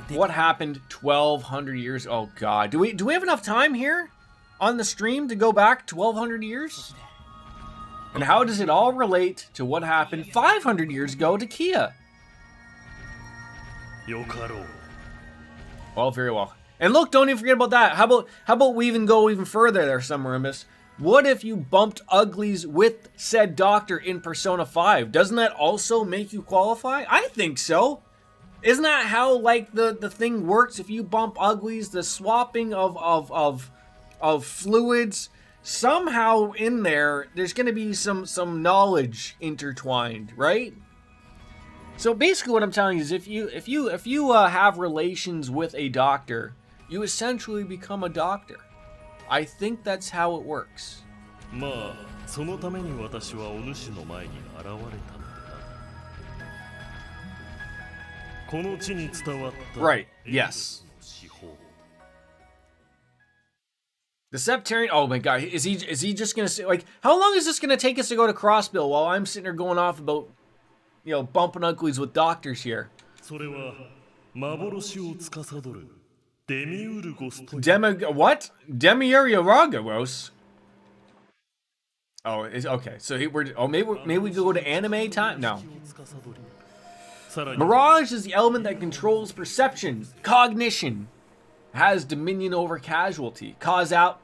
What happened 1,200 years? Oh God, do we have enough time here on the stream to go back 1,200 years? And how does it all relate to what happened 500 years ago to Kia? Well, very well. And look, don't even forget about that. How about we even go even further there, Summer-Imbus? What if you bumped uglies with said doctor in Persona 5? Doesn't that also make you qualify? I think so. Isn't that how like the thing works? If you bump uglies, the swapping of fluids, somehow in there's going to be some knowledge intertwined, right? So basically what I'm telling you is if you have relations with a doctor, you essentially become a doctor. I think that's how it works. Right, yes. The Septarian, oh my God, is he just gonna say, like, how long is this gonna take us to go to Crossbill while I'm sitting there going off about, you know, bumping uglies with doctors here? What? Demiurgos? Oh, okay. So maybe we go to anime time? No. Mirage is the element that controls perception, cognition, has dominion over casualty, causality.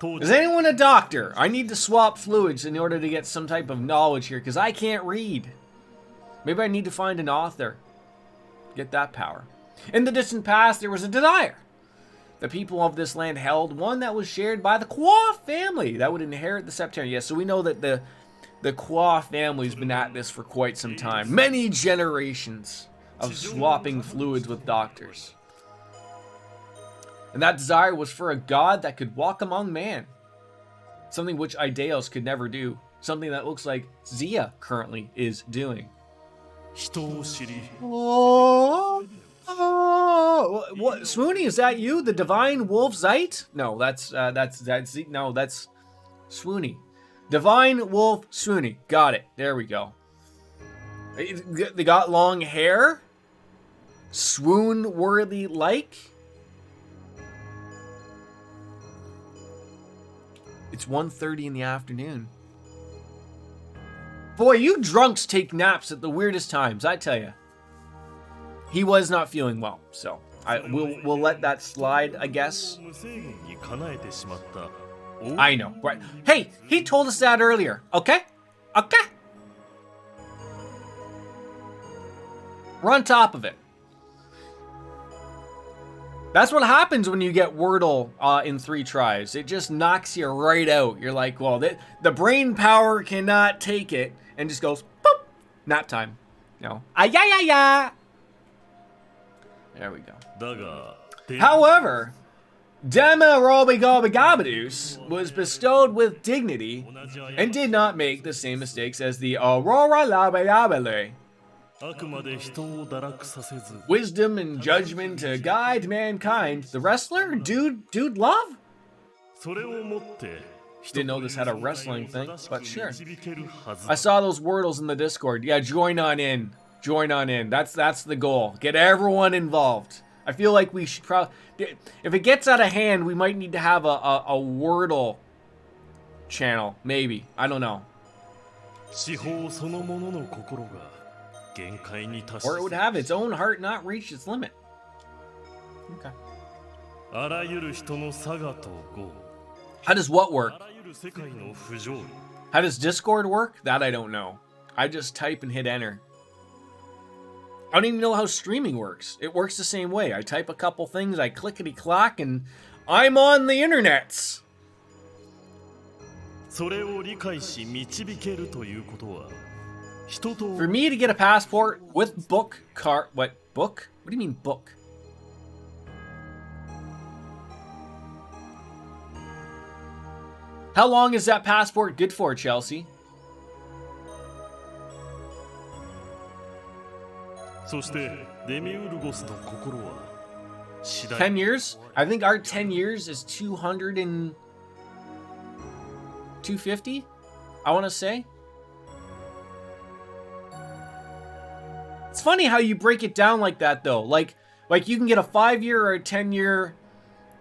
Is anyone a doctor? I need to swap fluids in order to get some type of knowledge here, because I can't read. Maybe I need to find an author. Get that power. In the distant past, there was a desire. The people of this land held one that was shared by the Qua family that would inherit the Septarian. Yes, so we know that the Qua family's been at this for quite some time. Many generations of swapping fluids with doctors. And that desire was for a god that could walk among man. Something which Ideos could never do. Something that looks like Zia currently is doing. Oh, what, Swoony, is that you? The divine wolf Zeit? No, that's Swoony. Divine Wolf Swoony. Got it. There we go. They got long hair? Swoon-worthy like? It's 1:30 in the afternoon. Boy, you drunks take naps at the weirdest times, I tell you. He was not feeling well, so we'll let that slide, I guess. I know, right? Hey, he told us that earlier, okay? Okay? We're on top of it. That's what happens when you get Wordle in 3 tries. It just knocks you right out. You're like, well, the brain power cannot take it, and just goes, boop, nap time. You know, ya. There we go. However, Demerobigobigabadus was bestowed with dignity and did not make the same mistakes as the Aurora Labayabale. Wisdom and judgment to guide mankind. The wrestler? Dude love? Didn't know this had a wrestling thing, but sure. I saw those Wordles in the Discord. Yeah, join on in. Join on in. That's the goal. Get everyone involved. I feel like we should probably... If it gets out of hand, we might need to have a Wordle channel. Maybe. I don't know. Or it would have its own heart not reach its limit. Okay. How does what work? How does Discord work? That I don't know. I just type and hit enter. I don't even know how streaming works. It works the same way. I type a couple things, I clickety-clack, and I'm on the internets. For me to get a passport with book card... What? Book? What do you mean book? How long is that passport good for, Chelsea? 10 years? I think our 10 years is 250? I want to say. It's funny how you break it down like that, though. Like you can get a 5-year or a 10-year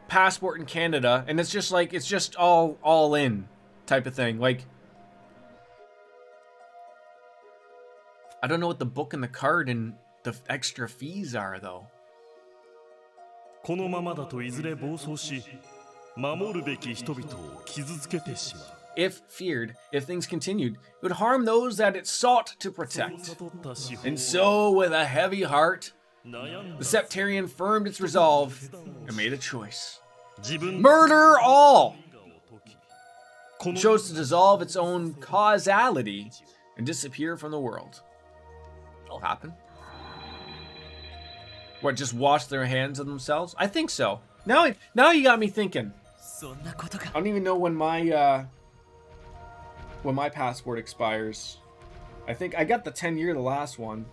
passport in Canada, and it's just like, it's just all in type of thing. Like, I don't know what the book and the card and the extra fees are, though. If feared, if things continued, it would harm those that it sought to protect. And so, with a heavy heart, the Septarian firmed its resolve and made a choice. Murder all! It chose to dissolve its own causality and disappear from the world. It'll happen. What, just wash their hands of themselves? I think so. Now you got me thinking. I don't even know when my passport expires. I think I got the 10-year, the last one.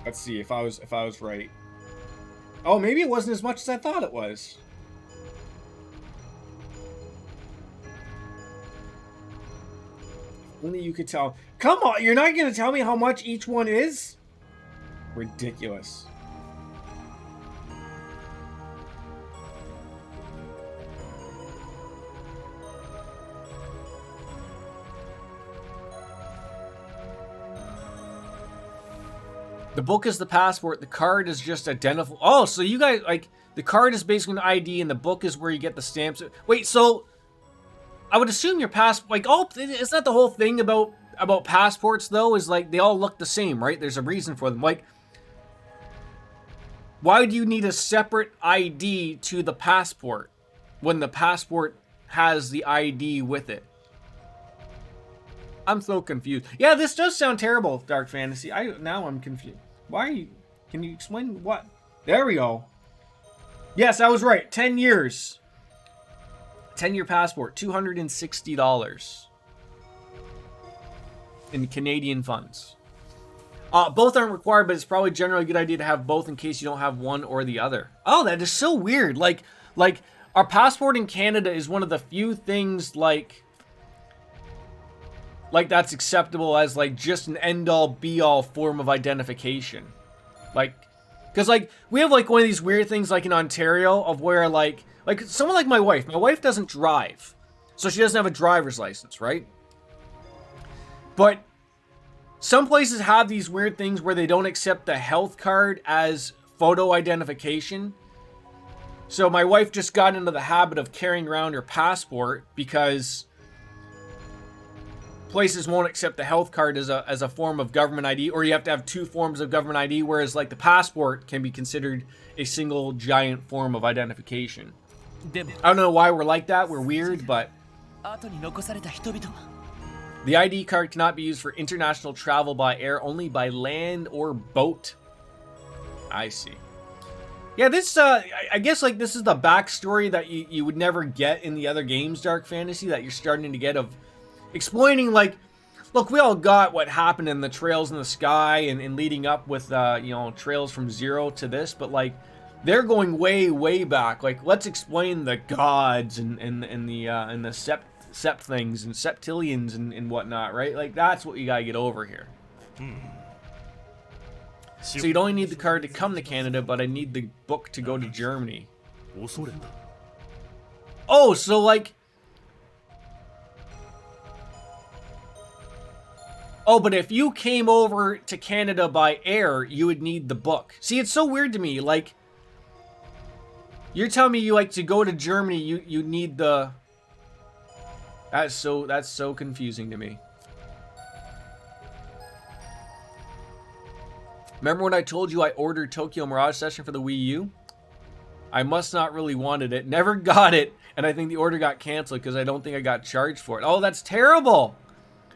Let's see if I was right. Oh, maybe it wasn't as much as I thought it was. Only you could tell. Come on, you're not gonna tell me how much each one is? Ridiculous. The book is the passport. The card is just identifiable. Oh, so you guys, like, the card is basically an ID, and the book is where you get the stamps. Wait, so I would assume your passport, like, oh, isn't that the whole thing about passports, though? Is like they all look the same, right? There's a reason for them. Like, why do you need a separate ID to the passport when the passport has the ID with it? I'm so confused. Yeah, this does sound terrible, Dark Fantasy. Now I'm confused. Why are you... Can you explain what? There we go. Yes, I was right. 10 years. 10-year passport. $260. In Canadian funds. Both aren't required, but it's probably generally a good idea to have both in case you don't have one or the other. Oh, that is so weird. Like our passport in Canada is one of the few things like that's acceptable as like just an end-all be-all form of identification. Like, because like we have like one of these weird things like in Ontario of where like someone like my wife doesn't drive, so she doesn't have a driver's license, right? But some places have these weird things where they don't accept the health card as photo identification. So my wife just got into the habit of carrying around her passport because places won't accept the health card as a form of government ID, or you have to have two forms of government ID, whereas like the passport can be considered a single giant form of identification. I don't know why we're like that. We're weird, but the ID card cannot be used for international travel by air, only by land or boat. I see. Yeah, this, I guess, like, this is the backstory that you would never get in the other games, Dark Fantasy, that you're starting to get of explaining, like, look, we all got what happened in the Trails in the Sky and leading up with, you know, Trails from Zero to this, but, like, they're going way, way back. Like, let's explain the gods and the sept things and septillions and whatnot, right? Like, that's what you gotta get over here. So you'd only need the card to come to Canada, but I need the book to go to Germany. Oh, so like... Oh, but if you came over to Canada by air, you would need the book. See, it's so weird to me. Like, you're telling me you like to go to Germany, you need the... That's so confusing to me. Remember when I told you I ordered Tokyo Mirage Session for the Wii U? I must not really wanted it. Never got it. And I think the order got canceled because I don't think I got charged for it. Oh, that's terrible.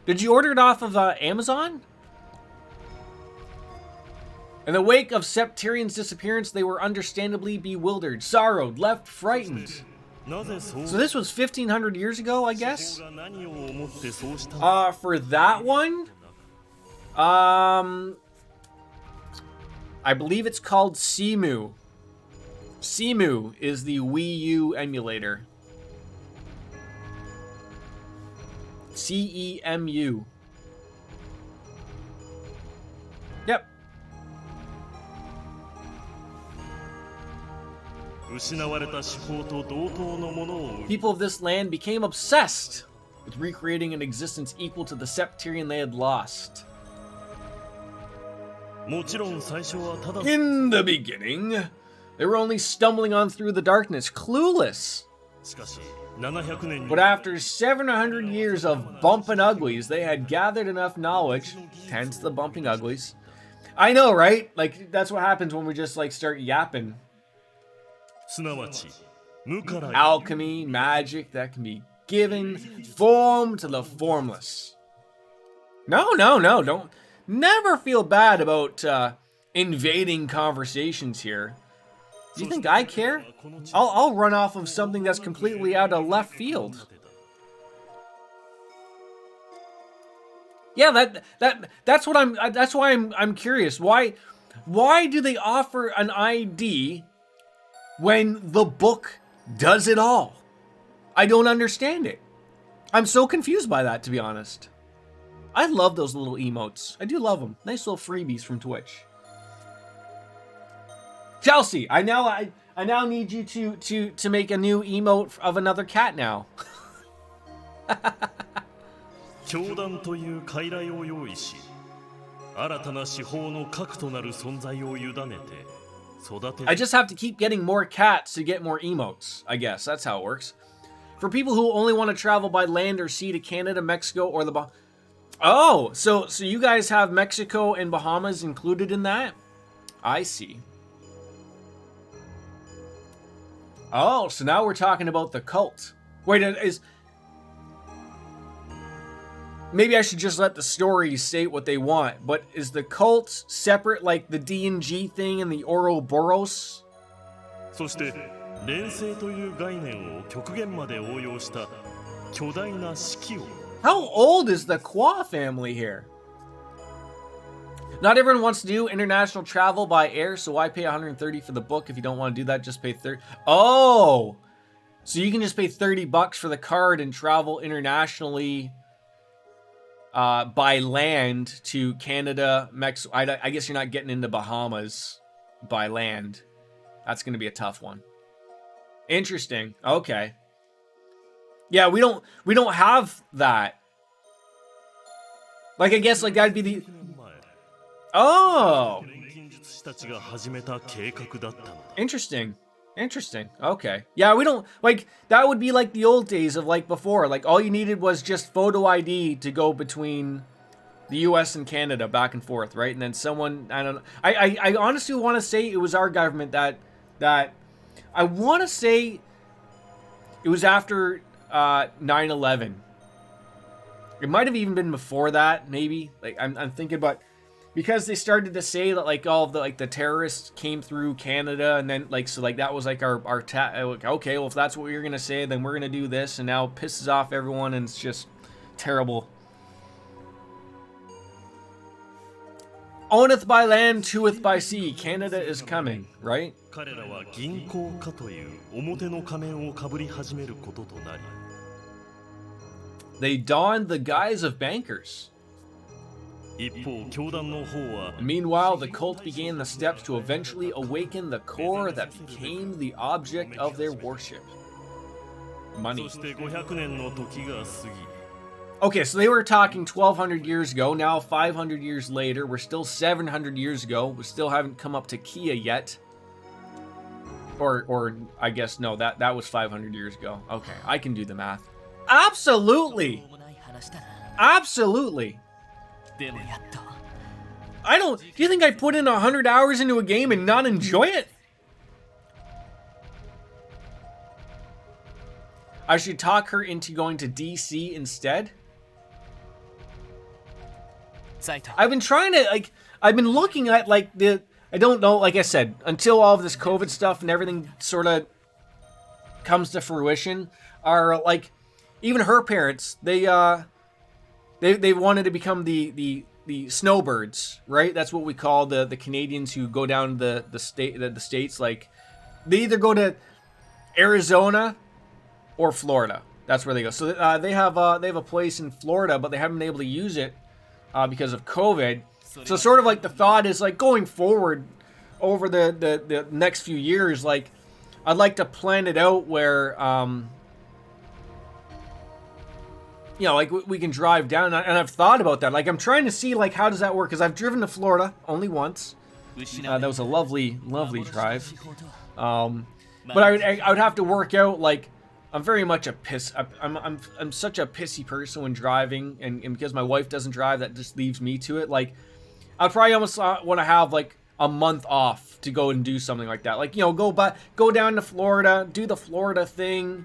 Did you order it off of Amazon? In the wake of Septyrion's disappearance, they were understandably bewildered, sorrowed, left frightened. So this was 1,500 years ago, I guess? For that one? I believe it's called Cemu. Cemu is the Wii U emulator. CEMU. Yep. People of this land became obsessed with recreating an existence equal to the Septyrion they had lost. In the beginning, they were only stumbling on through the darkness, clueless. But after 700 years of bumping uglies, they had gathered enough knowledge, hence the bumping uglies. I know, right? Like, that's what happens when we just, like, start yapping. Alchemy, magic that can be given form to the formless. No, don't... Never feel bad about invading conversations here. Do you think I care? I'll run off of something that's completely out of left field. Yeah, that's what that's why I'm curious. Why do they offer an ID when the book does it all? I don't understand it. I'm so confused by that, to be honest. I love those little emotes. I do love them. Nice little freebies from Twitch. Chelsea, I now need you to make a new emote of another cat now. I just have to keep getting more cats to get more emotes. I guess that's how it works. For people who only want to travel by land or sea to Canada, Mexico, or the Oh, so you guys have Mexico and Bahamas included in that? I see. Oh, so now we're talking about the cult. Wait, maybe I should just let the stories state what they want, but is the cult separate like the D&G thing and the Ouroboros? How old is the Kwa family here? Not everyone wants to do international travel by air, so why pay 130 for the book if you don't want to do that? Just pay 30. Oh, so you can just pay $30 for the card and travel internationally by land to Canada, Mexico. I guess you're not getting into Bahamas by land. That's going to be a tough one. Interesting. Okay. Yeah, we don't have that. Like, I guess like that'd be the. Oh. Interesting. Interesting. Okay. Yeah, we don't like that would be like the old days of like before. Like all you needed was just photo ID to go between the US and Canada back and forth, right? And then someone, I don't know. I honestly want to say it was our government that I want to say it was after 9/11. It might have even been before that, maybe. Like I'm thinking, but because they started to say that like all of the like the terrorists came through Canada, and then like so like that was like our okay, well if that's what you're gonna say, then we're gonna do this, and now it pisses off everyone, and it's just terrible. Owneth by land, cheweth by sea. Canada is coming, right? They donned the guise of bankers. Meanwhile, the cult began the steps to eventually awaken the core that became the object of their worship. Money. Okay, so they were talking 1,200 years ago. Now 500 years later, we're still 700 years ago. We still haven't come up to Kia yet. Or I guess no, that was 500 years ago. Okay, I can do the math. Absolutely. Absolutely. I don't. Do you think I put in 100 hours into a game and not enjoy it? I should talk her into going to DC instead. I've been trying to like. I've been looking at like the. I don't know. Like I said, until all of this COVID stuff and everything sort of comes to fruition, are like even her parents. They wanted to become the snowbirds, right? That's what we call the Canadians who go down the states. Like they either go to Arizona or Florida. That's where they go. So they have a place in Florida, but they haven't been able to use it because of COVID. So sort of like the thought is like going forward over the next few years, like I'd like to plan it out where you know, like we can drive down, and I've thought about that. Like I'm trying to see like how does that work, because I've driven to Florida only once. That was a lovely drive. But I would have to work out like I'm very much a I'm such a pissy person when driving, and because my wife doesn't drive, that just leaves me to it. Like I'd probably almost want to have like a month off to go and do something like that. Like, you know, go down to Florida, do the Florida thing,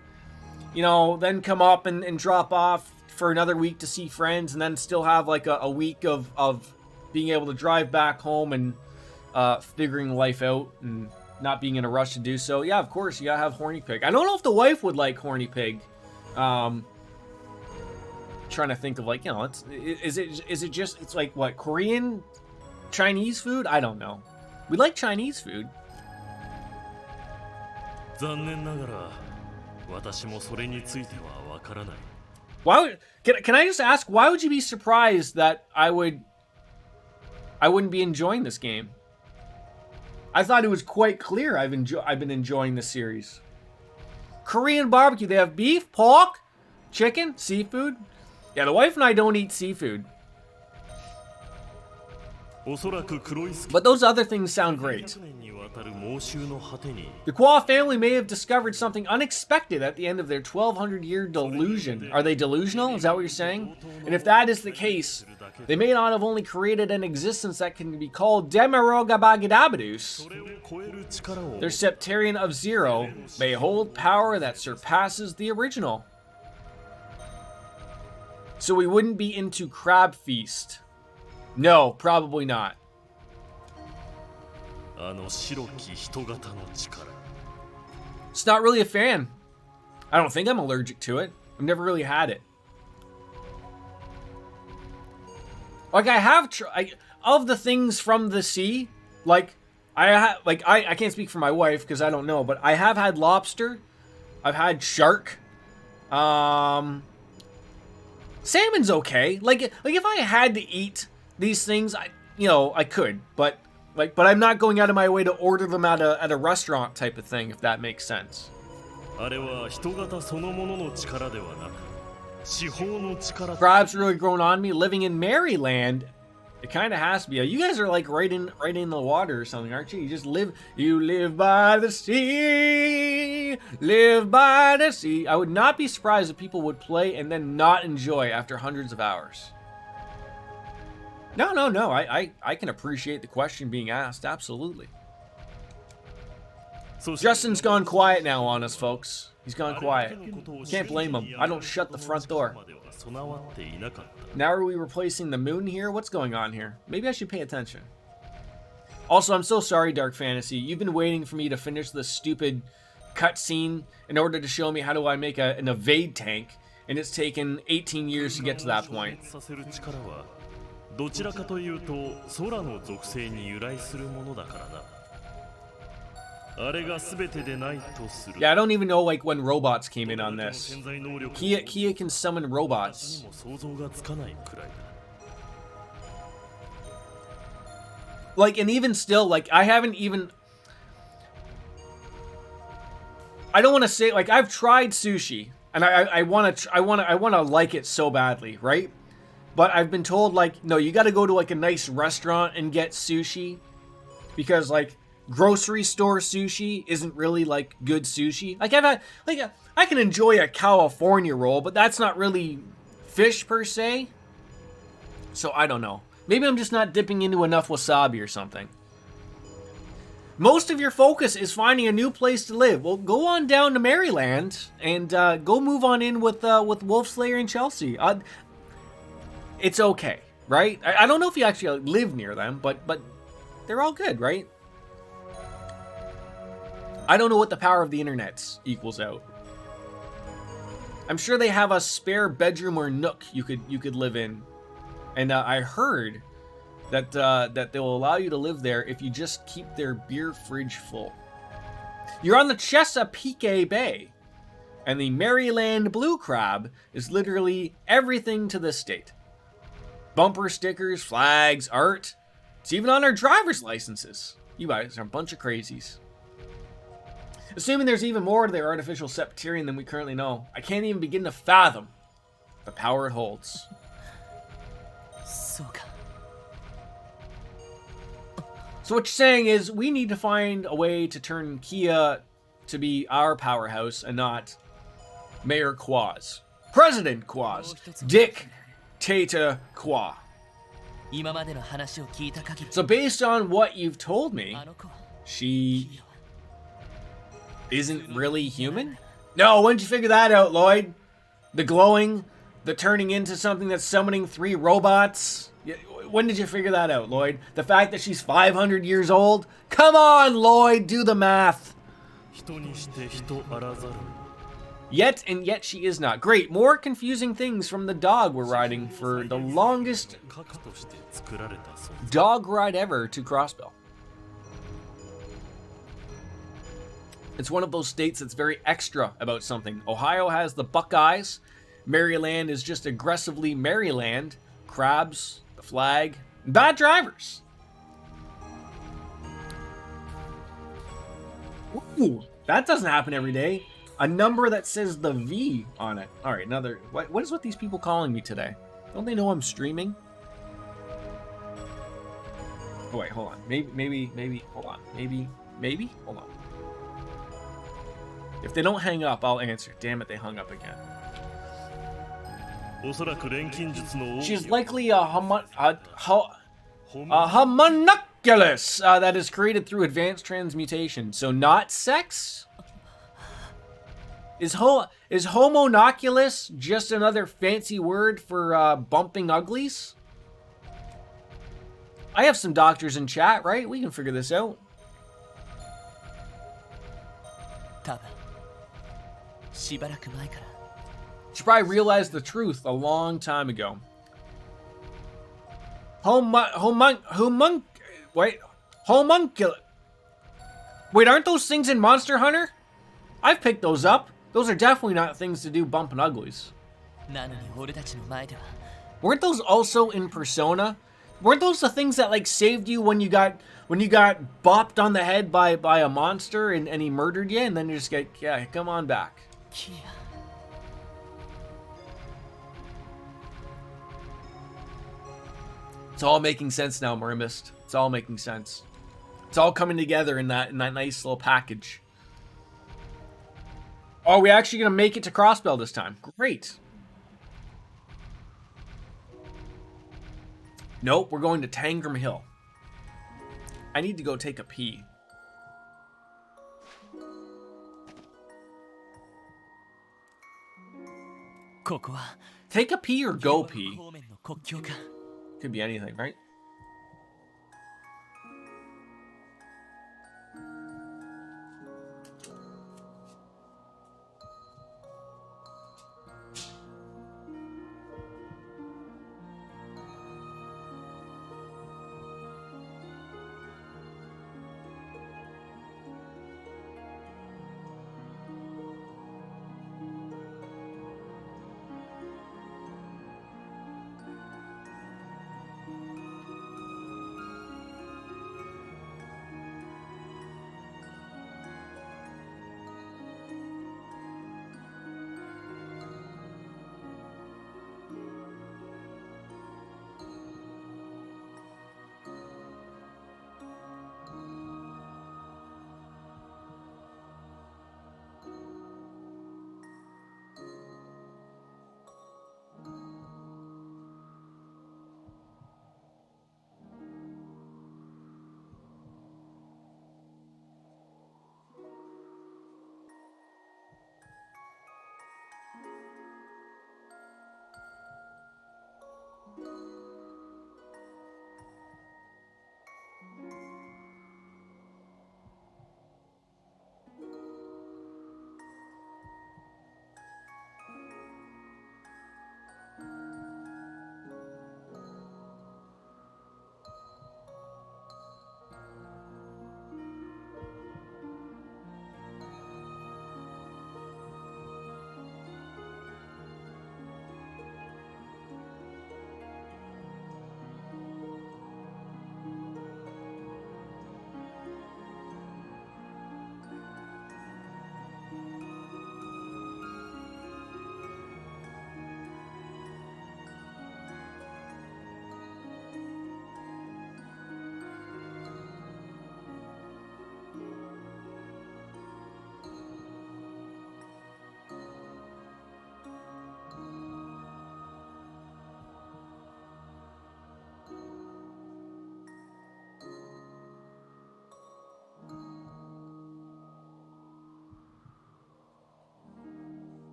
you know, then come up and drop off for another week to see friends, and then still have like a week of being able to drive back home and figuring life out and not being in a rush to do so. Yeah, of course, you gotta have Horny Pig. I don't know if the wife would like Horny Pig. Trying to think of like, you know, is it just, it's like what, Korean, Chinese food? I don't know. We like Chinese food. Why can I just ask, why would you be surprised that I wouldn't be enjoying this game? I thought it was quite clear I've been enjoying this series. Korean barbecue, they have beef, pork, chicken, seafood. Yeah, the wife and I don't eat seafood. But those other things sound great. The Kwa family may have discovered something unexpected at the end of their 1,200-year delusion. Are they delusional? Is that what you're saying? And if that is the case, they may not have only created an existence that can be called Demerogabagidabadus. Their Septarian of Zero may hold power that surpasses the original. So we wouldn't be into Crab Feast. No, probably not. It's not really a fan. I don't think I'm allergic to it. I've never really had it. Like I have of the things from the sea, like I can't speak for my wife because I don't know, but I have had lobster, I've had shark, salmon's okay. Like if I had to eat these things, I could, but I'm not going out of my way to order them at a restaurant type of thing, if that makes sense. あれは人型そのものの力ではなく司法の力 Crab's really grown on me. Living in Maryland, it kind of has to be. You guys are like right in the water or something, aren't you? You live by the sea, live by the sea. I would not be surprised if people would play and then not enjoy after hundreds of hours. No. I can appreciate the question being asked. Absolutely. Justin's gone quiet now on us, folks. He's gone quiet. Can't blame him. I don't shut the front door. Now are we replacing the moon here? What's going on here? Maybe I should pay attention. Also, I'm so sorry, Dark Fantasy. You've been waiting for me to finish this stupid cutscene in order to show me how do I make an evade tank, and it's taken 18 years to get to that point. どちらかというと空の属性に由来するものだからな。あれが全てでないとする。 Yeah, I don't even know like when robots came in on this. Kia can summon robots. 想像がつかないくらいだ。 Like, and even still, like, I haven't even... I don't want to say, like, I've tried sushi, and I want to like it so badly, right? But I've been told, like, no, you got to go to, like, a nice restaurant and get sushi, because, like, grocery store sushi isn't really, like, good sushi. Like, I've had, like, I can enjoy a California roll, but that's not really fish, per se. So, I don't know. Maybe I'm just not dipping into enough wasabi or something. Most of your focus is finding a new place to live. Well, go on down to Maryland and go move on in with Wolfslayer and Chelsea. It's okay, right? I don't know if you actually live near them, but they're all good, right? I don't know what the power of the internet equals out. I'm sure they have a spare bedroom or nook you could live in. And I heard that that they'll allow you to live there if you just keep their beer fridge full. You're on the Chesapeake Bay, and the Maryland blue crab is literally everything to this state. Bumper stickers, flags, art. It's even on our driver's licenses. You guys are a bunch of crazies. Assuming there's even more to their artificial septarian than we currently know, I can't even begin to fathom the power it holds. So what you're saying is we need to find a way to turn Kia to be our powerhouse and not Mayor Quaz. President Quaz. Dictator Quaz. So based on what you've told me, she isn't really human? No, when did you figure that out, Lloyd? The glowing, the turning into something that's summoning 3 robots? When did you figure that out, Lloyd? The fact that she's 500 years old? Come on, Lloyd, do the math. Yet she is not. Great, more confusing things from the dog we're riding for the longest dog ride ever to Crossbell. It's one of those states that's very extra about something. Ohio has the Buckeyes. Maryland is just aggressively Maryland. Crabs, the flag, bad drivers. Ooh, that doesn't happen every day. A number that says the V on it. All right, another. What is with these people calling me today? Don't they know I'm streaming? Oh wait, hold on. Maybe. Hold on. Maybe. Hold on. If they don't hang up, I'll answer. Damn it, they hung up again. She's likely a homunculus that is created through advanced transmutation. So not sex? Is homunculus just another fancy word for bumping uglies? I have some doctors in chat, right? We can figure this out. She probably realized the truth a long time ago. Homunculus. Wait, aren't those things in Monster Hunter? I've picked those up. Those are definitely not things to do bumping uglies. なのに俺たちの前では Weren't those also in Persona? Weren't those the things that like saved you when you got bopped on the head by a monster and he murdered you, and then you just get, yeah, come on back. キア It's all making sense now, Murmist. It's all making sense. It's all coming together in that nice little package. Oh, are we actually gonna make it to Crossbell this time? Great. Nope, we're going to Tangram Hill. I need to go take a pee. ここは Take a pee or go pee? 方面の国境か Could be anything, right?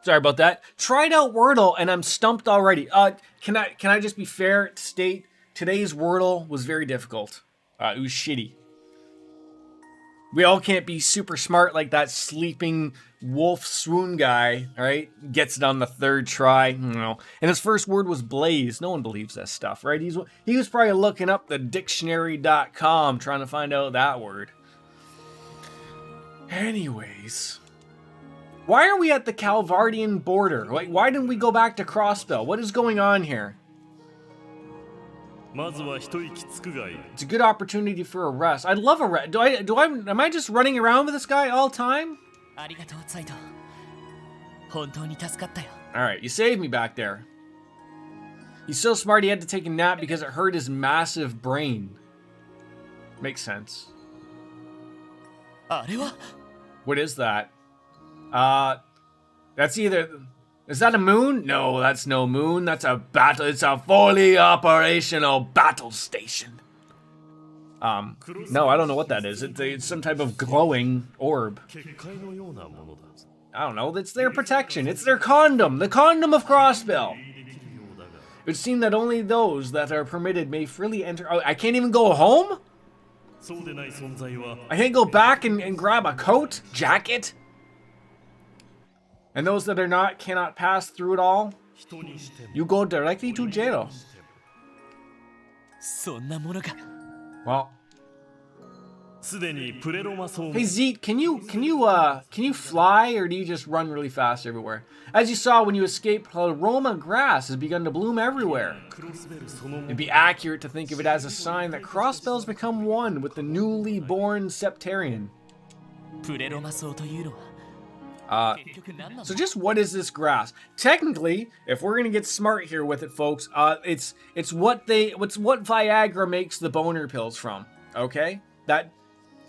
Sorry about that. Tried out Wordle and I'm stumped already. Can I just be fair to state today's Wordle was very difficult. It was shitty. We all can't be super smart like that sleeping wolf swoon guy, right? Gets it on the third try. No. And his first word was blaze. No one believes that stuff, right? He was probably looking up the dictionary.com trying to find out that word. Anyways, why are we at the Calvardian border? Like, why didn't we go back to Crossbell? What is going on here? まずは一息つくがいい It's a good opportunity for a rest. I'd love a rest. Am I just running around with this guy all the time? ありがとうツァイト本当に助かったよ Alright, you saved me back there. He's so smart he had to take a nap because it hurt his massive brain. Makes sense. あれは What is that? That's either... Is that a moon? No, that's no moon. That's a battle. It's a fully operational battle station. No, I don't know what that is. It's some type of glowing orb. 結界のようなものだ I don't know. It's their protection. It's their condom. The condom of Crossbell. It would seem that only those that are permitted may freely enter... Oh, I can't even go home? そうでない存在は I can't go back and grab a coat? Jacket? And those that are not cannot pass through it all? 人にしても You go directly to jail. そんなものか。 Well, すでにプレロマソ hey Zeke, can you fly, or do you just run really fast everywhere? As you saw when you escaped, Roma grass has begun to bloom everywhere. クロスベルそのも It'd be accurate to think of it as a sign that Crossbell's become one with the newly born Septarian. プレロマソウというのは 結局何なの？ So just what is this grass? Technically, if we're gonna get smart here with it, folks, it's what Viagra makes the boner pills from. Okay, that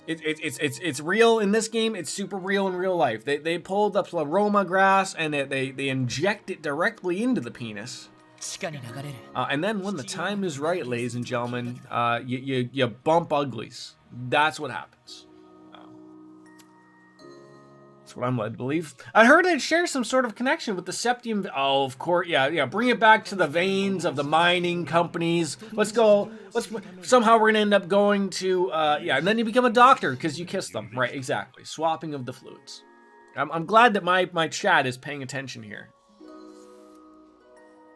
it's real in this game. It's super real in real life. They pulled up Roma grass and they inject it directly into the penis. 地下に流れる。 And then when the time is right, ladies and gentlemen, you bump uglies. That's what happens. That's what I'm led to believe. I heard it shares some sort of connection with the Septium. Oh, of course, yeah. Bring it back to the veins of the mining companies. Somehow we're gonna end up going to and then you become a doctor because you kiss them. Right, exactly. Swapping of the fluids. I'm glad that my chat is paying attention here.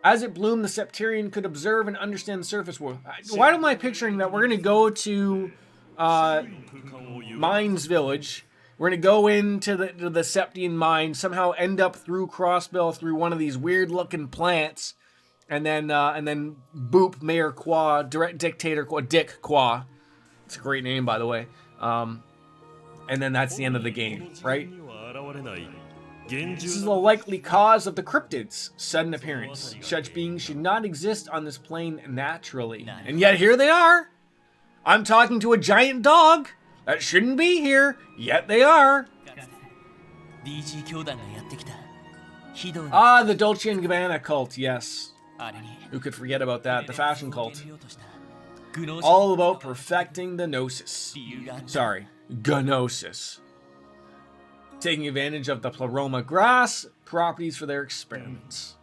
As it bloomed, the Septarian could observe and understand the surface world. Why am I picturing that we're gonna go to Mines Village? We're gonna go into the Septian mine, somehow end up through Crossbell through one of these weird-looking plants, and then boop Mayor Qua, Dictator Qua, Dick Qua. It's a great name, by the way. And then that's the end of the game, right? には現れない厳 This is 重 the な likely cause of the cryptids' sudden appearance. Such beings should not exist on this plane naturally, and yet here they are. I'm talking to a giant dog. That shouldn't be here, yet they are. かつて DG 教団がやってきた非道に Ah, the Dolce & Gabbana cult, yes. あれに Who could forget about that? The fashion cult. 入れようとした愚弄 All about perfecting the gnosis. 理由があった。 Sorry, gnosis. Taking advantage of the Pleroma grass properties for their experiments.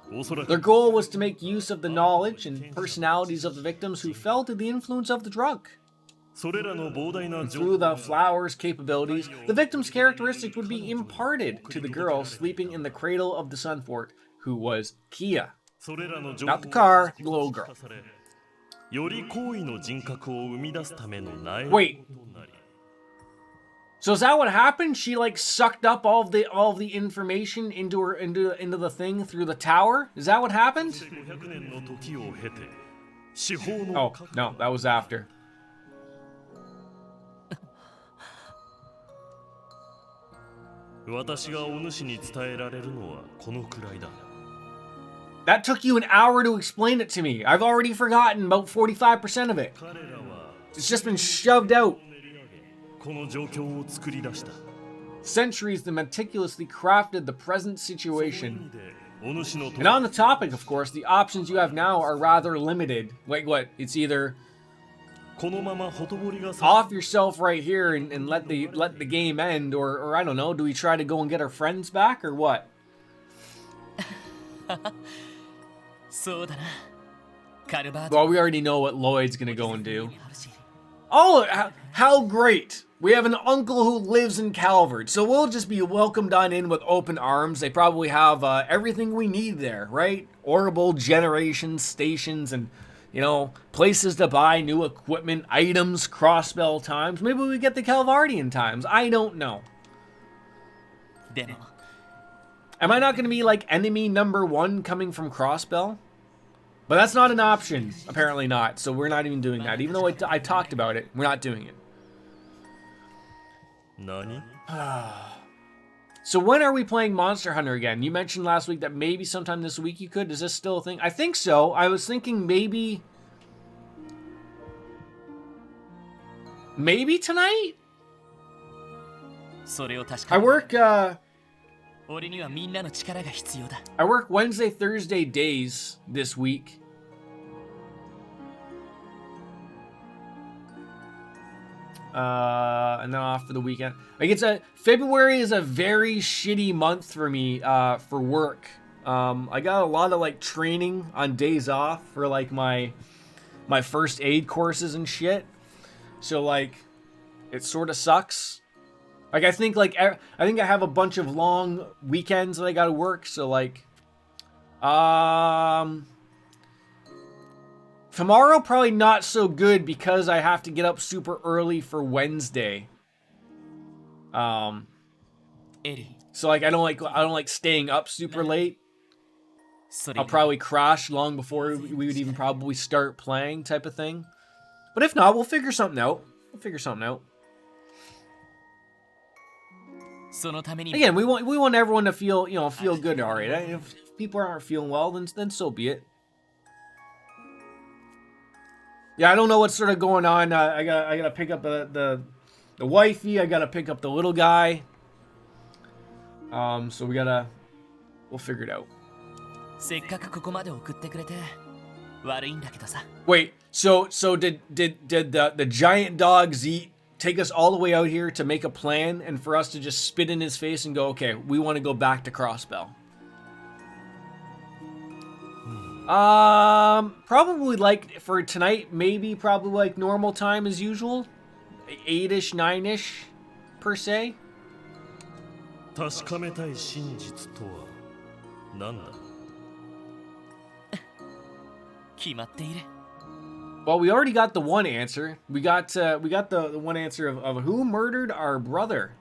おそら Their く goal was to make use of the knowledge and personalities of the victims who fell to the influence of the drug. それらの膨大な情 Through 報 the が flower's capabilities, the victim's characteristics would be imparted to the girl sleeping in the cradle of the Sunfort, who was Kia. それらの情 Not the 報 car, the little girl. 化されより高位の人格を生み出すための苗 Wait. となり So is that what happened? She like sucked up all of the information into the thing through the tower? Is that what happened? 500年の時を経て司法 Oh, の no, that was after. 私がお主に伝えられるのはこのくらいだ That took you an hour to explain it to me. I've already forgotten about 45% of it. 彼らは It's just been shoved out. 練り上げこの状況を作り出した Centuries that meticulously crafted the present 意 situation. 味でお主のと And on the topic, of course, the options you have now are rather limited. Like what? It's either このままほとぼりが off yourself right here and let the game end, or I don't know, do we try to go and get our friends back, or what? そうだな。カルバート Well, we already know what Lloyd's gonna go and do. あるし Oh, how great! We have an uncle who lives in Calvert, so we'll just be welcomed on in with open arms. They probably have everything we need there, right? Orbital generation stations and, you know, places to buy new equipment, items, crossbell times. Maybe we get the Calvardian times. I don't know. でも Am I not going to be like enemy number 1 coming from crossbell? But that's not an option. Apparently not. So we're not even doing that. Even though I talked about it, we're not doing it. 何 So when are we playing Monster Hunter again? You mentioned last week that maybe sometime this week you could. Is this still a thing? I think so. I was thinking maybe tonight? それを確 I かに work 俺にはみんなの力が必要だ。 I work Wednesday, Thursday days this week. And then off for the weekend. Like February is a very shitty month for me for work. I got a lot of like training on days off for like my first aid courses and shit. So like, it sort of sucks. Like I think I have a bunch of long weekends that I gotta work. So like, tomorrow probably not so good because I have to get up super early for Wednesday. So like I don't like staying up super late. I'll probably crash long before we would even probably start playing type of thing. But if not, we'll figure something out. Again, we want everyone to feel good, alright. If people aren't feeling well, then so be it. Yeah, I don't know what's sort of going on. I gotta pick up the wifey. I gotta pick up the little guy. So we'll figure it out. Wait, so did the giant dogs take us all the way out here to make a plan and for us to just spit in his face and go, okay, we want to go back to Crossbell? Probably like for tonight, maybe probably like normal time as usual, 8ish, 9ish per se. 確かめたい真実とは何だ? Well, we already got the one answer. We got the one answer of who murdered our brother.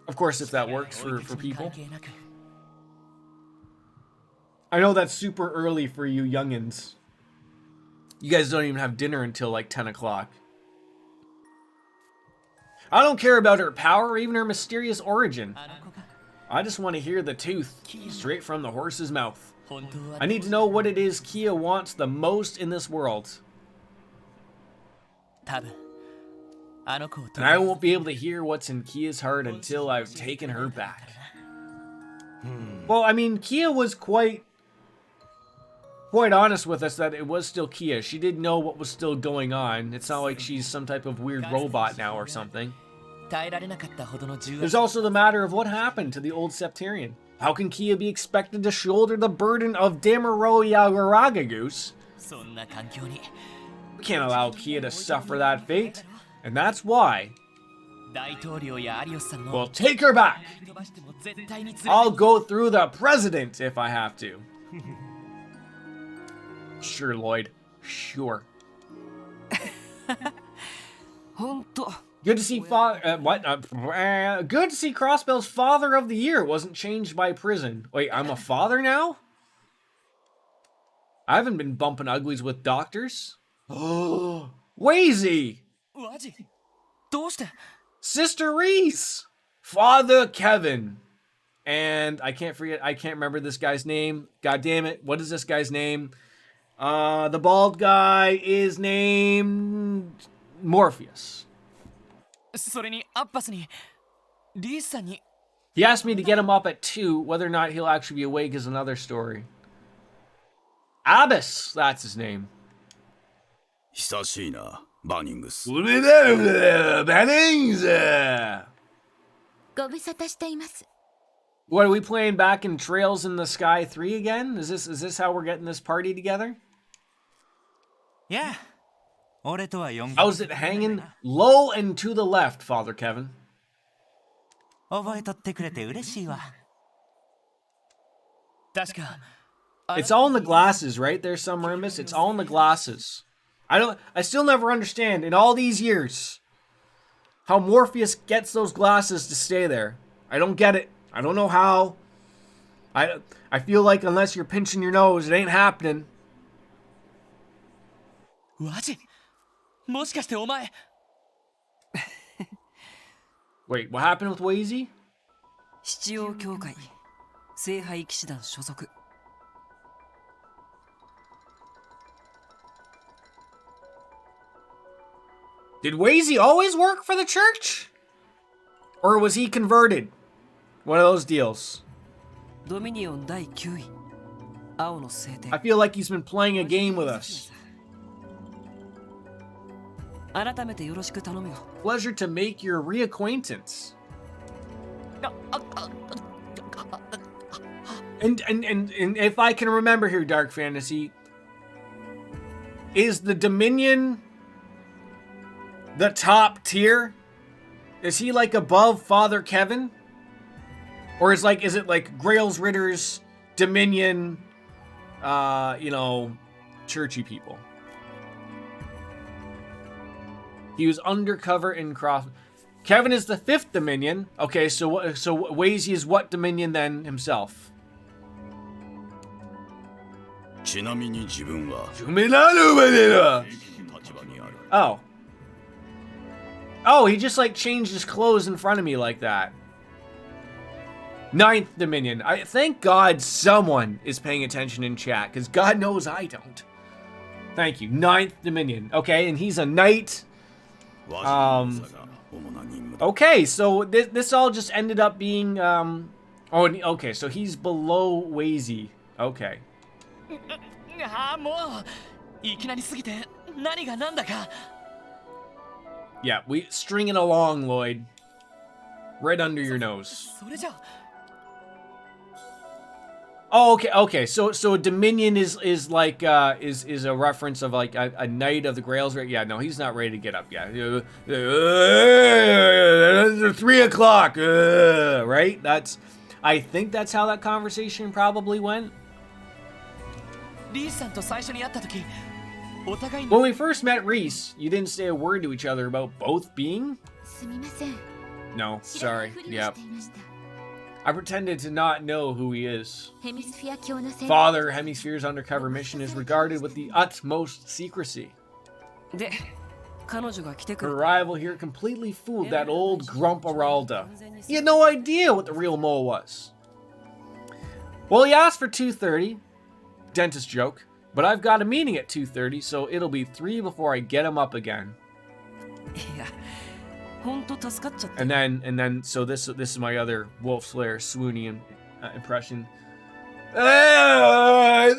Of course, if that works for people. I know that's super early for you youngins. You guys don't even have dinner until like 10 o'clock. I don't care about her power or even her mysterious origin. I just want to hear the tooth straight from the horse's mouth. I need to know what it is Kia wants the most in this world. And I won't be able to hear what's in Kia's heart until I've taken her back. Well, I mean, Kia was quite honest with us that it was still Kia. She did know what was still going on. It's not like she's some type of weird robot now or something. There's also the matter of what happened to the old Septarian. How can Kia be expected to shoulder the burden of Damaro Yagaragagoose? We can't allow Kia to suffer that fate, and that's why we'll take her back. I'll go through the president if I have to. Sure, Lloyd. Sure. Good to see good to see Crossbell's Father of the Year wasn't changed by prison. Wait, I'm a father now? I haven't been bumping uglies with doctors. Oh, Wazy! Sister Reese! Father Kevin! And I can't remember this guy's name. God damn it, what is this guy's name? The bald guy is named Morpheus. He asked me to get him up at 2. Whether or not he'll actually be awake is another story. Abbas, that's his name. Bannings. What are we playing back in Trails in the Sky 3 again? Is this how we're getting this party together? Yeah. How's it hanging low and to the left, Father Kevin? It's all in the glasses, right there, some Rimbus? It's all in the glasses. I still never understand, in all these years, how Morpheus gets those glasses to stay there. I don't get it. I don't know how. I feel like unless you're pinching your nose, it ain't happening. Wait, what happened with Wazy? Did Wazy always work for the church? Or was he converted? One of those deals. I feel like he's been playing a game with us. Pleasure to make your reacquaintance. And if I can remember here, Dark Fantasy, is the Dominion the top tier? Is he like above Father Kevin? Or is it like Grails Ritter's Dominion, you know, churchy people? He was undercover in Cross. Kevin is the 5th Dominion. Okay, so Wazy is what Dominion then himself? Oh. Oh, he just like changed his clothes in front of me like that. 9th Dominion. I thank God someone is paying attention in chat, because God knows I don't. Thank you. 9th Dominion. Okay, and he's a knight. Okay, so this all just ended up being oh, okay, so he's below Wazy. Okay. Yeah, we string it along, Lloyd. Right under your nose. Oh, okay. So Dominion is like is a reference of like a knight of the Grails, right? Yeah, no, he's not ready to get up yet. 3 o'clock, right? I think that's how that conversation probably went. When we first met Reese, you didn't say a word to each other about both being? No, sorry. Yep. I pretended to not know who he is. Father Hemisphere's undercover mission is regarded with the utmost secrecy. Her arrival here completely fooled that old grump Aralda. He had no idea what the real mole was. Well, he asked for 2:30. Dentist joke. But I've got a meeting at 2:30, so it'll be 3 before I get him up again. And then, so this is my other Wolf Slayer swoony impression. I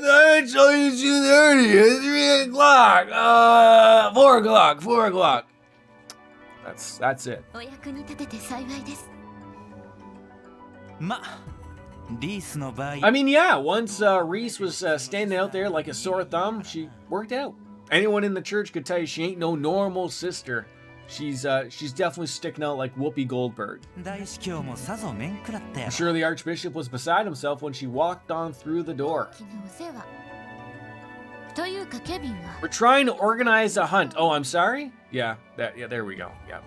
told you 2:30, it's 3 o'clock, 4 o'clock. That's it. I mean, yeah, once Reese was standing out there like a sore thumb, she worked out. Anyone in the church could tell you she ain't no normal sister. She's definitely sticking out like Whoopi Goldberg. I'm sure the Archbishop was beside himself when she walked on through the door. We're trying to organize a hunt. Oh, I'm sorry? Yeah, there we go. Yeah.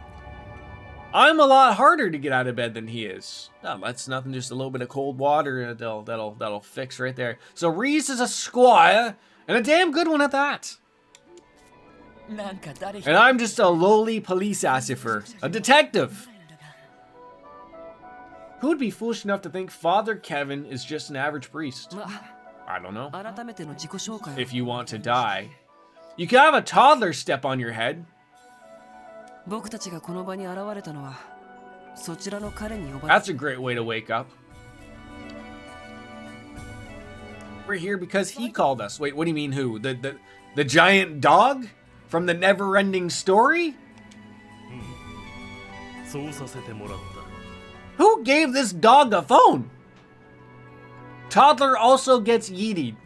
I'm a lot harder to get out of bed than he is. No, that's nothing, just a little bit of cold water that'll fix right there. So Reese is a squire, and a damn good one at that. And I'm just a lowly police officer, a detective. Who would be foolish enough to think Father Kevin is just an average priest? I don't know. If you want to die, you can have a toddler step on your head. That's a great way to wake up. We're here because he called us. Wait, what do you mean who? The giant dog? From the never-ending story? Who gave this dog a phone? Toddler also gets yeeted.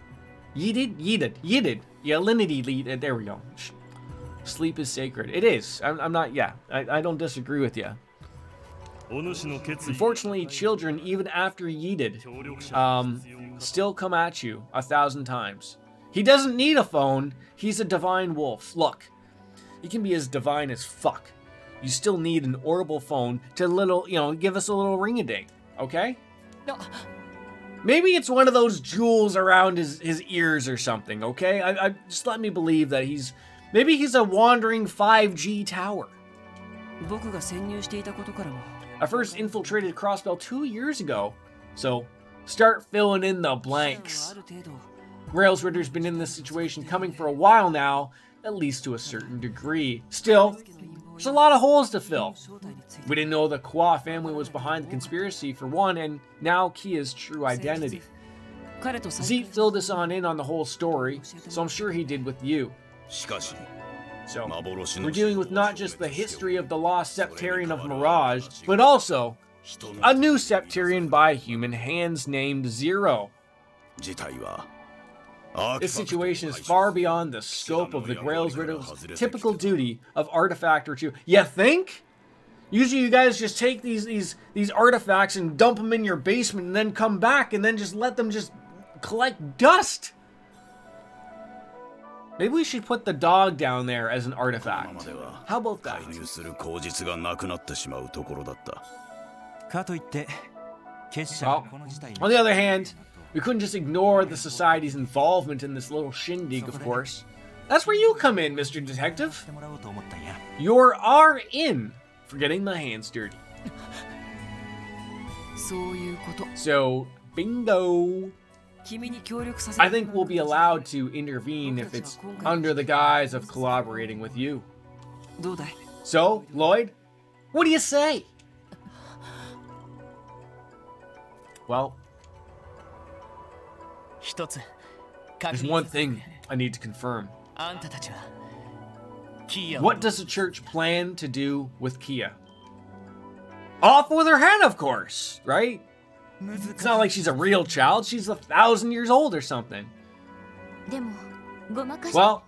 Yeeted. Yeah, linity. There we go. Sleep is sacred. It is. I'm not, yeah. I don't disagree with you. Unfortunately, children, even after yeeted, still come at you 1,000 times. He doesn't need a phone. He's a divine wolf. Look, he can be as divine as fuck. You still need an orbital phone to give us a little ring-a-ding, okay? No. Maybe it's one of those jewels around his ears or something, okay? I just let me believe that maybe he's a wandering 5G tower. I first infiltrated Crossbell 2 years ago, so start filling in the blanks. Grails Ritter's been in this situation coming for a while now, at least to a certain degree. Still, there's a lot of holes to fill. We didn't know the Kwa family was behind the conspiracy for one, and now Kia's true identity. Zeke filled us in on the whole story, so I'm sure he did with you. So, we're dealing with not just the history of the lost Septarian of Mirage, but also a new Septarian by human hands named Zero. This situation is far beyond the scope of the Grail's Riddle's typical duty of artifact retrieval. You think? Usually you guys just take these artifacts and dump them in your basement and then come back and then just let them just collect dust. Maybe we should put the dog down there as an artifact. How about that? Well, on the other hand, we couldn't just ignore the society's involvement in this little shindig, of course. That's where you come in, Mr. Detective. You're in for getting my hands dirty. So, bingo. I think we'll be allowed to intervene if it's under the guise of collaborating with you. So, Lloyd, what do you say? Well, there's one thing I need to confirm. What does the church plan to do with Kia? Off with her head, of course, right? It's not like she's a real child. She's 1,000 years old or something. Well,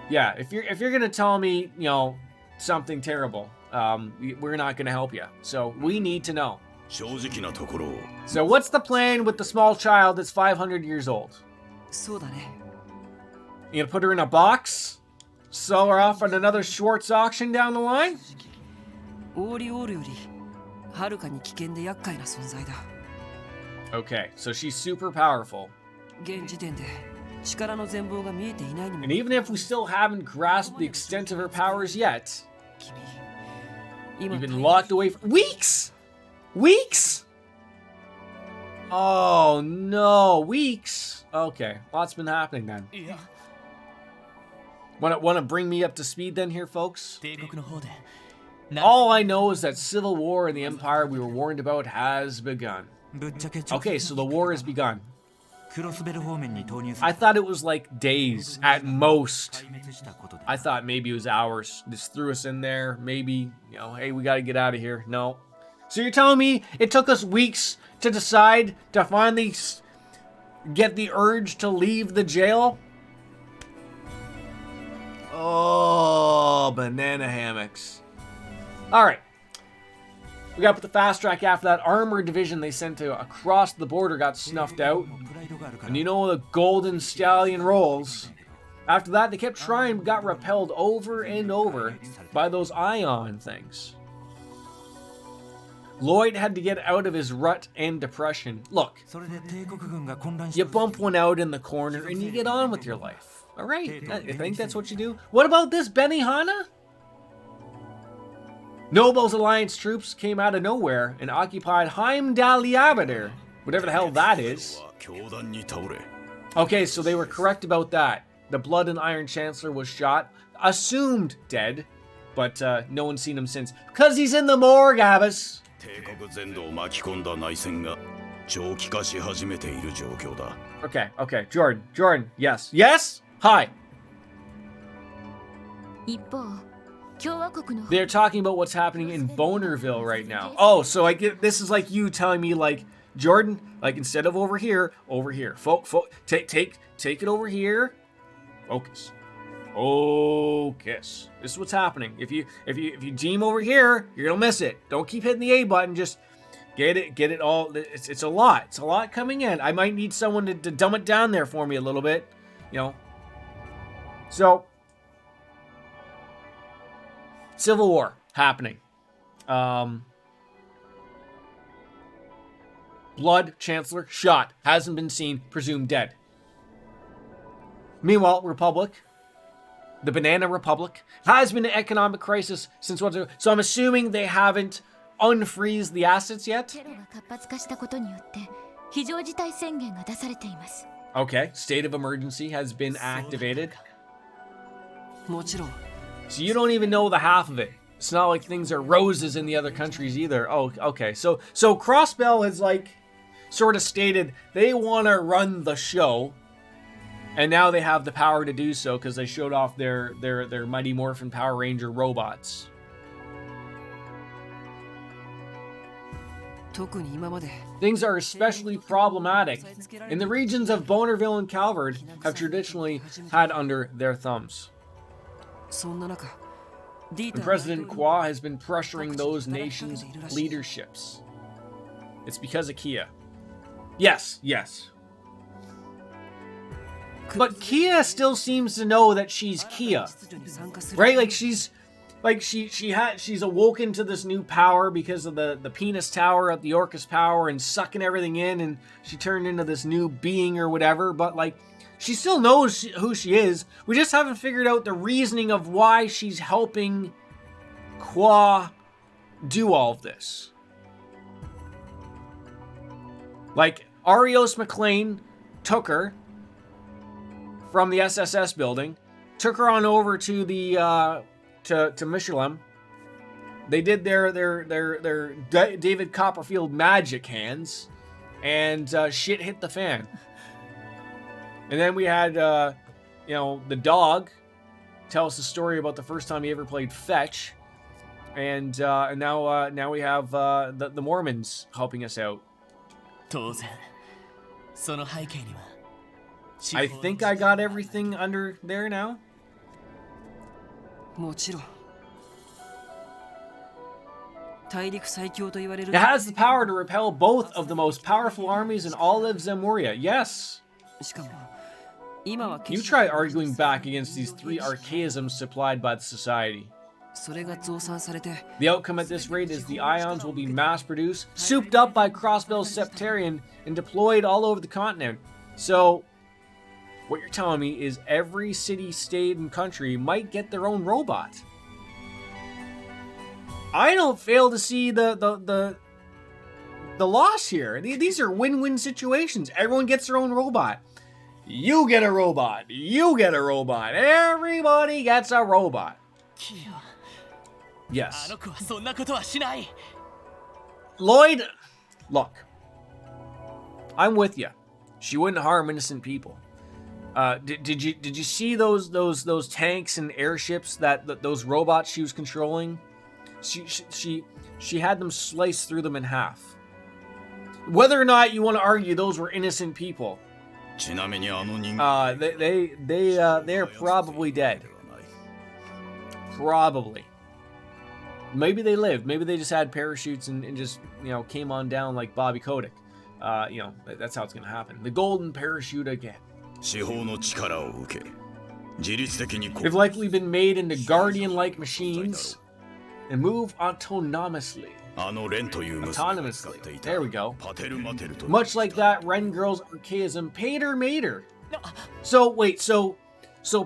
yeah, if you're gonna tell me, something terrible, we're not gonna help you. So we need to know. So what's the plan with the small child that's 500 years old? You gonna put her in a box? Sell her off at another Schwartz auction down the line? Okay, so she's super powerful. And even if we still haven't grasped the extent of her powers yet, you've been locked away for weeks! Weeks? Oh no, weeks. Okay, lots been happening then. Want to bring me up to speed then here, folks? All I know is that civil war in the Empire we were warned about has begun. Okay, so the war has begun. I thought it was like days at most. I thought maybe it was hours. Just threw us in there. Maybe, hey, we got to get out of here. No. So you're telling me it took us weeks to decide to finally get the urge to leave the jail? Oh, banana hammocks. All right. We got to put the fast track after that. Armored division they sent to across the border got snuffed out. And the golden stallion rolls. After that, they kept trying but got repelled over and over by those ion things. Lloyd had to get out of his rut and depression. Look, you bump one out in the corner and you get on with your life. All right, I think that's what you do. What about this Benihana? Nobo's alliance troops came out of nowhere and occupied Heimdalliabadr, whatever the hell that is. Okay, so they were correct about that. The Blood and Iron Chancellor was shot, assumed dead, but no one's seen him since. Because he's in the morgue, Abbas. Okay, Jordan, yes? Hi. They're talking about what's happening in Bonerville right now. Oh, so I get this is like you telling me, like, Jordan, like, instead of over here. Take it over here. Focus. This is what's happening. If you team over here, you're gonna miss it. Don't keep hitting the A button. Just get it all. It's a lot. It's a lot coming in. I might need someone to dumb it down there for me a little bit. So, Civil War happening. Blood Chancellor shot, hasn't been seen, presumed dead. Meanwhile, Republic, the Banana Republic, has been in economic crisis since what? So I'm assuming they haven't unfreeze the assets yet. Okay, state of emergency has been activated. So you don't even know the half of it. It's not like things are roses in the other countries either. Oh, okay. So Crossbell has sort of stated they want to run the show, and now they have the power to do so because they showed off their Mighty Morphin Power Ranger robots. Things are especially problematic in the regions of Bonerville and Calvert have traditionally had under their thumbs. And President Kwa has been pressuring those nations' leaderships. It's because of Kia. Yes, yes. But Kia still seems to know that she's Kia. Right? Like she's awoken to this new power because of the penis tower at the Orcus power and sucking everything in, and she turned into this new being or whatever, but like she still knows who she is. We just haven't figured out the reasoning of why she's helping Kwa do all of this. Like, Arios McLean took her from the SSS building, took her on over to the to Michelin. They did their David Copperfield magic hands, and shit hit the fan. And then we had the dog tell us a story about the first time he ever played fetch, and now we have the Mormons helping us out. I think I got everything under there now. It has the power to repel both of the most powerful armies in all of Zemuria. Yes. You try arguing back against these three archaisms supplied by the society. The outcome at this rate is the ions will be mass-produced, souped up by Crossbell Septarian, and deployed all over the continent. So, what you're telling me is every city, state, and country might get their own robot. I don't fail to see the loss here. These are win-win situations. Everyone gets their own robot. You get a robot. You get a robot. Everybody gets a robot. Yes. Lloyd, look. I'm with you. She wouldn't harm innocent people. Did you see those tanks and airships that those robots she was controlling? She had them sliced through them in half. Whether or not you want to argue those were innocent people, they're probably dead. Probably. Maybe they lived. Maybe they just had parachutes and just came on down like Bobby Kotick. That's how it's gonna happen. The golden parachute again. They've likely been made into guardian-like machines and move autonomously. There we go. Much like that Ren girl's archaism, Pater Mater. So wait, so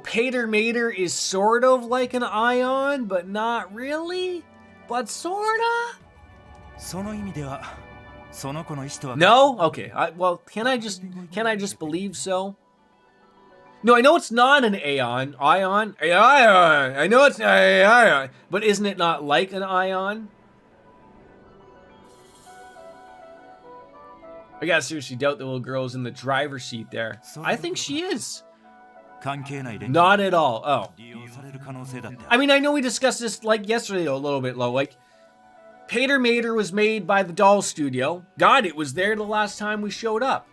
Pater Mater is sort of like an ion, but not really? But sorta? No? Okay. Can I just believe so? No, I know it's not an Aeon. Ion. I know it's an Ion. But isn't it not like an ion? I gotta seriously doubt the little girl's in the driver's seat there. I think she is. Not at all. Oh. I mean, I know we discussed this like yesterday a little bit, like Pater Mater was made by the Doll Studio. God, it was there the last time we showed up.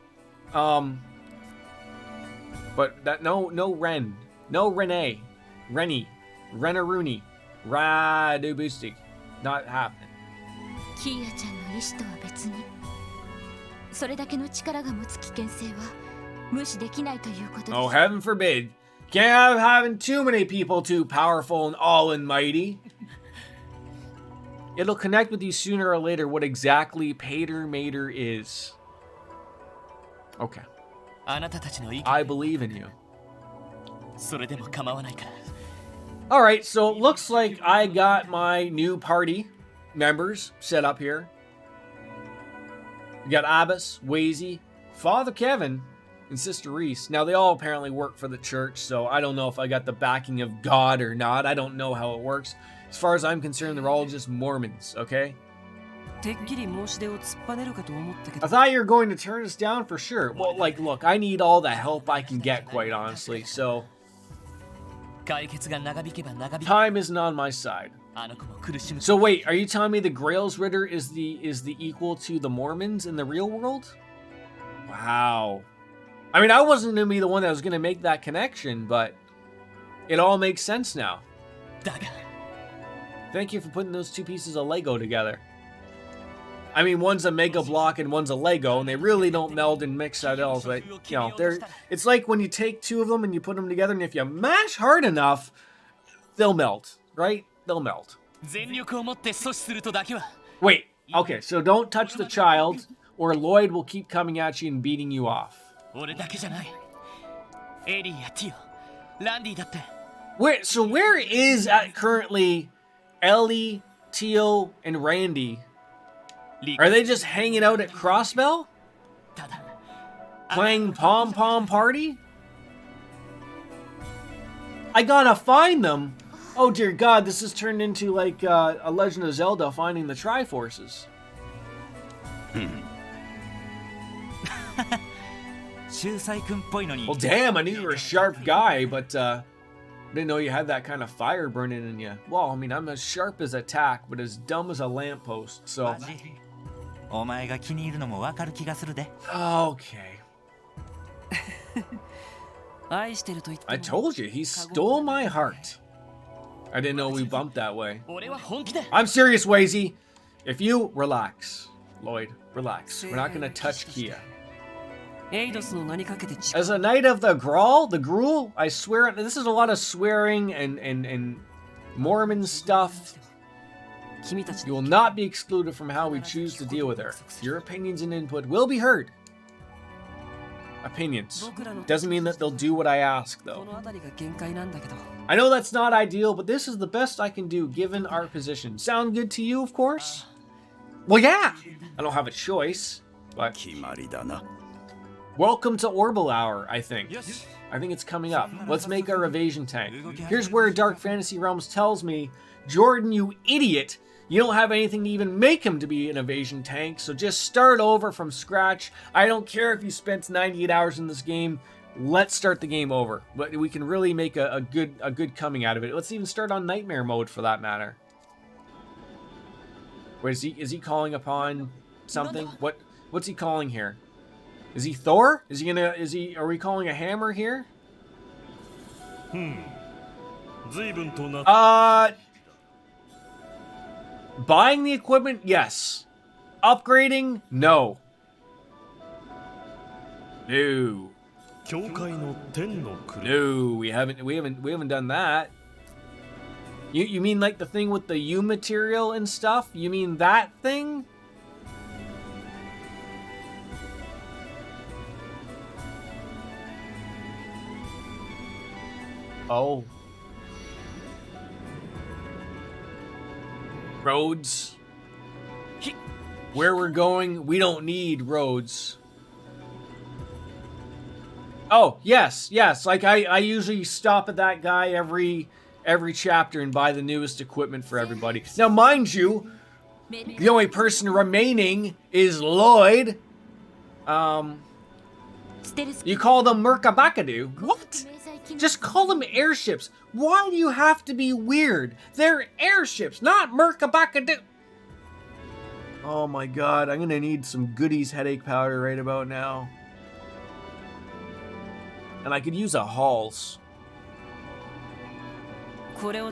But that no Ren. No Renee. Rennie. Renaruni. Radubustic. Not happening. Oh, heaven forbid. Can't have having too many people too powerful and all and mighty. It'll connect with you sooner or later what exactly Pater Mater is. Okay. I believe in you. Alright, so it looks like I got my new party members set up here. We got Abbas, Wazy, Father Kevin, and Sister Reese. Now, they all apparently work for the church, so I don't know if I got the backing of God or not. I don't know how it works. As far as I'm concerned, they're all just Mormons, okay? I thought you were going to turn us down for sure. Well, like, look, I need all the help I can get, quite honestly, so... Time isn't on my side. So wait, are you telling me the Grail's Ritter is the equal to the Mormons in the real world? Wow. I mean, I wasn't going to be the one that was going to make that connection, but it all makes sense now. Thank you for putting those two pieces of Lego together. I mean, one's a Mega Block and one's a Lego, and they really don't meld and mix at all. But, you know, it's like when you take two of them and you put them together, and if you mash hard enough, they'll melt, right? They'll melt. Wait, okay, so don't touch the child, or Lloyd will keep coming at you and beating you off. Where is currently Ellie, Tio, and Randy? Are they just hanging out at Crossbell? Playing Pom Pom Party? I gotta find them! Oh dear God, this has turned into like a Legend of Zelda finding the Triforces. Well damn, I knew you were a sharp guy, but didn't know you had that kind of fire burning in you. Well, I mean, I'm as sharp as a tack, but as dumb as a lamppost, so... Okay. I told you, he stole my heart. I didn't know we bumped that way. I'm serious, Wazy. If you relax, Lloyd, relax. We're not gonna touch Kia. As a knight of the Gruul, I swear, this is a lot of swearing and Mormon stuff. You will not be excluded from how we choose to deal with her. Your opinions and input will be heard. Opinions. Doesn't mean that they'll do what I ask, though. I know that's not ideal, but this is the best I can do given our position. Sound good to you, of course? Well, yeah! I don't have a choice, but... Welcome to Orbital Hour, I think. I think it's coming up. Let's make our evasion tank. Here's where Dark Fantasy Realms tells me, Jordan, you idiot! You don't have anything to even make him to be an evasion tank, so just start over from scratch. I don't care if you spent 98 hours in this game. Let's start the game over. But we can really make a good coming out of it. Let's even start on Nightmare mode for that matter. Wait, is he calling upon something? What's he calling here? Is he Thor? Are we calling a hammer here? Buying the equipment, yes. Upgrading, no. No. No, we haven't done that. You mean like the thing with the U material and stuff? You mean that thing? Oh. Roads. Where we're going, we don't need roads. Oh, yes. Like I usually stop at that guy every chapter and buy the newest equipment for everybody. Now, mind you, the only person remaining is Lloyd. You call them Merkabakadu. What? Just call them airships. Why do you have to be weird? They're airships, not Merkabakadu. Oh my god, I'm gonna need some Goodies headache powder right about now. And I could use a Halls. They're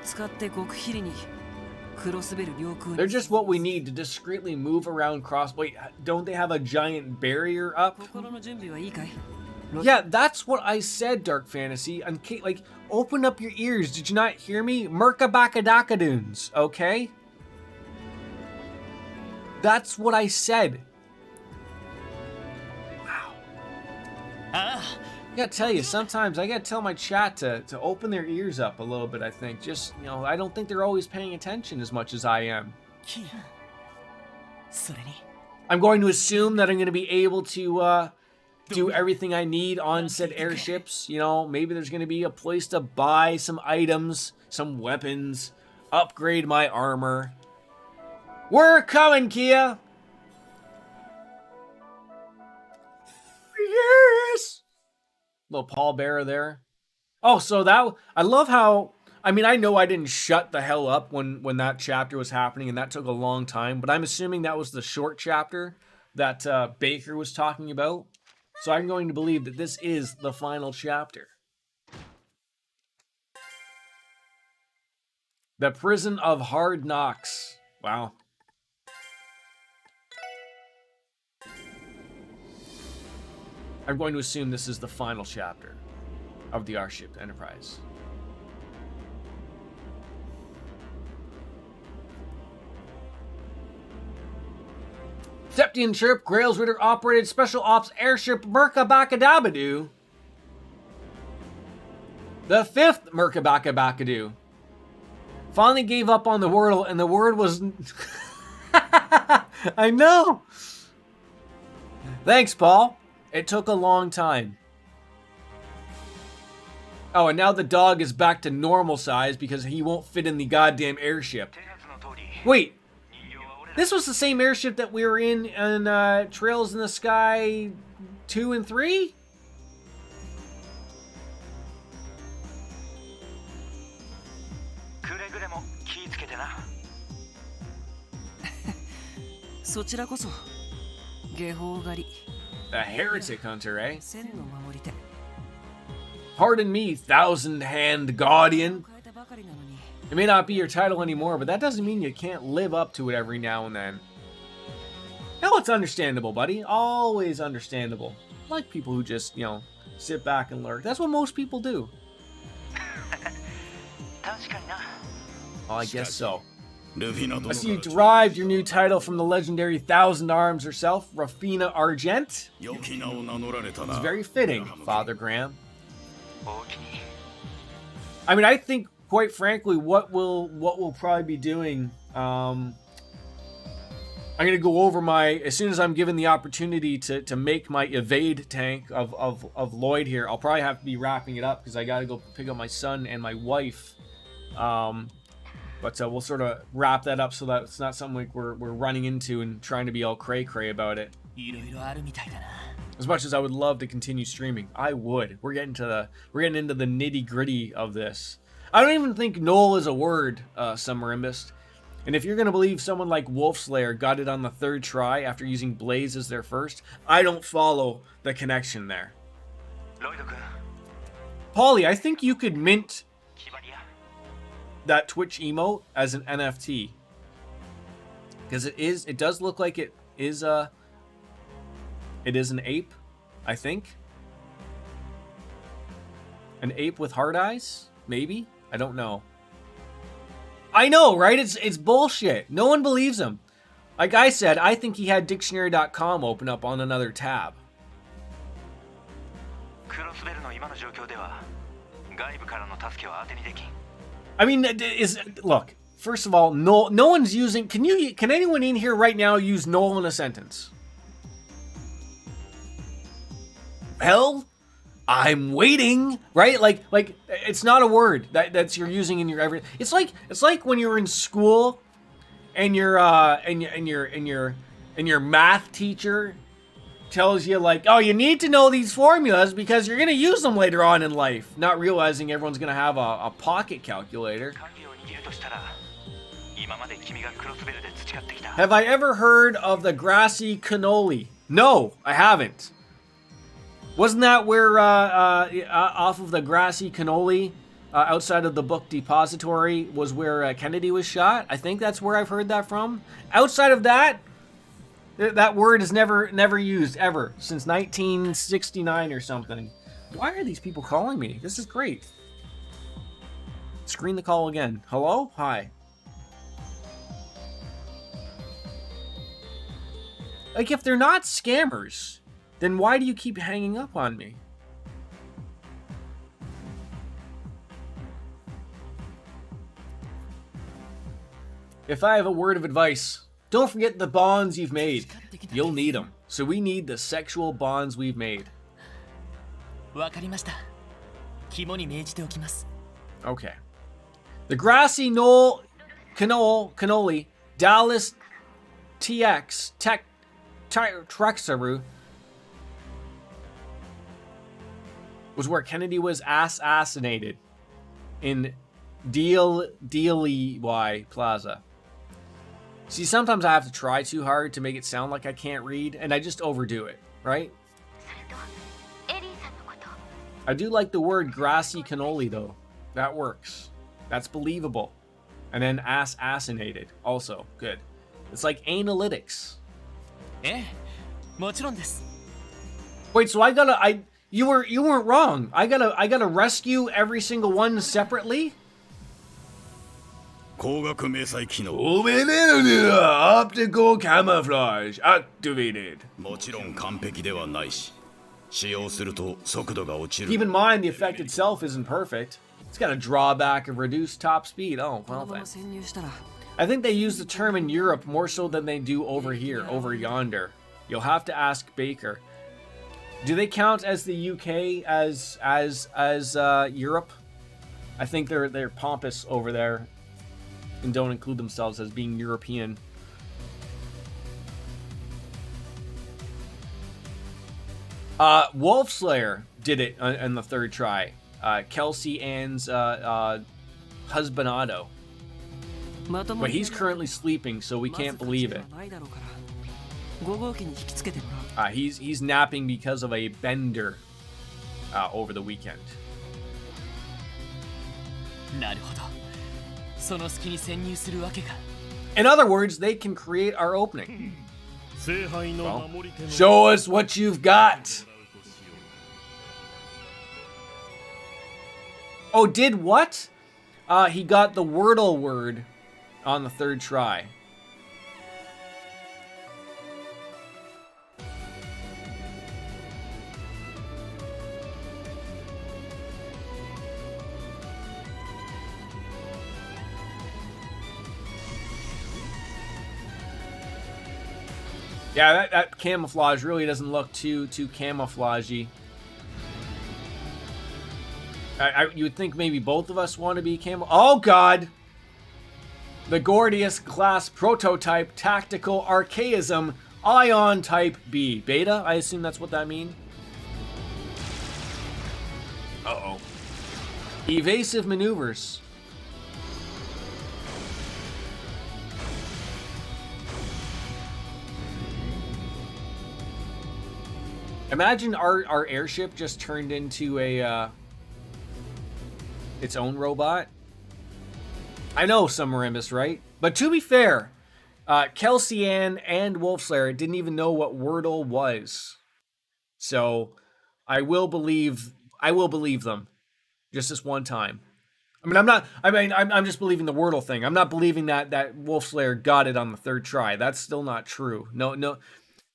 just what we need to discreetly move around cross... Wait, don't they have a giant barrier up? Yeah, that's what I said, Dark Fantasy. And like, open up your ears. Did you not hear me? Merkabakadakadoons, okay? That's what I said. Wow. I gotta tell you, sometimes I gotta tell my chat to open their ears up a little bit, I think. Just, you know, I don't think they're always paying attention as much as I am. I'm going to assume that I'm going to be able to do everything I need on said airships. You know, maybe there's going to be a place to buy some items, some weapons, upgrade my armor. We're coming, Kia! Yes! Little pallbearer there. Oh, so that... I love how I mean, I know I didn't shut the hell up when that chapter was happening, and that took a long time, but I'm assuming that was the short chapter that Baker was talking about. So I'm going to believe that this is the final chapter. The Prison of Hard Knocks. Wow. I'm going to assume this is the final chapter of the Airship Enterprise. Septian Chirp, Grails Ritter operated special ops airship Merkabakadabadoo. The fifth Merkabakabakadoo finally gave up on the wordle, and the word was... I know! Thanks, Paul. It took a long time. Oh, and now the dog is back to normal size because he won't fit in the goddamn airship. Wait. This was the same airship that we were in Trails in the Sky 2 and 3? A heretic hunter, eh? Pardon me, thousand-hand guardian. It may not be your title anymore, but that doesn't mean you can't live up to it every now and then. No, it's understandable, buddy. Always understandable. I like people who just, you know, sit back and lurk. That's what most people do. Oh, I guess so. I see you derived your new title from the legendary Thousand Arms herself, Rafina Argent. It's very fitting, Father Graham. I mean, I think, quite frankly, what we'll probably be doing, I'm going to go over as soon as I'm given the opportunity to make my evade tank of Lloyd here, I'll probably have to be wrapping it up because I got to go pick up my son and my wife. But we'll sort of wrap that up so that it's not something like we're running into and trying to be all cray-cray about it. As much as I would love to continue streaming, I would. We're getting into the nitty-gritty of this. I don't even think Knoll is a word, Summerimbist. And if you're going to believe someone like Wolfslayer got it on the third try after using Blaze as their first, I don't follow the connection there. Paulie, I think you could mint that Twitch emote as an NFT. Because it does look like it is an ape, I think. An ape with hard eyes? Maybe? I don't know. I know, right? It's bullshit. No one believes him. Like I said, I think he had dictionary.com open up on another tab. I mean, look, first of all, no one's using... Can anyone in here right now use Knoll in a sentence? Hell, I'm waiting, right? Like it's not a word that's you're using in your every. It's like when you're in school, and your math teacher tells you like, oh, you need to know these formulas because you're gonna use them later on in life. Not realizing everyone's gonna have a pocket calculator. Have I ever heard of the grassy cannoli? No, I haven't. Wasn't that where, off of the grassy cannoli, outside of the book depository, was where Kennedy was shot? I think that's where I've heard that from. Outside of that, that word is never used, ever, since 1969 or something. Why are these people calling me? This is great. Screen the call again. Hello? Hi. Like, if they're not scammers... then why do you keep hanging up on me? If I have a word of advice, don't forget the bonds you've made. You'll need them. So we need the sexual bonds we've made. Okay. The grassy knoll, cannoli, Dallas TX, Tech, Trexaru, was where Kennedy was assassinated in Dealey Plaza. See, sometimes I have to try too hard to make it sound like I can't read, and I just overdo it, right? I do like the word grassy cannoli, though. That works. That's believable. And then assassinated, also good. It's like analytics. ええ、もちろんです。 Wait, so you weren't wrong. I gotta rescue every single one separately? 光学迷彩機能 Optical camouflage activated. もちろん完璧ではないし使用すると速度が落ちる Keep in mind, the effect itself isn't perfect. It's got a drawback of reduced top speed. Oh, well then. I think they use the term in Europe more so than they do over here, over yonder. You'll have to ask Baker. Do they count as the UK as Europe? I think they're pompous over there and don't include themselves as being European. Wolfslayer did it in the third try. Kelsey Ann's husbandado. But he's currently sleeping, so we can't believe it. He's napping because of a bender over the weekend. なるほど。その隙に潜入するわけか。 In other words, they can create our opening. 聖杯の Well, 守り手の show us what you've got. Oh, did what? He got the Wordle word on the third try. Yeah, that camouflage really doesn't look too camouflagey. You would think maybe both of us want to be camo. Oh God! The Gordius class prototype tactical archaism ion type B beta. I assume that's what that means. Uh-oh. Evasive maneuvers. Imagine our airship just turned into a its own robot. I know, Summerimbus, right? But to be fair, Kelsey Ann and Wolfslayer didn't even know what Wordle was. So I will believe them. Just this one time. I'm just believing the Wordle thing. I'm not believing that Wolfslayer got it on the third try. That's still not true. No.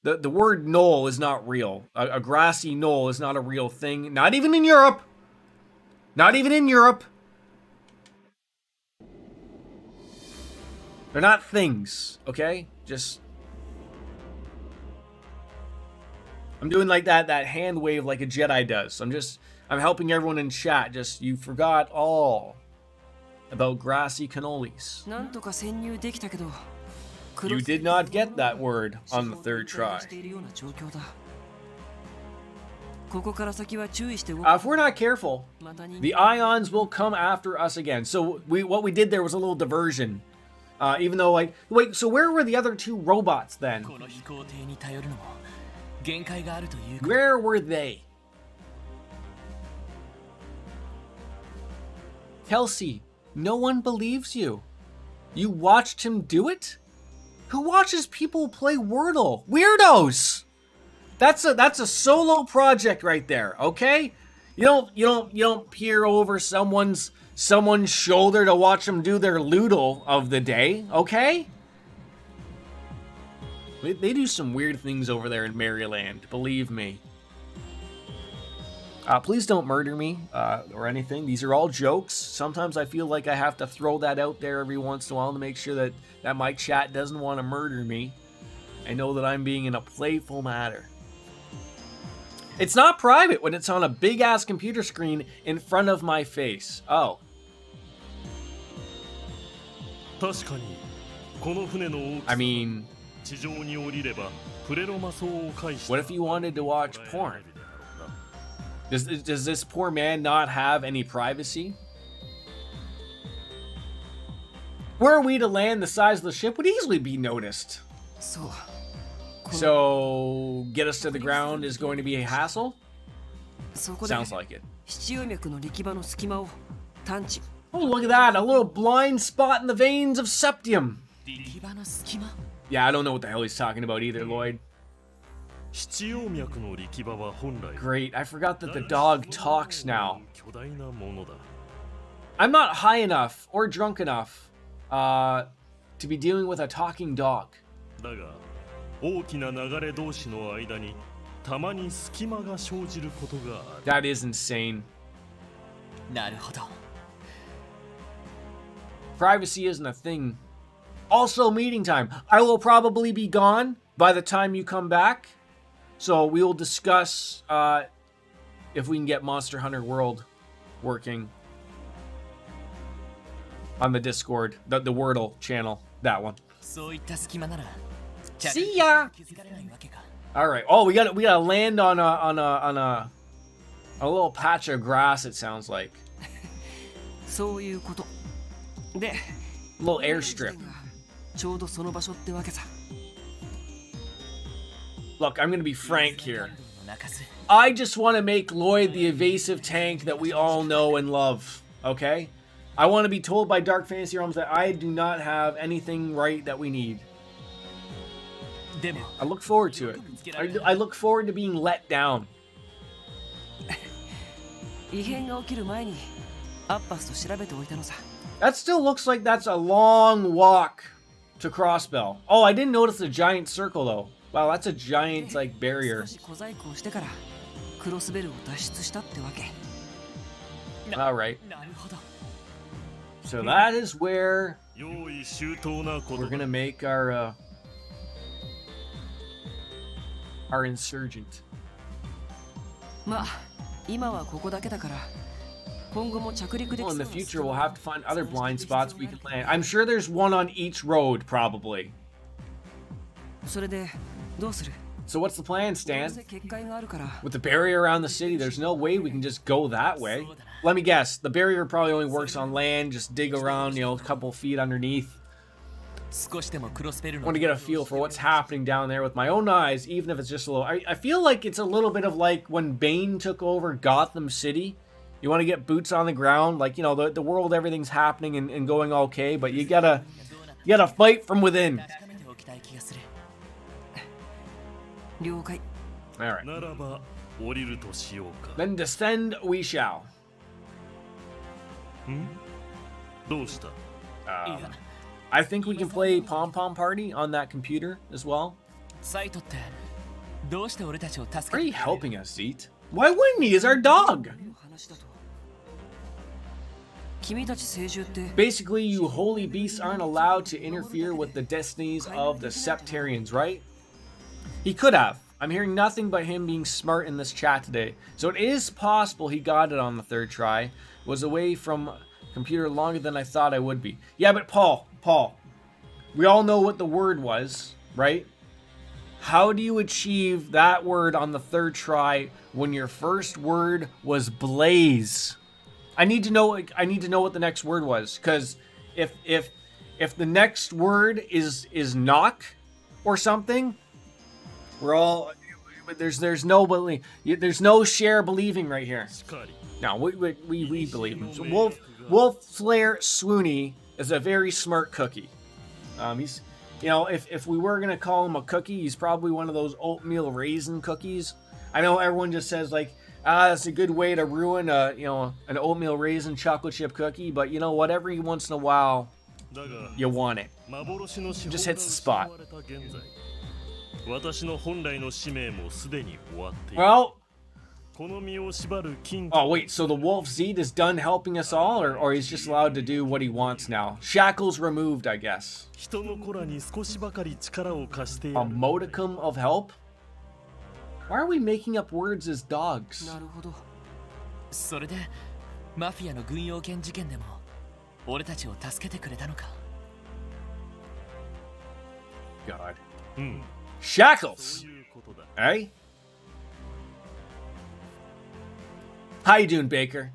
The word knoll is not real. A grassy knoll is not a real thing. Not even in Europe. Not even in Europe. They're not things, okay? Just... I'm doing like that hand wave like a Jedi does. I'm helping everyone in chat. Just, you forgot all about grassy cannolis. You did not get that word on the third try. If we're not careful, the ions will come after us again. So what we did there was a little diversion. Even though, like, wait, so where were the other two robots then? Where were they? Kelsey, no one believes you. You watched him do it? Who watches people play Wordle? Weirdos! That's a solo project right there, okay? You don't peer over someone's shoulder to watch them do their Loodle of the day, okay? They do some weird things over there in Maryland, believe me. Please don't murder me or anything. These are all jokes. Sometimes I feel like I have to throw that out there every once in a while to make sure that my chat doesn't want to murder me. I know that I'm being in a playful manner. It's not private when it's on a big-ass computer screen in front of my face. Oh. I mean, what if you wanted to watch porn? Does this poor man not have any privacy? Were we to land, the size of the ship would easily be noticed. そう So, get us to the ground is going to be a hassle? そこで Sounds like it. 七葉脈の力場の隙間を探知 Oh, look at that. A little blind spot in the veins of septium. 力場の隙間 Yeah, I don't know what the hell he's talking about either, Lloyd. 七葉脈の力場は本来 Great. I forgot that the dog talks now. 巨大なものだ I'm not high enough or drunk enough to be dealing with a talking dog. だが大きな流れ同士の間にたまに隙間が生じることがある That is insane. なるほど Privacy isn't a thing. Also, meeting time. I will probably be gone by the time you come back. So we will discuss if we can get Monster Hunter World working on the Discord, the Wordle channel, that one. そういった隙間なら See ya. 気づかれないわけか All right. Oh, we got to land on a little patch of grass. It sounds like そういうことで a little airstrip. ちょうどその場所ってわけさ Look, I'm gonna be frank here. 泣かす I just want to make Lloyd the evasive tank that we all know and love. Okay? I want to be told by Dark Fantasy Realms that I do not have anything right that we need. でも I look forward to it. I look forward to being let down. 異変が起きる前にアッパスと調べておいたのさ That still looks like that's a long walk to Crossbell. Oh, I didn't notice the giant circle though. Wow, that's a giant like barrier. 少し小細工をしてからクロスベルを脱出したってわけ All right. なるほど So that is where 用意周到なこ we're とだ gonna make our insurgent. まあ今はここだけだから今後も着陸でき Well, そう in な the future, we'll have to find other blind spots we can land. I'm sure there's one on each road, probably. それでどうする So what's the plan, どう Stan? せ結界があるから With the barrier around the city, there's no way we can just go that way. Let me guess. The barrier probably only works on land. Just dig around, a couple feet underneath. 少しでもクロスベル I の want to get a feel for what's happening down there with my own eyes, even if it's just a little. I feel like it's a little bit of like when Bane took over Gotham City. You want to get boots on the ground, like the world, everything's happening and going okay, but you gotta fight from within. 高めておきたい気がする了解 All right, ならば降りるとしようか then descend we shall. どうした I think we can play Pom Pom Party on that computer as well. サイトってどうして俺たちを助 Are け you てくれる helping us, Zeet? Why wouldn't he? Is our dog? 話だと君たち聖獣って Basically, you holy beasts aren't allowed to interfere with the destinies of the Septarians, right? He could have. I'm hearing nothing but him being smart in this chat today. So it is possible he got it on the third try. Was away from computer longer than I thought I would be. Yeah, but Paul, we all know what the word was, right? How do you achieve that word on the third try when your first word was blaze? I need to know what the next word was, because if the next word is knock or something, we're all there's no share believing right here. しかり No, we believe him. So Wolf Flare Swoony is a very smart cookie. He's if we were gonna call him a cookie, he's probably one of those oatmeal raisin cookies. I know everyone just says like, that's a good way to ruin an oatmeal raisin chocolate chip cookie, but what, every once in a while だが you want it. 幻の司法 Just が hits the spot. 失われた現在私の本来の使命もすでに終わっている Well, この身を縛る金 oh wait, so the Wolf Zeed is done helping us all, or he's just allowed to do what he wants now? Shackles removed, I guess. 人の子らに少しばかり力を貸して A やる modicum of help? Why are we making up words as dogs? なるほどそれでマフィアの軍用犬事件でも俺たちを助けてくれたのか God. うん Shackles! そういうことだ Hey? How you doing, Baker?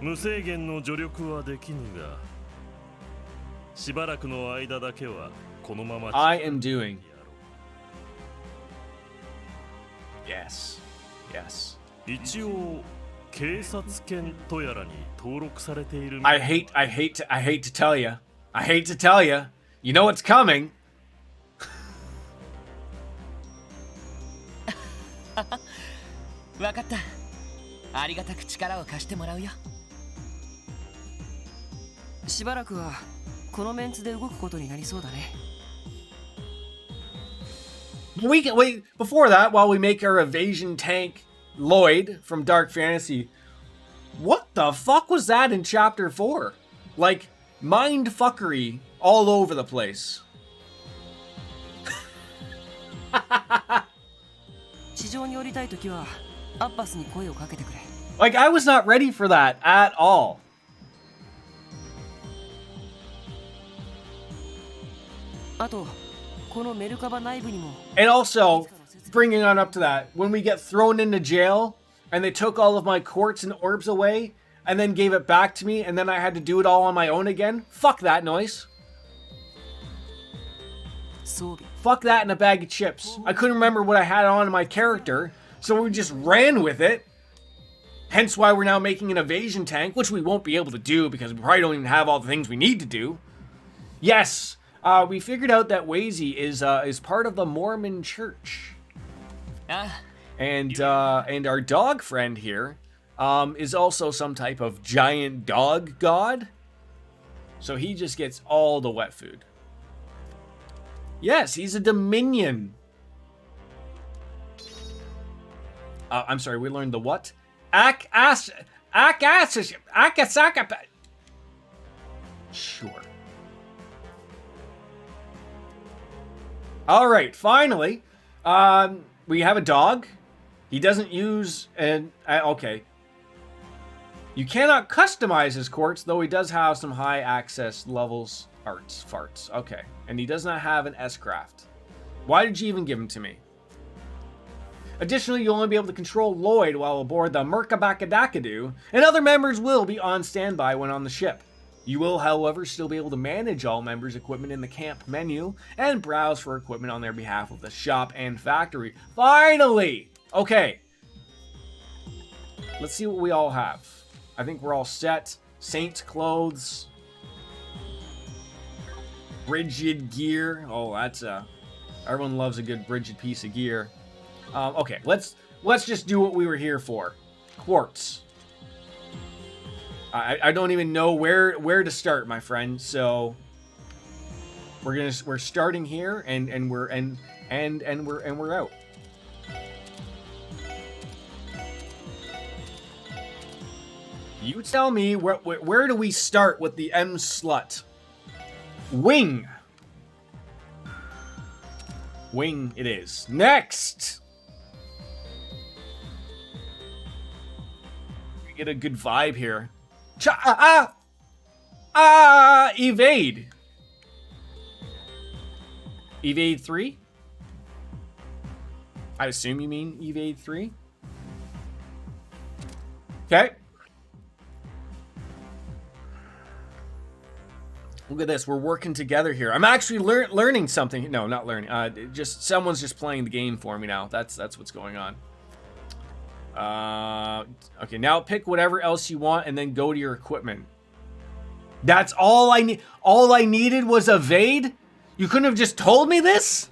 無制限の助力はできぬがしばらくの間だけはこのまま I am doing. Yes. Yes. 一応警察犬とやらに登録されている I hate to tell you. I hate to tell you. You know what's coming. わかった。ありがたく力を貸してもらうよ。しばらくはこのメンツで動くことになりそうだね。We can wait before that while we make our evasion tank Lloyd from Dark Fantasy. What the fuck was that in chapter 4? Like mind fuckery all over the place. 地上に降りたいときはアッパスに声をかけてくれ。Like I was not ready for that at all. あとこのメルカバ内部にも。 And also, bringing on up to that, when we get thrown into jail and they took all of my quartz and orbs away and then gave it back to me and then I had to do it all on my own again, fuck that noise. 装備。 Fuck that in a bag of chips. I couldn't remember what I had on my character, so we just ran with it. Hence why we're now making an evasion tank, which we won't be able to do because we probably don't even have all the things we need to do. Yes, we figured out that Wazy is part of the Mormon Church. And our dog friend here is also some type of giant dog god. So he just gets all the wet food. Yes, he's a Dominion. I'm sorry, we learned the what? Sure. All right, finally, we have a dog. He doesn't use an okay. You cannot customize his quartz, though he does have some high access levels. Farts. Okay. And he does not have an S-craft. Why did you even give him to me? Additionally, you'll only be able to control Lloyd while aboard the Merkabakadakadu, and other members will be on standby when on the ship. You will, however, still be able to manage all members' equipment in the camp menu and browse for equipment on their behalf of the shop and factory. Finally! Okay. Let's see what we all have. I think we're all set. Saint's clothes. Brigid gear. Oh, that's everyone loves a good Brigid piece of gear. Okay, let's just do what we were here for. Quartz. I don't even know where to start, my friend. So we're starting here and we're out. You tell me where do we start with the M slut? Wing. Wing it is. Next. We get a good vibe here. Evade. Evade 3? I assume you mean Evade 3? Okay. Look at this. We're working together here. I'm actually learning something. No, not learning. Just someone's just playing the game for me now. That's what's going on. Okay, now pick whatever else you want and then go to your equipment. That's all I need. All I needed was evade? You couldn't have just told me this?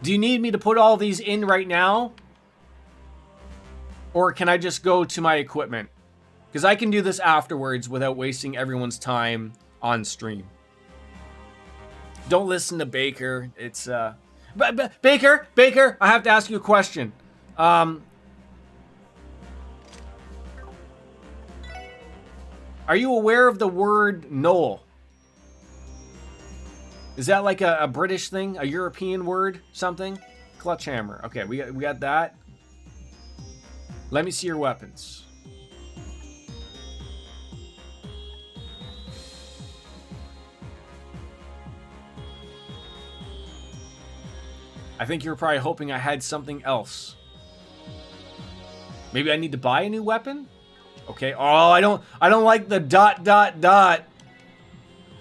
Do you need me to put all these in right now? Or can I just go to my equipment? Because I can do this afterwards without wasting everyone's time on stream. Don't listen to Baker. It's, Baker, I have to ask you a question. Are you aware of the word Noel? Is that like a British thing? A European word? Something? Clutch hammer. Okay, we got that. Let me see your weapons. I think you were probably hoping I had something else. Maybe I need to buy a new weapon? Okay. Oh, I don't like the ...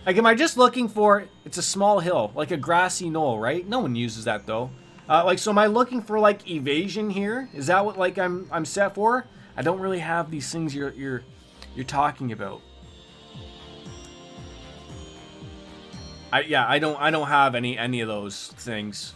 Like, am I just looking for... It's a small hill, like a grassy knoll, right? No one uses that, though. Like, so am I looking for, like, evasion here? Is that what, like, I'm set for? I don't really have these things you're talking about. I don't have any of those things.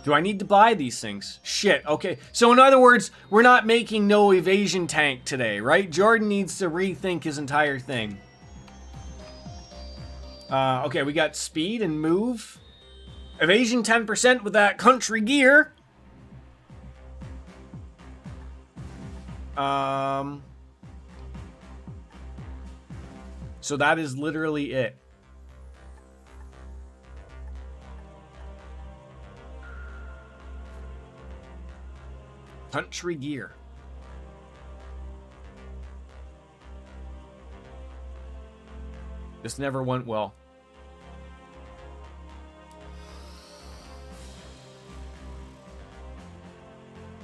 Do I need to buy these things? Shit, okay. So in other words, we're not making no evasion tank today, right? Jordan needs to rethink his entire thing. Okay, we got speed and move. Evasion 10% with that country gear. So that is literally it. Country gear. This never went well.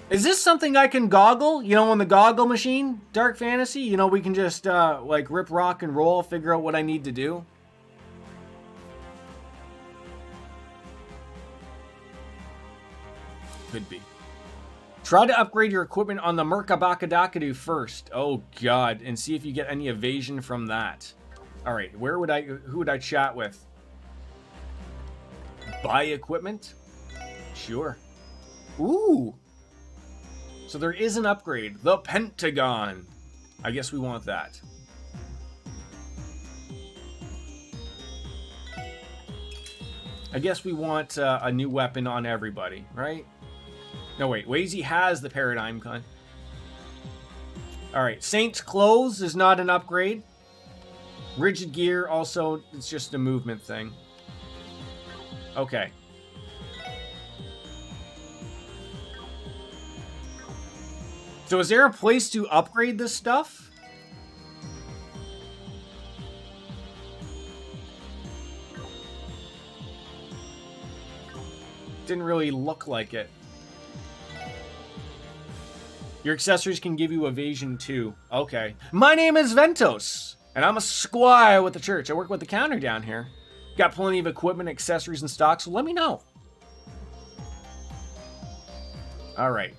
Is this something I can goggle? You know, on the goggle machine, Dark Fantasy? You know, we can just, like, rip, rock, and roll, figure out what I need to do. Could be. Try to upgrade your equipment on the Merkabakadakadu first. Oh, God. And see if you get any evasion from that. All right. Who would I chat with? Buy equipment? Sure. Ooh. So there is an upgrade. The Pentagon. I guess we want that. I guess we want a new weapon on everybody, right? No, wait. Wazy has the Paradigm Gun. Alright. Saint's Clothes is not an upgrade. Rigid Gear, also, it's just a movement thing. Okay. So is there a place to upgrade this stuff? Didn't really look like it. Your accessories can give you evasion too. Okay. My name is Ventos, and I'm a squire with the church. I work with the counter down here. Got plenty of equipment, accessories, and stock, so let me know. Alright.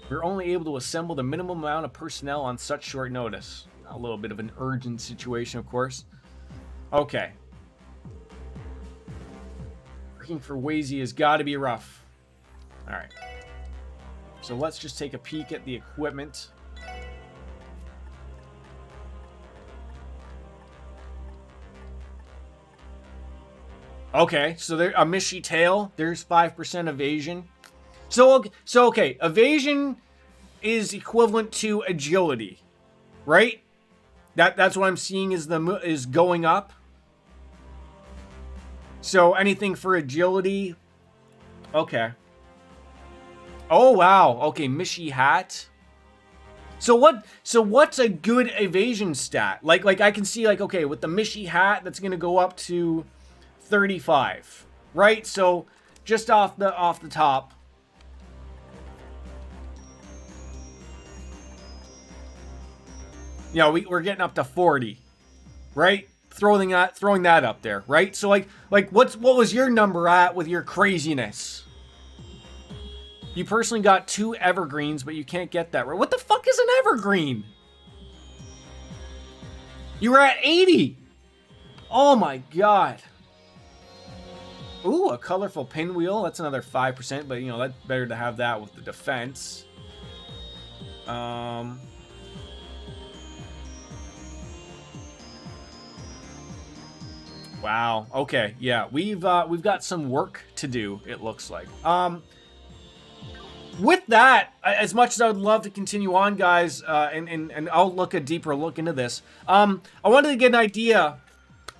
We're only able to assemble the minimum amount of personnel on such short notice. A little bit of an urgent situation, of course. Okay. Working for Wazy has got to be rough. Alright. So let's just take a peek at the equipment. Okay, so there a Mishi tail. There's 5% evasion. So okay, evasion is equivalent to agility, right? That's what I'm seeing is going up. So anything for agility, okay. Oh wow, okay, Mishi hat. So what's a good evasion stat? Like I can see, like, okay, with the Mishi hat, that's gonna go up to 35, right? So just off the top. You know, we're getting up to 40, right? Throwing that up there, right? So like what was your number at with your craziness? You personally got 2 evergreens, but you can't get that right. What the fuck is an evergreen? You were at 80. Oh my god. Ooh, a colorful pinwheel. That's another 5%, but you know, that's better to have that with the defense. Wow. Okay. Yeah, we've got some work to do, it looks like. With that, as much as I would love to continue on, guys, and I'll look a deeper look into this. I wanted to get an idea.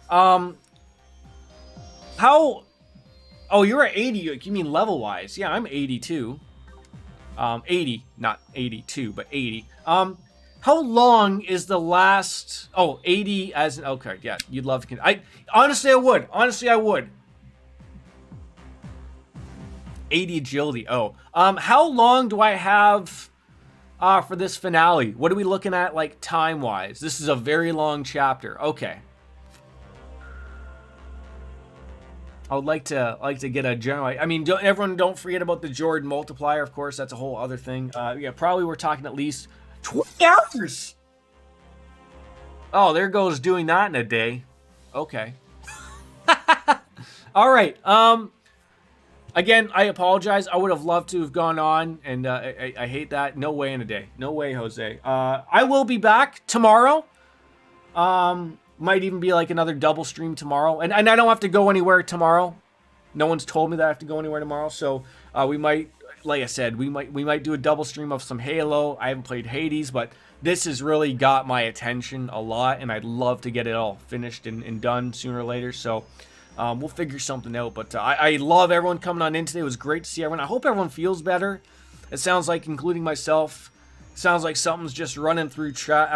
How? Oh, you're at 80. You mean level-wise? Yeah, I'm 82. 80, not 82, but 80. How long is the last... Oh, 80 as... Okay, yeah, you'd love to... Honestly, I would. Honestly, I would. 80 agility. Oh, how long do I have for this finale? What are we looking at, like, time-wise? This is a very long chapter. Okay. I would like to get a general. I mean, don't forget about the Jordan multiplier. Of course, that's a whole other thing. Yeah, probably we're talking at least 20 hours. Oh, there goes doing that in a day. Okay. All right. Again, I apologize. I would have loved to have gone on, and I hate that. No way in a day. No way, Jose. I will be back tomorrow. Might even be like another double stream tomorrow. And I don't have to go anywhere tomorrow. No one's told me that I have to go anywhere tomorrow. So we might, like I said, we might do a double stream of some Halo. I haven't played Hades, but this has really got my attention a lot, and I'd love to get it all finished and done sooner or later. So we'll figure something out. But I love everyone coming on in today. It was great to see everyone. I hope everyone feels better. It sounds like, including myself, sounds like something's just running through chat.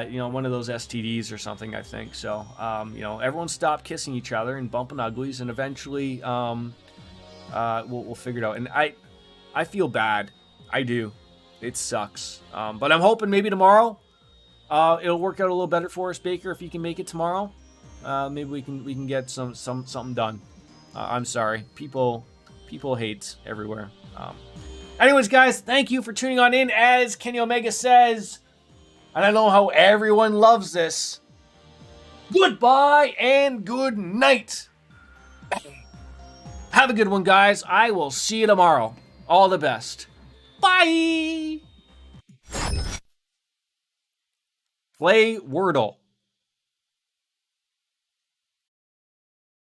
You know, one of those STDs or something, I think. So, you know, everyone stop kissing each other and bumping uglies, and eventually, we'll figure it out. And I feel bad. I do. It sucks. But I'm hoping maybe tomorrow, it'll work out a little better for us, Baker. If you can make it tomorrow, maybe we can get something done. I'm sorry. People hate everywhere. Anyways, guys, thank you for tuning on in. As Kenny Omega says, and I know how everyone loves this, goodbye and good night. Have a good one, guys. I will see you tomorrow. All the best. Bye. Play Wordle.